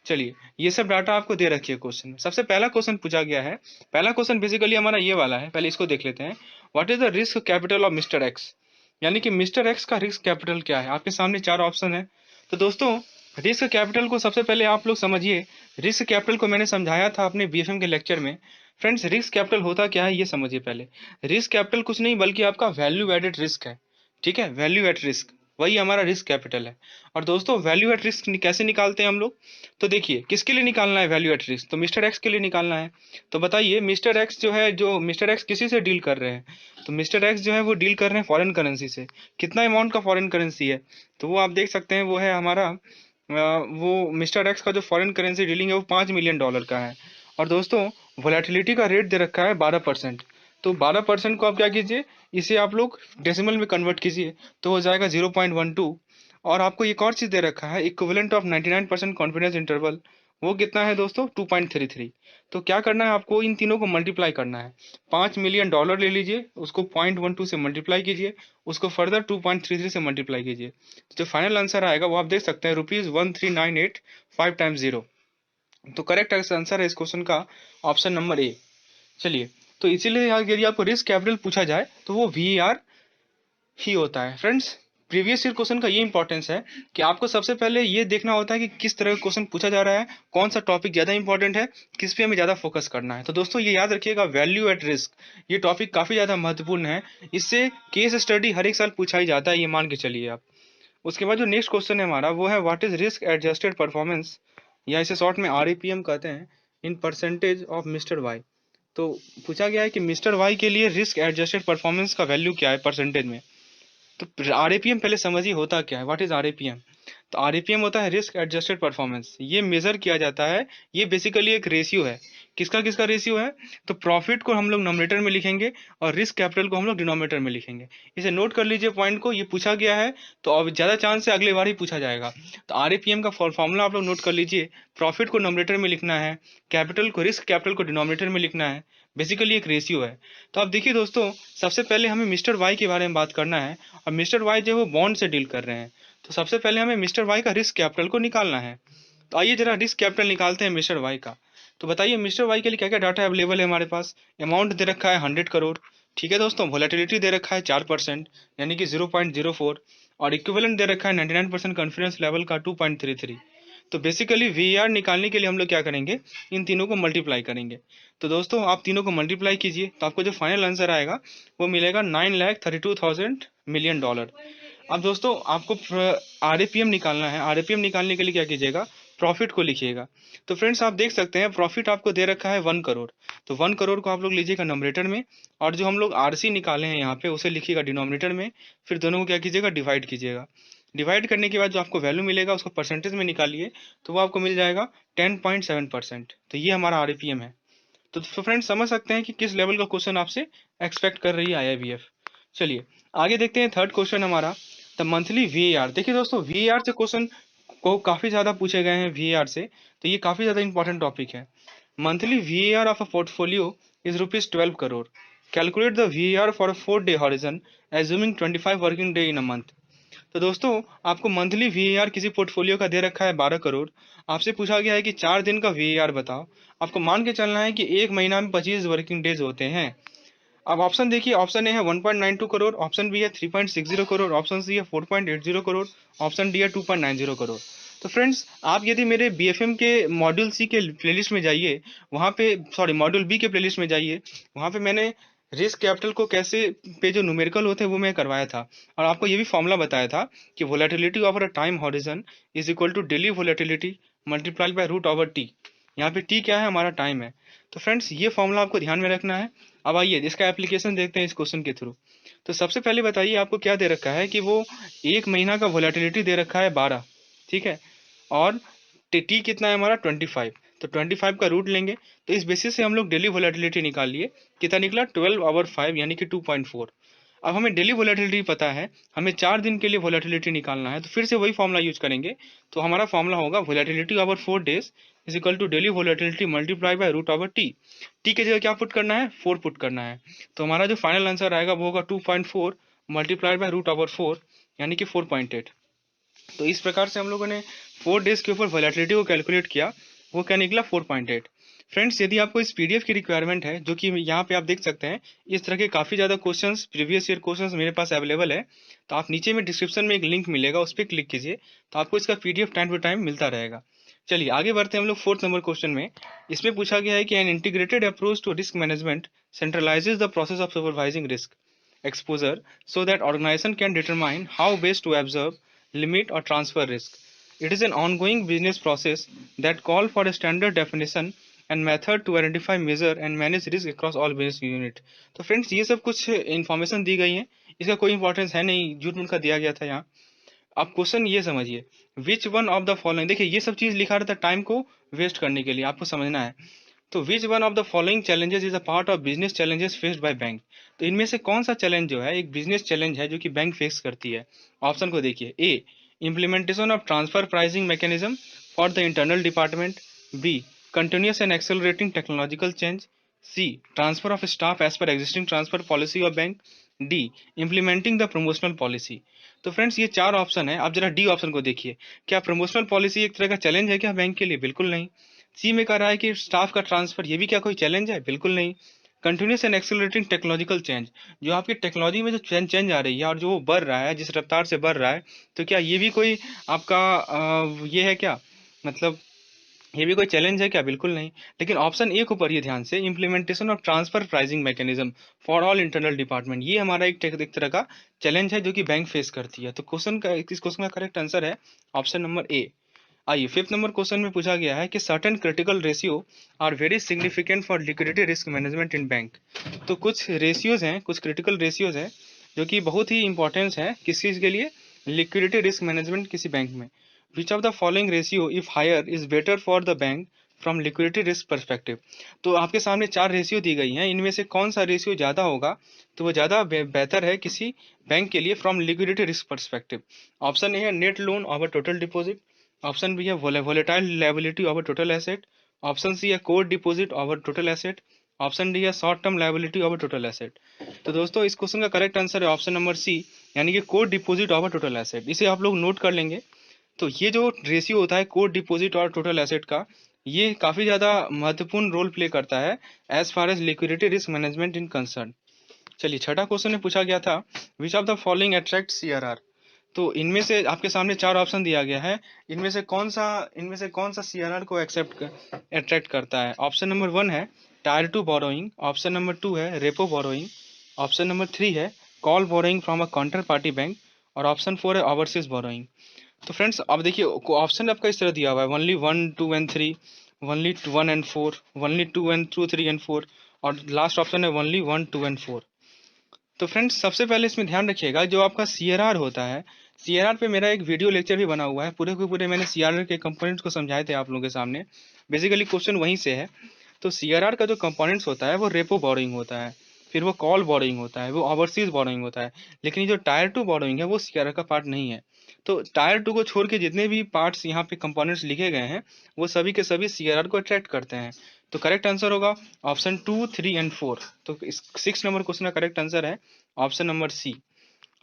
S1: चलिए ये सब डाटा आपको दे रखी है क्वेश्चन में। सबसे पहला क्वेश्चन पूछा गया है। पहला क्वेश्चन बेसिकली हमारा ये वाला है, पहले इसको देख लेते हैं। What is the risk capital of mister x, यानी कि मिस्टर एक्स का रिस्क कैपिटल क्या है। आपके सामने 4 ऑप्शन है। तो दोस्तों रिस्क कैपिटल को सबसे पहले आप लोग समझिए। रिस्क कैपिटल को मैंने समझाया था अपने बीएफएम के लेक्चर में। फ्रेंड्स रिस्क कैपिटल होता क्या है ये समझिए पहले। रिस्क कैपिटल कुछ नहीं बल्कि आपका वैल्यू एडेड रिस्क है। ठीक है, वैल्यू एट रिस्क वही हमारा रिस्क कैपिटल है। और दोस्तों वैल्यू एट रिस्क कैसे निकालते हैं हम लोग, तो देखिए किसके लिए निकालना है वैल्यू एट रिस्क, तो मिस्टर एक्स के लिए निकालना है। तो बताइए मिस्टर एक्स जो है, जो मिस्टर एक्स किसी से डील कर रहे हैं, तो मिस्टर एक्स जो है वो डील कर रहे हैं फॉरेन करेंसी से। कितना अमाउंट का फॉरेन करेंसी है, तो वो आप देख सकते हैं वो है हमारा वो मिस्टर एक्स का जो फॉरेन करेंसी डीलिंग है वो $5 मिलियन का है। और दोस्तों वोलेटिलिटी का रेट दे रखा है 12%। तो 12% को आप क्या कीजिए, इसे आप लोग डेसिमल में कन्वर्ट कीजिए तो हो जाएगा 0.12। और आपको एक और चीज़ दे रखा है इक्विवेलेंट ऑफ 99% कॉन्फिडेंस इंटरवल, वो कितना है दोस्तों 2.33। तो क्या करना है आपको, इन तीनों को मल्टीप्लाई करना है। $5 मिलियन ले लीजिए, उसको 0.12 से मल्टीप्लाई कीजिए, उसको फर्दर 2.33 से मल्टीप्लाई कीजिए। जो फाइनल आंसर आएगा वो आप देख सकते हैं ₹1398 टाइम्स 0। तो करेक्ट आंसर है इस क्वेश्चन का ऑप्शन नंबर ए। चलिए तो इसीलिए यदि आपको रिस्क कैपिटल पूछा जाए तो वो VAR ही होता है। फ्रेंड्स प्रीवियस ईयर क्वेश्चन का ये इंपॉर्टेंस है कि आपको सबसे पहले ये देखना होता है कि किस तरह का क्वेश्चन पूछा जा रहा है, कौन सा टॉपिक ज़्यादा इंपॉर्टेंट है, किस पे हमें ज़्यादा फोकस करना है। तो दोस्तों ये याद रखिएगा वैल्यू एट रिस्क, ये टॉपिक काफ़ी ज़्यादा महत्वपूर्ण है। इससे केस स्टडी हर एक साल पूछा ही जाता है, ये मान के चलिए आप। उसके बाद जो नेक्स्ट क्वेश्चन है हमारा वो है what is risk adjusted performance, या इसे शॉर्ट में RAPM कहते हैं, in percentage of mister Y. तो पूछा गया है कि मिस्टर वाई के लिए रिस्क एडजस्टेड परफॉर्मेंस का वैल्यू क्या है परसेंटेज में। तो RAPM पहले समझिए होता क्या है, व्हाट इज RAPM। तो RAPM होता है रिस्क एडजस्टेड परफॉर्मेंस। ये मेजर किया जाता है, ये बेसिकली एक रेशियो है। किसका किसका रेशियो है, तो प्रॉफिट को हम लोग नॉमिनेटर में लिखेंगे और रिस्क कैपिटल को हम लोग डिनोमिनेटर में लिखेंगे। इसे नोट कर लीजिए पॉइंट को, ये पूछा गया है तो अब ज़्यादा चांस है अगले बार ही पूछा जाएगा। तो RAPM का फॉर्मूला आप लोग नोट कर लीजिए। प्रॉफिट को नॉमिनेटर में लिखना है, कैपिटल को रिस्क कैपिटल को डिनोमिनेटर में लिखना है। बेसिकली एक रेशियो है। तो आप देखिए दोस्तों सबसे पहले हमें मिस्टर वाई के बारे में बात करना है और मिस्टर वाई जो है वो बॉन्ड से डील कर रहे हैं। तो सबसे पहले हमें मिस्टर वाई का रिस्क कैपिटल को निकालना है। तो आइए जरा रिस्क कैपिटल निकालते हैं मिस्टर वाई का। तो बताइए मिस्टर वाई के लिए क्या क्या डाटा अवेलेबल है हमारे पास। अमाउंट दे रखा है 100 करोड़, ठीक है दोस्तों। वोलेटिलिटी दे रखा है 4% यानी कि 0.04, और इक्विवेलेंट दे रखा है 99% कॉन्फिडेंस लेवल का 2.33। तो बेसिकली VAR निकालने के लिए हम लोग क्या करेंगे, इन तीनों को मल्टीप्लाई करेंगे। तो दोस्तों आप तीनों को मल्टीप्लाई कीजिए तो आपको जो फाइनल आंसर आएगा वो मिलेगा $9,32,000 मिलियन। अब दोस्तों आपको RAPM निकालना है। RAPM निकालने के लिए क्या कीजिएगा,
S3: प्रॉफिट को लिखिएगा। तो फ्रेंड्स आप देख सकते हैं प्रॉफिट आपको दे रखा है 1 करोड़, तो 1 करोड़ को आप लोग लीजिएगा नंबरेटर में, और जो हम लोग आरसी निकाले हैं यहाँ पे उसे लिखिएगा डिनोमिनेटर में। फिर दोनों को क्या कीजिएगा, डिवाइड कीजिएगा। डिवाइड करने के बाद जो आपको वैल्यू मिलेगा उसको परसेंटेज में निकालिए, तो वो आपको मिल जाएगा 10.7%। तो ये हमारा आरपीएम है। तो फ्रेंड्स समझ सकते हैं कि किस लेवल का क्वेश्चन आपसे एक्सपेक्ट कर रही है आईआईबीएफ। चलिए आगे देखते हैं थर्ड क्वेश्चन हमारा, द मंथली वीएआर। देखिए दोस्तों वीएआर से क्वेश्चन को काफ़ी ज़्यादा पूछे गए हैं वीएआर से, तो ये काफ़ी ज़्यादा इंपॉर्टेंट टॉपिक है। Monthly VAR of a portfolio is ₹12 crore. Calculate the VAR for a 4-day horizon assuming 25 working day in a month. तो दोस्तों आपको मंथली वीएआर किसी पोर्टफोलियो का दे रखा है 12 करोड़। आपसे पूछा गया है कि 4 दिन का वीएआर बताओ। आपको मान के चलना है कि एक महीना में 25 वर्किंग डेज होते हैं। अब ऑप्शन देखिए, ऑप्शन ए है 1.92 करोड़, ऑप्शन बी है 3.60 करोड़, ऑप्शन सी है 4.80 करोड़, ऑप्शन डी है 2.90 करोड़। तो फ्रेंड्स आप यदि मेरे बीएफएम के मॉड्यूल सी के प्लेलिस्ट में जाइए, वहाँ पे सॉरी मॉड्यूल बी के प्लेलिस्ट में जाइए, वहाँ पे मैंने रिस्क कैपिटल को कैसे पे जो न्यूमेरिकल होते हैं वो मैं करवाया था, और आपको ये भी फॉर्मूला बताया था कि volatility over a time horizon is equal to daily volatility multiplied by root over T. यहाँ पे टी क्या है, हमारा टाइम है। तो फ्रेंड्स ये फॉर्मूला आपको ध्यान में रखना है। अब आइए इसका एप्लीकेशन देखते हैं इस क्वेश्चन के थ्रू। तो सबसे पहले बताइए आपको क्या दे रखा है कि वो एक महीना का वोलेटिलिटी दे रखा है 12, ठीक है, और टी कितना है हमारा 25। तो 25 का रूट लेंगे, तो इस बेसिस से हम लोग डेली वोलेटिलिटी निकाल लिए। कितना निकला, 12/5 यानी कि 2.4। अब हमें डेली वोलेटिलिटी पता है, हमें 4 दिन के लिए वोलेटिलिटी निकालना है, तो फिर से वही फॉर्मूला यूज करेंगे। तो हमारा फॉर्मूला होगा volatility over 4 days is equal to daily volatility multiply by root over T. T की जगह क्या पुट करना है, 4 पुट करना है। तो हमारा जो फाइनल आंसर आएगा वो होगा 2.4 मल्टीप्लाइड बाय रूट ओवर 4 यानी कि 4.8। तो इस प्रकार से हम लोगों ने 4 डेज के ऊपर वोलेटिलिटी को कैलकुलेट किया, वो क्या निकला 4.8। फ्रेंड्स यदि आपको इस पीडीएफ की रिक्वायरमेंट है, जो कि यहाँ पे आप देख सकते हैं, इस तरह के काफ़ी ज़्यादा क्वेश्चंस प्रीवियस ईयर क्वेश्चंस मेरे पास अवेलेबल है, तो आप नीचे में डिस्क्रिप्शन में एक लिंक मिलेगा, उस पर क्लिक कीजिए, तो आपको इसका पीडीएफ टाइम टू टाइम मिलता रहेगा। चलिए आगे बढ़ते हैं हम लोग 4th नंबर क्वेश्चन में। इसमें पूछा गया है कि an integrated approach to risk management centralises the process of supervising risk exposure so that organization can determine how best to observe, limit or transfer risk. It is an ongoing business process that call for a standard definition and method to identify, measure and manage risk across all business unit. तो friends ये सब कुछ information दी गई है, इसका कोई importance है नहीं, झूठ मूठ का दिया गया था यहाँ। आप क्वेश्चन ये समझिए, which one of the following, देखिए ये सब चीज़ लिखा रहता है टाइम को वेस्ट करने के लिए, आपको समझना है। तो which one of the following challenges is a part of business challenges faced by bank. तो इनमें से कौन सा चैलेंज जो है एक बिजनेस चैलेंज है जो कि बैंक फेस करती है। ऑप्शन को देखिए, A implementation of transfer pricing mechanism for the internal department, B continuous and accelerating technological change, C transfer of staff as per existing transfer policy of bank, D implementing the promotional policy. तो friends ये 4 option है, आप जरा D option को देखिए, क्या promotional policy एक तरह का चैलेंज है क्या बैंक के लिए, बिल्कुल नहीं। सी में कह रहा है कि स्टाफ का ट्रांसफर, ये भी क्या कोई चैलेंज है, बिल्कुल नहीं। Continuous and accelerating technological change, जो आपकी टेक्नोलॉजी में जो चेंज आ रही है और जो वो बढ़ रहा है, जिस रफ्तार से बढ़ रहा है, तो क्या ये भी कोई आपका ये है क्या, मतलब ये भी कोई चैलेंज है क्या, बिल्कुल नहीं। लेकिन ऑप्शन ए को पढ़िए ध्यान से, implementation of transfer pricing mechanism for all internal department, ये हमारा एक तरह का चैलेंज है जो कि बैंक फेस करती है। तो इस क्वेश्चन का करेक्ट आंसर है ऑप्शन नंबर ए। आइए 5th नंबर क्वेश्चन में पूछा गया है कि certain critical ratio are very significant for liquidity risk management in bank. तो कुछ रेशियोज हैं, कुछ क्रिटिकल रेशियोज हैं जो कि बहुत ही इंपॉर्टेंस है किस चीज़ के लिए, लिक्विडिटी रिस्क मैनेजमेंट किसी बैंक में। Which of the following ratio if higher is better for the bank from liquidity risk perspective. तो आपके सामने 4 रेशियो दी गई हैं, इनमें से कौन सा रेशियो ज़्यादा होगा, तो वो ज़्यादा बेहतर है किसी बैंक के लिए from liquidity risk perspective. Option A है net loan over total deposit, option B है volatile liability over total asset, option C है core deposit over total asset, option D है short term liability over total asset. तो दोस्तों इस question का correct answer है option number C, यानी कि core deposit over total asset. इसे आप लोग नोट कर लेंगे। तो ये जो रेशियो होता है कोर डिपॉजिट और टोटल एसेट का, ये काफ़ी ज़्यादा महत्वपूर्ण रोल प्ले करता है as far as liquidity risk management in concern. चलिए 6ठा क्वेश्चन में पूछा गया था, which of the following attract CRR. तो इनमें से आपके सामने 4 ऑप्शन दिया गया है, इनमें से कौन सा सीआरआर को अट्रैक्ट करता है। ऑप्शन नंबर 1 है टायर 2 बोरोइंग, ऑप्शन नंबर 2 है रेपो बोरोइंग, ऑप्शन नंबर 3 है call borrowing from a counter party bank, और ऑप्शन 4 है ओवरसीज बोरोइंग। तो फ्रेंड्स अब देखिए ऑप्शन आपका इस तरह दिया हुआ है, only 1 2 and 3, only 1 and 4, only 2 and 2 3 and 4, और लास्ट ऑप्शन है ओनली 1 2 एंड 4। तो फ्रेंड्स सबसे पहले इसमें ध्यान रखिएगा जो आपका सीआरआर होता है, सीआरआर पे मेरा एक वीडियो लेक्चर भी बना हुआ है, पूरे के पूरे मैंने सीआरआर के कंपोनेंट्स को समझाए थे आप लोगों के सामने। बेसिकली क्वेश्चन वहीं से है। तो सीआरआर का जो कंपोनेंट्स होता है वो रेपो बोरोइंग होता है, फिर वो कॉल बोरोइंग होता है, वो ओवरसीज बोरोइंग होता है। लेकिन ये जो टायर 2 बोरोइंग है वो सीआरआर का पार्ट नहीं है। तो टायर 2 को छोड़ के जितने भी पार्ट्स यहाँ पे कंपोनेंट्स लिखे गए हैं वो सभी के सभी सीआरआर को अट्रैक्ट करते हैं। तो करेक्ट आंसर होगा ऑप्शन 2 3 एंड 4। तो इस 6 नंबर क्वेश्चन का करेक्ट आंसर है ऑप्शन नंबर सी।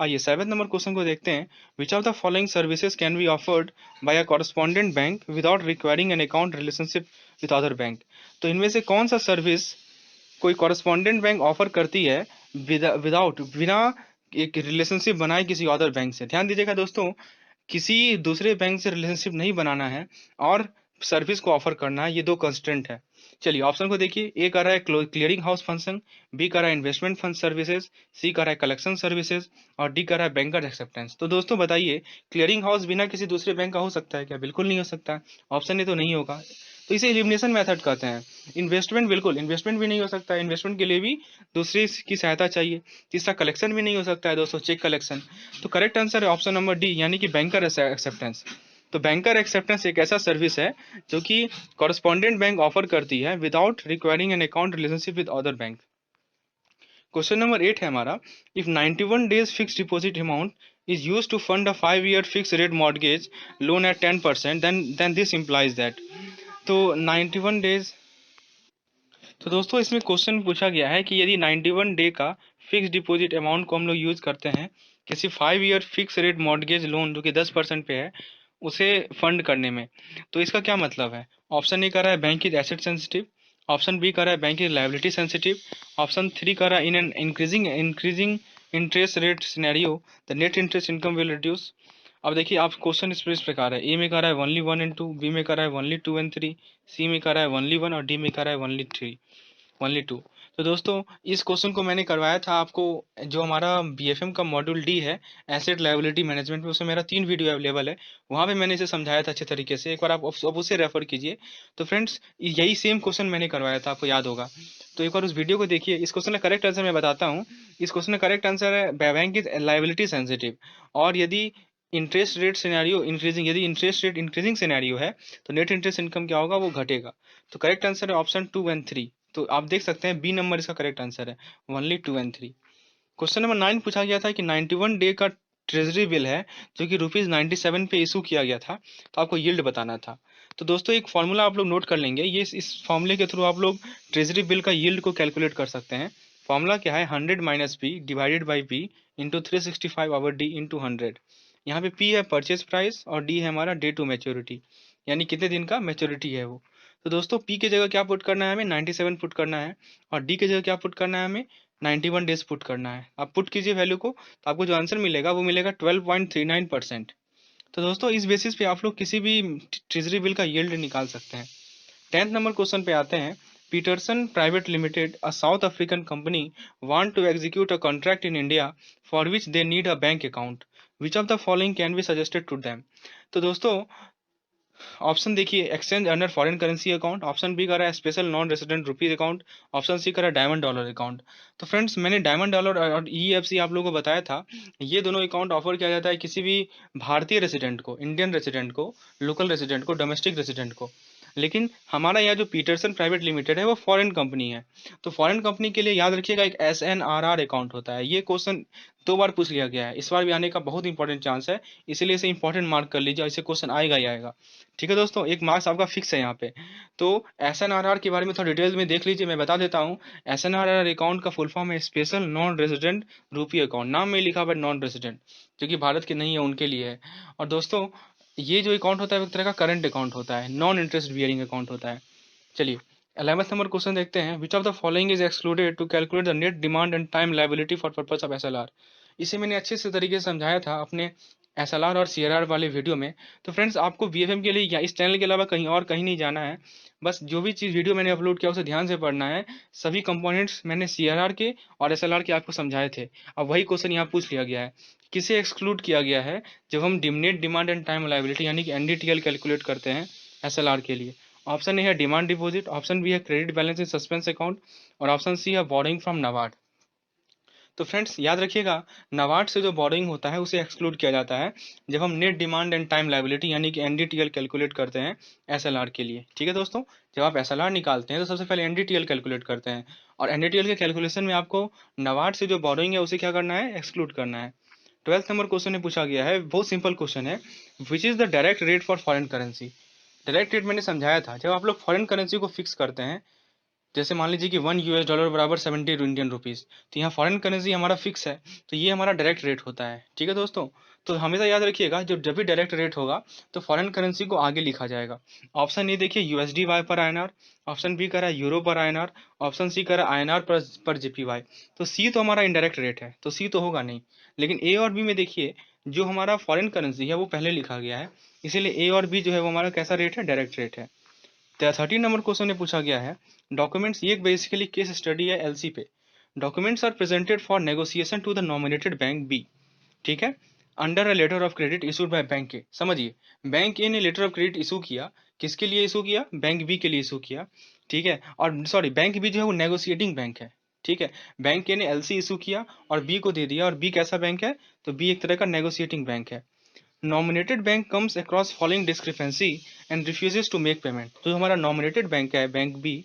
S3: आइए 7 नंबर क्वेश्चन को देखते हैं। Which of the following services can be offered by a correspondent bank without requiring an account relationship with other bank. तो इनमें से कौन सा सर्विस कोई कॉरस्पॉन्डेंट बैंक ऑफर करती है विदाउट, बिना एक रिलेशनशिप बनाए किसी अदर बैंक से। ध्यान दीजिएगा दोस्तों, किसी दूसरे बैंक से रिलेशनशिप नहीं बनाना है और सर्विस को ऑफर करना है, ये दो कंस्ट्रेंट है। चलिए ऑप्शन को देखिए, ए कर रहा है क्लियरिंग हाउस फंक्शन, बी कर रहा है इन्वेस्टमेंट फंड सर्विसेज, सी कर रहा है कलेक्शन सर्विसेज, और डी कर रहा है बैंकर एक्सेप्टेंस। तो दोस्तों बताइए, क्लियरिंग हाउस बिना किसी दूसरे बैंक का हो सकता है क्या? बिल्कुल नहीं हो सकता। ऑप्शन ए तो नहीं होगा, तो इसे एलिमिनेशन मेथड कहते हैं। इन्वेस्टमेंट, बिल्कुल इन्वेस्टमेंट भी नहीं हो सकता है, इन्वेस्टमेंट के लिए भी दूसरे की सहायता चाहिए। तीसरा कलेक्शन भी नहीं हो सकता है दोस्तों, चेक कलेक्शन। तो करेक्ट आंसर है ऑप्शन नंबर डी, यानी कि बैंकर एक्सेप्टेंस। तो बैंकर एक्सेप्टेंस एक ऐसा सर्विस है जो कि कॉरस्पॉन्डेंट बैंक ऑफर करती है without requiring an account relationship with other bank. Question number 8 है हमारा, if 91 days fix deposit amount is used to fund a 5-year fixed rate mortgage loan at 10%, then this implies that। तो 91 days, तो दोस्तों इसमें question पूछा गया है कि यदि 91 डे का फिक्स डिपॉजिट अमाउंट को हम लोग यूज करते हैं किसी 5 year fix rate mortgage loan जो कि 10% पे है उसे फंड करने में, तो इसका क्या मतलब है? ऑप्शन ए कर रहा है bank is asset sensitive, option B कर रहा है bank is liability sensitive, option 3 कर रहा है in an increasing interest rate scenario the net interest income will reduce. अब देखिए आप क्वेश्चन इस प्रकार है, ए में कर रहा है ओनली 1 एंड 2, बी में कर रहा है ओनली 2 एंड 3, सी में कर रहा है ओनली 1 और डी में कर रहा है ओनली 3 ओनली 2। तो दोस्तों इस क्वेश्चन को मैंने करवाया था आपको, जो हमारा बीएफएम का मॉड्यूल डी है एसेट लायबिलिटी मैनेजमेंट में, उसमें मेरा 3 वीडियो अवेलेबल है, वहाँ पे मैंने इसे समझाया था अच्छे तरीके से, एक बार आप उसे रेफर कीजिए। तो फ्रेंड्स यही सेम क्वेश्चन मैंने करवाया था, आपको याद होगा, तो एक बार उस वीडियो को देखिए। इस क्वेश्चन का करेक्ट आंसर मैं बताता हूँ। इस क्वेश्चन का करेक्ट आंसर है बैंक इज लायबिलिटी सेंसिटिव, और यदि इंटरेस्ट रेट सिनेरियो इंक्रीजिंग, यदि इंटरेस्ट रेट इंक्रीजिंग सिनेरियो है तो नेट इंटरेस्ट इनकम क्या होगा? वो घटेगा। तो करेक्ट आंसर है ऑप्शन 2 एंड 3। तो आप देख सकते हैं बी नंबर इसका करेक्ट आंसर है, ओनली 2 एंड 3। क्वेश्चन नंबर 9 पूछा गया था कि 91 डे का ट्रेजरी बिल है जो कि ₹97 पे इशू किया गया था, तो आपको यील्ड बताना था। तो दोस्तों एक फॉर्मूला आप लोग नोट कर लेंगे, ये इस फॉर्मूले के थ्रू आप लोग ट्रेजरी बिल का यील्ड को कैलकुलेट कर सकते हैं। फॉर्मूला क्या है? 100 minus P divided by P into 365 over D into 100। यहाँ पे पी है परचेज प्राइस और डी है हमारा डे टू मैच्योरिटी, यानी कितने दिन का मैच्योरिटी है वो। तो दोस्तों पी की जगह क्या पुट करना है हमें? 97 पुट करना है, और डी की जगह क्या पुट करना है हमें? 91 डेज पुट करना है। आप पुट कीजिए वैल्यू को, तो आपको जो आंसर मिलेगा वो मिलेगा 12.39%। तो दोस्तों इस बेसिस पे आप लोग किसी भी ट्रेजरी बिल का यील्ड निकाल सकते हैं। 10th नंबर क्वेश्चन पे आते हैं। Peterson private limited, a South African company, want to execute a contract in India for which they need a bank account, which of the following can be suggested to them. तो दोस्तों option देखिए, exchange under foreign currency account, option B कर रहा है special non resident rupees account, option C कर रहा है diamond dollar account. तो फ्रेंड्स मैंने डायमंड डॉलर और ईएफसी आप लोगों को बताया था, ये दोनों अकाउंट ऑफर किया जाता है किसी भी भारतीय रेसिडेंट को, इंडियन रेसिडेंट को, लोकल रेसिडेंट को, डोमेस्टिक रेसिडेंट को। लेकिन हमारा यहाँ जो पीटरसन प्राइवेट लिमिटेड है वो फॉरेन कंपनी है, तो फॉरेन कंपनी के लिए याद रखिएगा एक SNRR अकाउंट होता है। ये क्वेश्चन 2 बार पूछ लिया गया है, इस बार भी आने का बहुत इंपॉर्टेंट चांस है, इसीलिए इसे इंपॉर्टेंट मार्क कर लीजिए, ऐसे क्वेश्चन आएगा ही आएगा। ठीक है दोस्तों, एक मार्क्स आपका फिक्स है यहाँ पे। तो SNRR के बारे में थोड़ा डिटेल में देख लीजिए, मैं बता देता हूँ। SNRR अकाउंट का फुल फॉर्म है स्पेशल नॉन रेजिडेंट रुपी अकाउंट, नाम में लिखा हुआ है नॉन रेजिडेंट, जो कि भारत के नहीं है उनके लिए है। और दोस्तों ये जो अकाउंट होता है एक तरह का करंट अकाउंट होता है, नॉन इंटरेस्ट बियरिंग अकाउंट होता है। चलिए 11th नंबर क्वेश्चन देखते हैं। Which of the following is excluded to calculate the net demand and time liability for purpose of SLR। इसे मैंने अच्छे से तरीके से समझाया था अपने SLR और CRR वाले वीडियो में। तो फ्रेंड्स आपको BFM के लिए या इस चैनल के अलावा कहीं और कहीं नहीं जाना है, बस जो भी चीज़ वीडियो मैंने अपलोड किया उसे ध्यान से पढ़ना है। सभी कंपोनेंट्स मैंने CRR के और SLR के आपको समझाए थे। अब वही क्वेश्चन यहाँ पूछ लिया गया है, किसे एक्सक्लूड किया गया है जब हम net demand and time liability यानी कि NDTL कैलकुलेट करते हैं SLR के लिए। ऑप्शन ए है डिमांड डिपॉजिट, ऑप्शन बी है क्रेडिट बैलेंस इन सस्पेंस अकाउंट और ऑप्शन सी है बोरिंग फ्रॉम नाबार्ड। तो फ्रेंड्स याद रखिएगा, नाबार्ड से जो बोरिंग होता है उसे एक्सक्लूड किया जाता है जब हम net demand and time liability यानी कि NDTL कैलकुलेट करते हैं SLR के लिए। ठीक है दोस्तों, जब आप SLR निकालते हैं तो सबसे पहले NDTL कैलकुलेट करते हैं और NDTL के कैलकुलेशन में आपको नाबार्ड से जो बोरिंग है उसे क्या करना है, एक्सक्लूड करना है। 12th नंबर क्वेश्चन में पूछा गया है, बहुत सिंपल क्वेश्चन है, which is the direct rate for foreign currency. Direct rate मैंने समझाया था, जब आप लोग फॉरेन करेंसी को फिक्स करते हैं, जैसे मान लीजिए कि $1 बराबर 70 इंडियन रुपीज़, तो यहाँ फॉरेन करेंसी हमारा फिक्स है, तो ये हमारा डायरेक्ट रेट होता है। ठीक है दोस्तों, तो हमेशा याद रखिएगा जब भी डायरेक्ट रेट होगा तो फॉरेन करेंसी को आगे लिखा जाएगा। ऑप्शन ए देखिए USD/Y पर INR, ऑप्शन बी करा यूरो पर INR, ऑप्शन सी करा INR पर JPY। तो सी तो हमारा इनडायरेक्ट रेट है, तो सी तो होगा नहीं। लेकिन ए और बी में देखिए जो हमारा फॉरेन करेंसी है वो पहले लिखा गया है, इसीलिए ए और बी जो है वो हमारा कैसा रेट है, डायरेक्ट रेट है। 13 नंबर क्वेश्चन में पूछा गया है, डॉक्यूमेंट्स, ये बेसिकली केस स्टडी है LC पे। Documents are presented for negotiation to the nominated bank B, ठीक है, under a letter of credit issued by bank A. समझिए, बैंक ए ने लेटर ऑफ क्रेडिट इशू किया, किसके लिए इशू किया, बैंक बी के लिए इशू किया। ठीक है, और सॉरी बैंक बी जो है वो नेगोशिएटिंग बैंक है। ठीक है, बैंक ए ने LC इशू किया और बी को दे दिया, और बी कैसा बैंक है, तो बी एक तरह का नेगोशिएटिंग बैंक है। Nominated bank comes across following discrepancy and refuses to make payment. तो हमारा नॉमिनेटेड बैंक है, बैंक बी,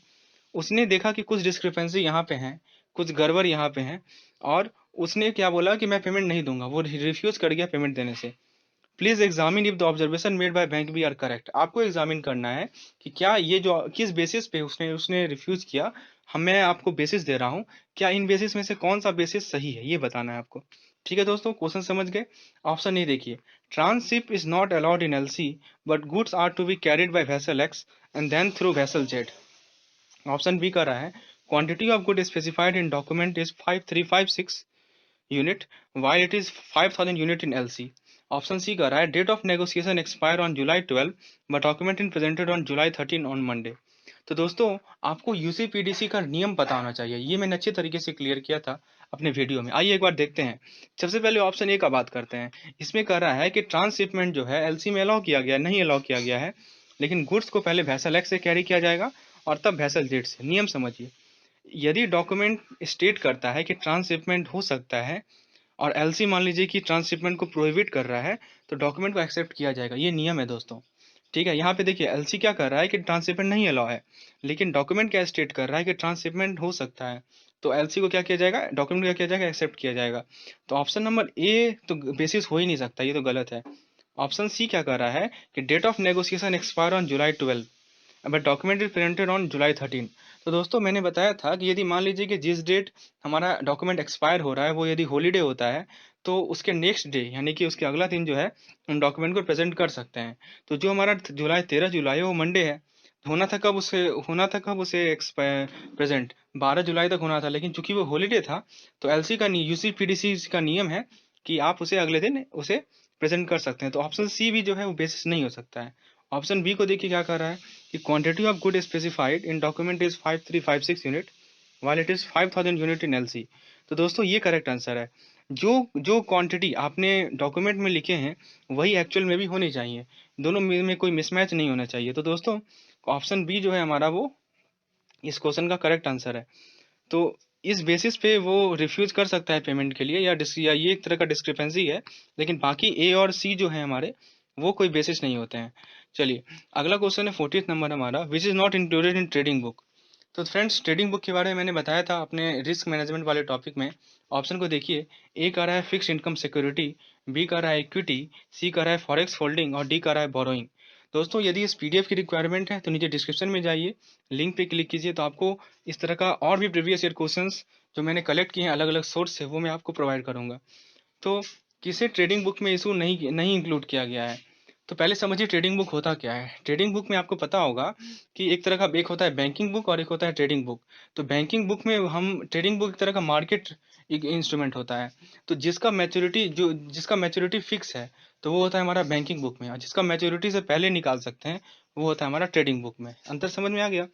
S3: उसने देखा कि कुछ डिस्क्रिपेंसी यहाँ पे हैं, कुछ गड़बड़ यहाँ पे हैं, और उसने क्या बोला कि मैं पेमेंट नहीं दूंगा, वो रिफ्यूज कर गया पेमेंट देने से। Please examine if the observation made by bank B are correct. आपको एग्जामिन करना है कि क्या ये जो किस बेसिस पे उसने उसने रिफ्यूज किया, मैं आपको बेसिस दे रहा हूँ, क्या इन बेसिस में से कौन सा बेसिस सही है, ये बताना है आपको। ठीक है दोस्तों, क्वेश्चन समझ गए। ऑप्शन ए देखिए, tranship is not allowed in LC but goods are to be carried by vessel X and then through vessel Z। Option B का रहा है, quantity of good specified in document is 5356 unit while it is 5000 unit in LC। Option C का रहा है, date of negotiation expire on July 12 but document in presented on July 13 on Monday. तो दोस्तों आपको UCPDC का नियम पता होना चाहिए, ये मैंने अच्छे तरीके से क्लियर किया था अपने वीडियो में। आइए एक बार देखते हैं। सबसे पहले ऑप्शन ए का बात करते हैं। इसमें कह रहा है कि ट्रांसशिपमेंट जो है LC में अलाउ किया गया, नहीं अलाउ किया गया है, लेकिन गुड्स को पहले वेसल X से कैरी किया जाएगा और तब वेसल Z से। नियम समझिए, यदि डॉक्यूमेंट स्टेट करता है कि ट्रांसशिपमेंट हो सकता है और LC मान लीजिए कि ट्रांसशिपमेंट को प्रोहिबिट कर रहा है, तो डॉक्यूमेंट को एक्सेप्ट किया जाएगा, ये नियम है दोस्तों। ठीक है, यहाँ पे देखिए LC क्या कर रहा है कि ट्रांसशिपमेंट नहीं अलाउ है, लेकिन डॉक्यूमेंट क्या स्टेट कर रहा है कि ट्रांसशिपमेंट हो सकता है, तो LC को क्या किया जाएगा, डॉक्यूमेंट को क्या किया जाएगा, एक्सेप्ट किया जाएगा। तो ऑप्शन नंबर ए तो बेसिस हो ही नहीं सकता, ये तो गलत है। ऑप्शन सी क्या कर रहा है कि date of negotiation expire on July 12 but document is printed on July 13। तो दोस्तों मैंने बताया था कि यदि मान लीजिए कि जिस डेट हमारा डॉक्यूमेंट एक्सपायर हो रहा है वो यदि हॉलीडे होता है, तो उसके नेक्स्ट डे यानी कि उसके अगला दिन जो है हम डॉक्यूमेंट को प्रेजेंट कर सकते हैं। तो जो हमारा 13 जुलाई है वो मंडे है, होना था कब उसे प्रेजेंट 12 जुलाई तक होना था, लेकिन चूंकि वो हॉलीडे था तो LC का UCPDC का नियम है कि आप उसे अगले दिन उसे प्रेजेंट कर सकते हैं। तो ऑप्शन सी भी जो है वो बेसिस नहीं हो सकता है। ऑप्शन बी को देखिए क्या कर रहा है कि quantity of good specified in document is 5356 unit while it is 5000 unit in LC। तो दोस्तों ये करेक्ट आंसर है। जो जो क्वांटिटी आपने डॉक्यूमेंट में लिखे हैं वही एक्चुअल में भी होनी चाहिए, दोनों में कोई मिसमैच नहीं होना चाहिए। तो दोस्तों ऑप्शन बी जो है हमारा वो इस क्वेश्चन का करेक्ट आंसर है। तो इस बेसिस पे वो रिफ्यूज कर सकता है पेमेंट के लिए, या ये एक तरह का डिस्क्रिपेंसी है, लेकिन बाकी ए और सी जो है हमारे वो कोई बेसिस नहीं होते हैं। चलिए अगला क्वेश्चन है 14th नंबर हमारा, which is not included in trading book. तो फ्रेंड्स ट्रेडिंग बुक के बारे में मैंने बताया था अपने रिस्क मैनेजमेंट वाले टॉपिक में। ऑप्शन को देखिए, ए का रहा है फिक्स इनकम सिक्योरिटी, बी का रहा है इक्विटी, सी का रहा है फॉरेक्स होल्डिंग और डी का रहा है बोरोइंग। दोस्तों यदि इस PDF की रिक्वायरमेंट है तो नीचे डिस्क्रिप्शन में जाइए, लिंक पे क्लिक कीजिए, तो आपको इस तरह का और भी प्रीवियस ईयर क्वेश्चंस जो मैंने कलेक्ट किए हैं अलग अलग सोर्स से वो मैं आपको प्रोवाइड करूँगा। तो किसे ट्रेडिंग बुक में इशू नहीं इंक्लूड किया गया है, तो पहले समझिए ट्रेडिंग बुक होता क्या है। ट्रेडिंग बुक में आपको पता होगा कि एक तरह का एक होता है बैंकिंग बुक और एक होता है ट्रेडिंग बुक। तो बैंकिंग बुक में हम ट्रेडिंग बुक एक तरह का मार्केट एक इंस्ट्रूमेंट होता है। तो जिसका मैच्योरिटी फिक्स है तो वो होता है हमारा बैंकिंग बुक में, और जिसका मैच्योरिटी से पहले निकाल सकते हैं वो होता है हमारा ट्रेडिंग बुक में। अंतर समझ में आ गया?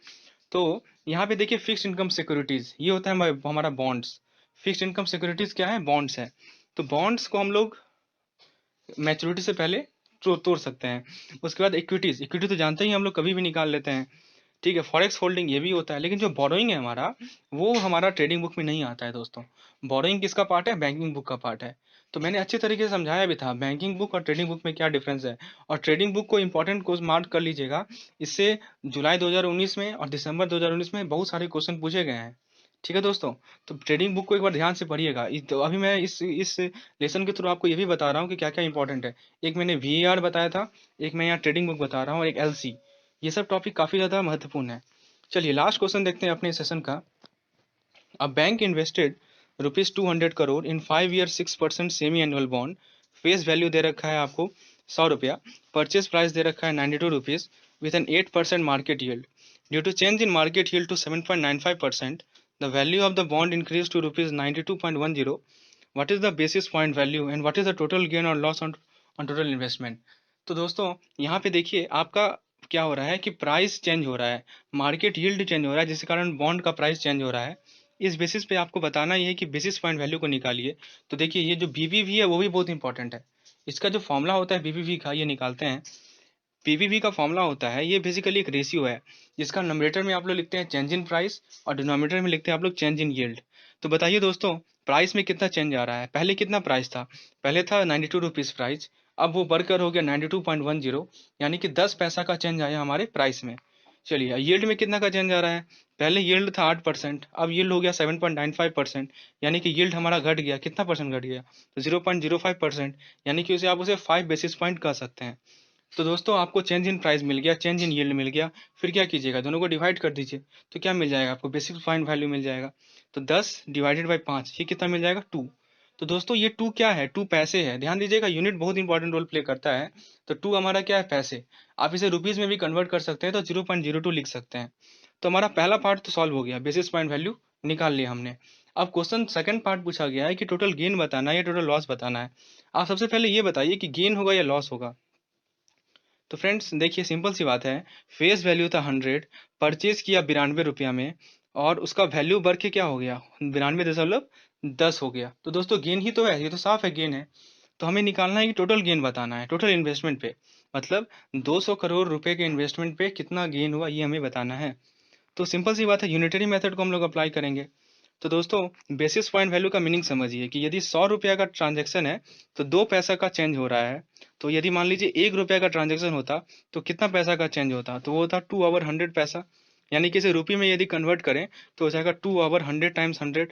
S3: तो यहाँ पे देखिए फिक्स्ड इनकम सिक्योरिटीज, ये होता है हमारा बॉन्ड्स। फिक्स्ड इनकम सिक्योरिटीज क्या है? बॉन्ड्स है। तो बॉन्ड्स को हम लोग मैच्योरिटी से पहले तोड़ सकते हैं। उसके बाद इक्विटी तो जानते ही हम लोग कभी भी निकाल लेते हैं, ठीक है। फॉरेक्स होल्डिंग ये भी होता है, लेकिन जो बोरोइंग है हमारा, वो हमारा ट्रेडिंग बुक में नहीं आता है दोस्तों। बोरोइंग किसका पार्ट है? बैंकिंग बुक का पार्ट है। तो मैंने अच्छे तरीके से समझाया भी था बैंकिंग बुक और ट्रेडिंग बुक में क्या डिफरेंस है। और ट्रेडिंग बुक को इंपॉर्टेंट कोर्स मार्क कर लीजिएगा, इससे जुलाई 2019 में और दिसंबर 2019 में बहुत सारे क्वेश्चन पूछे गए हैं, ठीक है दोस्तों। तो ट्रेडिंग बुक को एक बार ध्यान से पढ़िएगा। तो अभी मैं इस लेसन के थ्रू आपको ये भी बता रहा हूँ कि क्या क्या इंपॉर्टेंट है। एक मैंने VAR बताया था, एक मैं यहाँ ट्रेडिंग बुक बता रहा हूँ, और एक LC। ये सब टॉपिक काफ़ी ज़्यादा महत्वपूर्ण है। चलिए लास्ट क्वेश्चन देखते हैं अपने सेशन का। A bank invested ₹200 crore in 5 year 6% semi annual bond. Face value दे रखा है आपको 100 रुपया। परचेज प्राइस दे रखा है 92 rupees with an 8% market yield. Due to change in market yield to 7.95%, the value of the bond increased to rupees 92.10. What is the basis point value and what is the total gain or loss on total investment? तो दोस्तों यहाँ पे देखिए आपका क्या हो रहा है कि प्राइस चेंज हो रहा है, मार्केट यील्ड चेंज हो रहा है, जिस कारण बॉन्ड का प्राइस चेंज हो रहा है। इस बेसिस पे आपको बताना ये है कि बेसिस पॉइंट वैल्यू को निकालिए। तो देखिए ये जो BBV है वो भी बहुत इंपॉर्टेंट है। इसका जो फॉर्मूला होता है BBV का, ये निकालते हैं। PVV का फॉर्मूला होता है, ये बेसिकली एक रेशियो है, जिसका नंबरेटर में आप लोग लिखते हैं चेंज इन प्राइस और डिनोमिनेटर में लिखते हैं आप लोग चेंज इन यील्ड। तो बताइए दोस्तों प्राइस में कितना चेंज आ रहा है? पहले कितना प्राइस था? पहले था 92 रुपीज़ प्राइस, अब वो बढ़कर हो गया 92.10, यानी कि 10 पैसा का चेंज आया हमारे प्राइस में। चलिए यील्ड में कितना का चेंज आ रहा है? पहले यील्ड था 8%, अब यील्ड हो गया 7.95%, यानी कि यील्ड हमारा घट गया। कितना परसेंट घट गया? तो 0.05%, यानी कि उसे आप उसे 5 बेसिस पॉइंट कह सकते हैं। तो दोस्तों आपको चेंज इन प्राइस मिल गया, चेंज इन यील्ड मिल गया, फिर क्या कीजिएगा? दोनों को डिवाइड कर दीजिए। तो क्या मिल जाएगा आपको? बेसिक पॉइंट वैल्यू मिल जाएगा। तो 10 डिवाइडेड बाई 5, ये कितना मिल जाएगा? 2। तो दोस्तों ये 2 क्या है? 2 पैसे है। ध्यान दीजिएगा यूनिट बहुत इंपॉर्टेंट रोल प्ले करता है। तो 2 हमारा क्या है? पैसे। आप इसे रुपीज़ में भी कन्वर्ट कर सकते हैं, तो 0.02 लिख सकते हैं। तो हमारा पहला पार्ट तो सॉल्व हो गया, बेसिस पॉइंट वैल्यू निकाल लिया हमने। अब क्वेश्चन सेकंड पार्ट पूछा गया है कि टोटल गेन बताना है या टोटल लॉस बताना है। आप सबसे पहले ये बताइए कि गेन होगा या लॉस होगा। तो फ्रेंड्स देखिए सिंपल सी बात है, फेस वैल्यू था 100, परचेज किया 92 रुपया में, और उसका वैल्यू बढ़ के क्या हो गया? 92.10 हो गया। तो दोस्तों गेन ही तो है, ये तो साफ है गेन है। तो हमें निकालना है कि टोटल गेन बताना है, टोटल इन्वेस्टमेंट पे, मतलब 200 करोड़ रुपए के इन्वेस्टमेंट पे कितना गेन हुआ ये हमें बताना है। तो सिंपल सी बात है, यूनिटरी मेथड को हम लोग अप्लाई करेंगे। तो दोस्तों बेसिस पॉइंट वैल्यू का मीनिंग समझिए कि यदि 100 रुपया का ट्रांजैक्शन है तो 2 पैसा का चेंज हो रहा है। तो यदि मान लीजिए 1 रुपया का ट्रांजैक्शन होता तो कितना पैसा का चेंज होता? तो वो होता 2 ओवर 100 पैसा, यानी कि इसे रुपये में यदि कन्वर्ट करें तो हो जाएगा 2 ओवर 100 टाइम्स 100।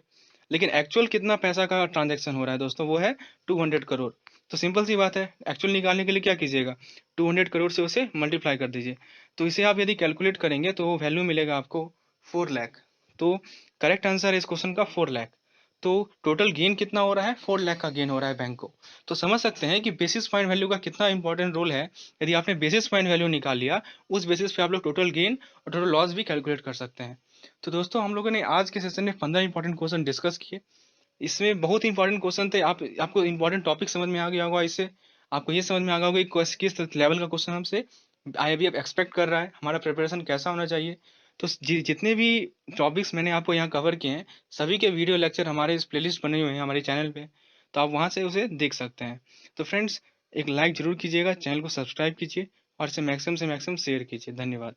S3: लेकिन एक्चुअल कितना पैसा का ट्रांजैक्शन हो रहा है दोस्तों? वो है 200 करोड़। तो सिंपल सी बात है, एक्चुअल निकालने के लिए क्या कीजिएगा? 200 करोड़ से उसे मल्टीप्लाई कर दीजिए। तो इसे आप यदि कैलकुलेट करेंगे तो वैल्यू मिलेगा आपको 4 लाख। तो करेक्ट आंसर है इस क्वेश्चन का 4 लाख। तो टोटल गेन कितना हो रहा है? 4 लाख का गेन हो रहा है बैंक को। तो समझ सकते हैं कि बेसिस पॉइंट वैल्यू का कितना इंपॉर्टेंट रोल है। यदि आपने बेसिस पॉइंट वैल्यू निकाल लिया, उस बेसिस पे आप लोग टोटल गेन और टोटल लॉस भी कैलकुलेट कर सकते हैं। तो दोस्तों हम लोगों ने आज के सेशन में 15 इंपॉर्टेंट क्वेश्चन डिस्कस किए। इसमें बहुत इंपॉर्टेंट क्वेश्चन थे। आपको इंपॉर्टेंट टॉपिक समझ में आ गया होगा। इससे आपको ये समझ में आ गया होगा कि किस लेवल का क्वेश्चन हमसे IIBF एक्सपेक्ट कर रहा है, हमारा प्रिपरेशन कैसा होना चाहिए। तो जितने भी टॉपिक्स मैंने आपको यहाँ कवर किए हैं, सभी के वीडियो लेक्चर हमारे इस प्लेलिस्ट बने हुए हैं हमारे चैनल पे, तो आप वहाँ से उसे देख सकते हैं। तो फ्रेंड्स एक लाइक जरूर कीजिएगा, चैनल को सब्सक्राइब कीजिए और इसे मैक्सिमम से मैक्सिमम शेयर कीजिए। धन्यवाद।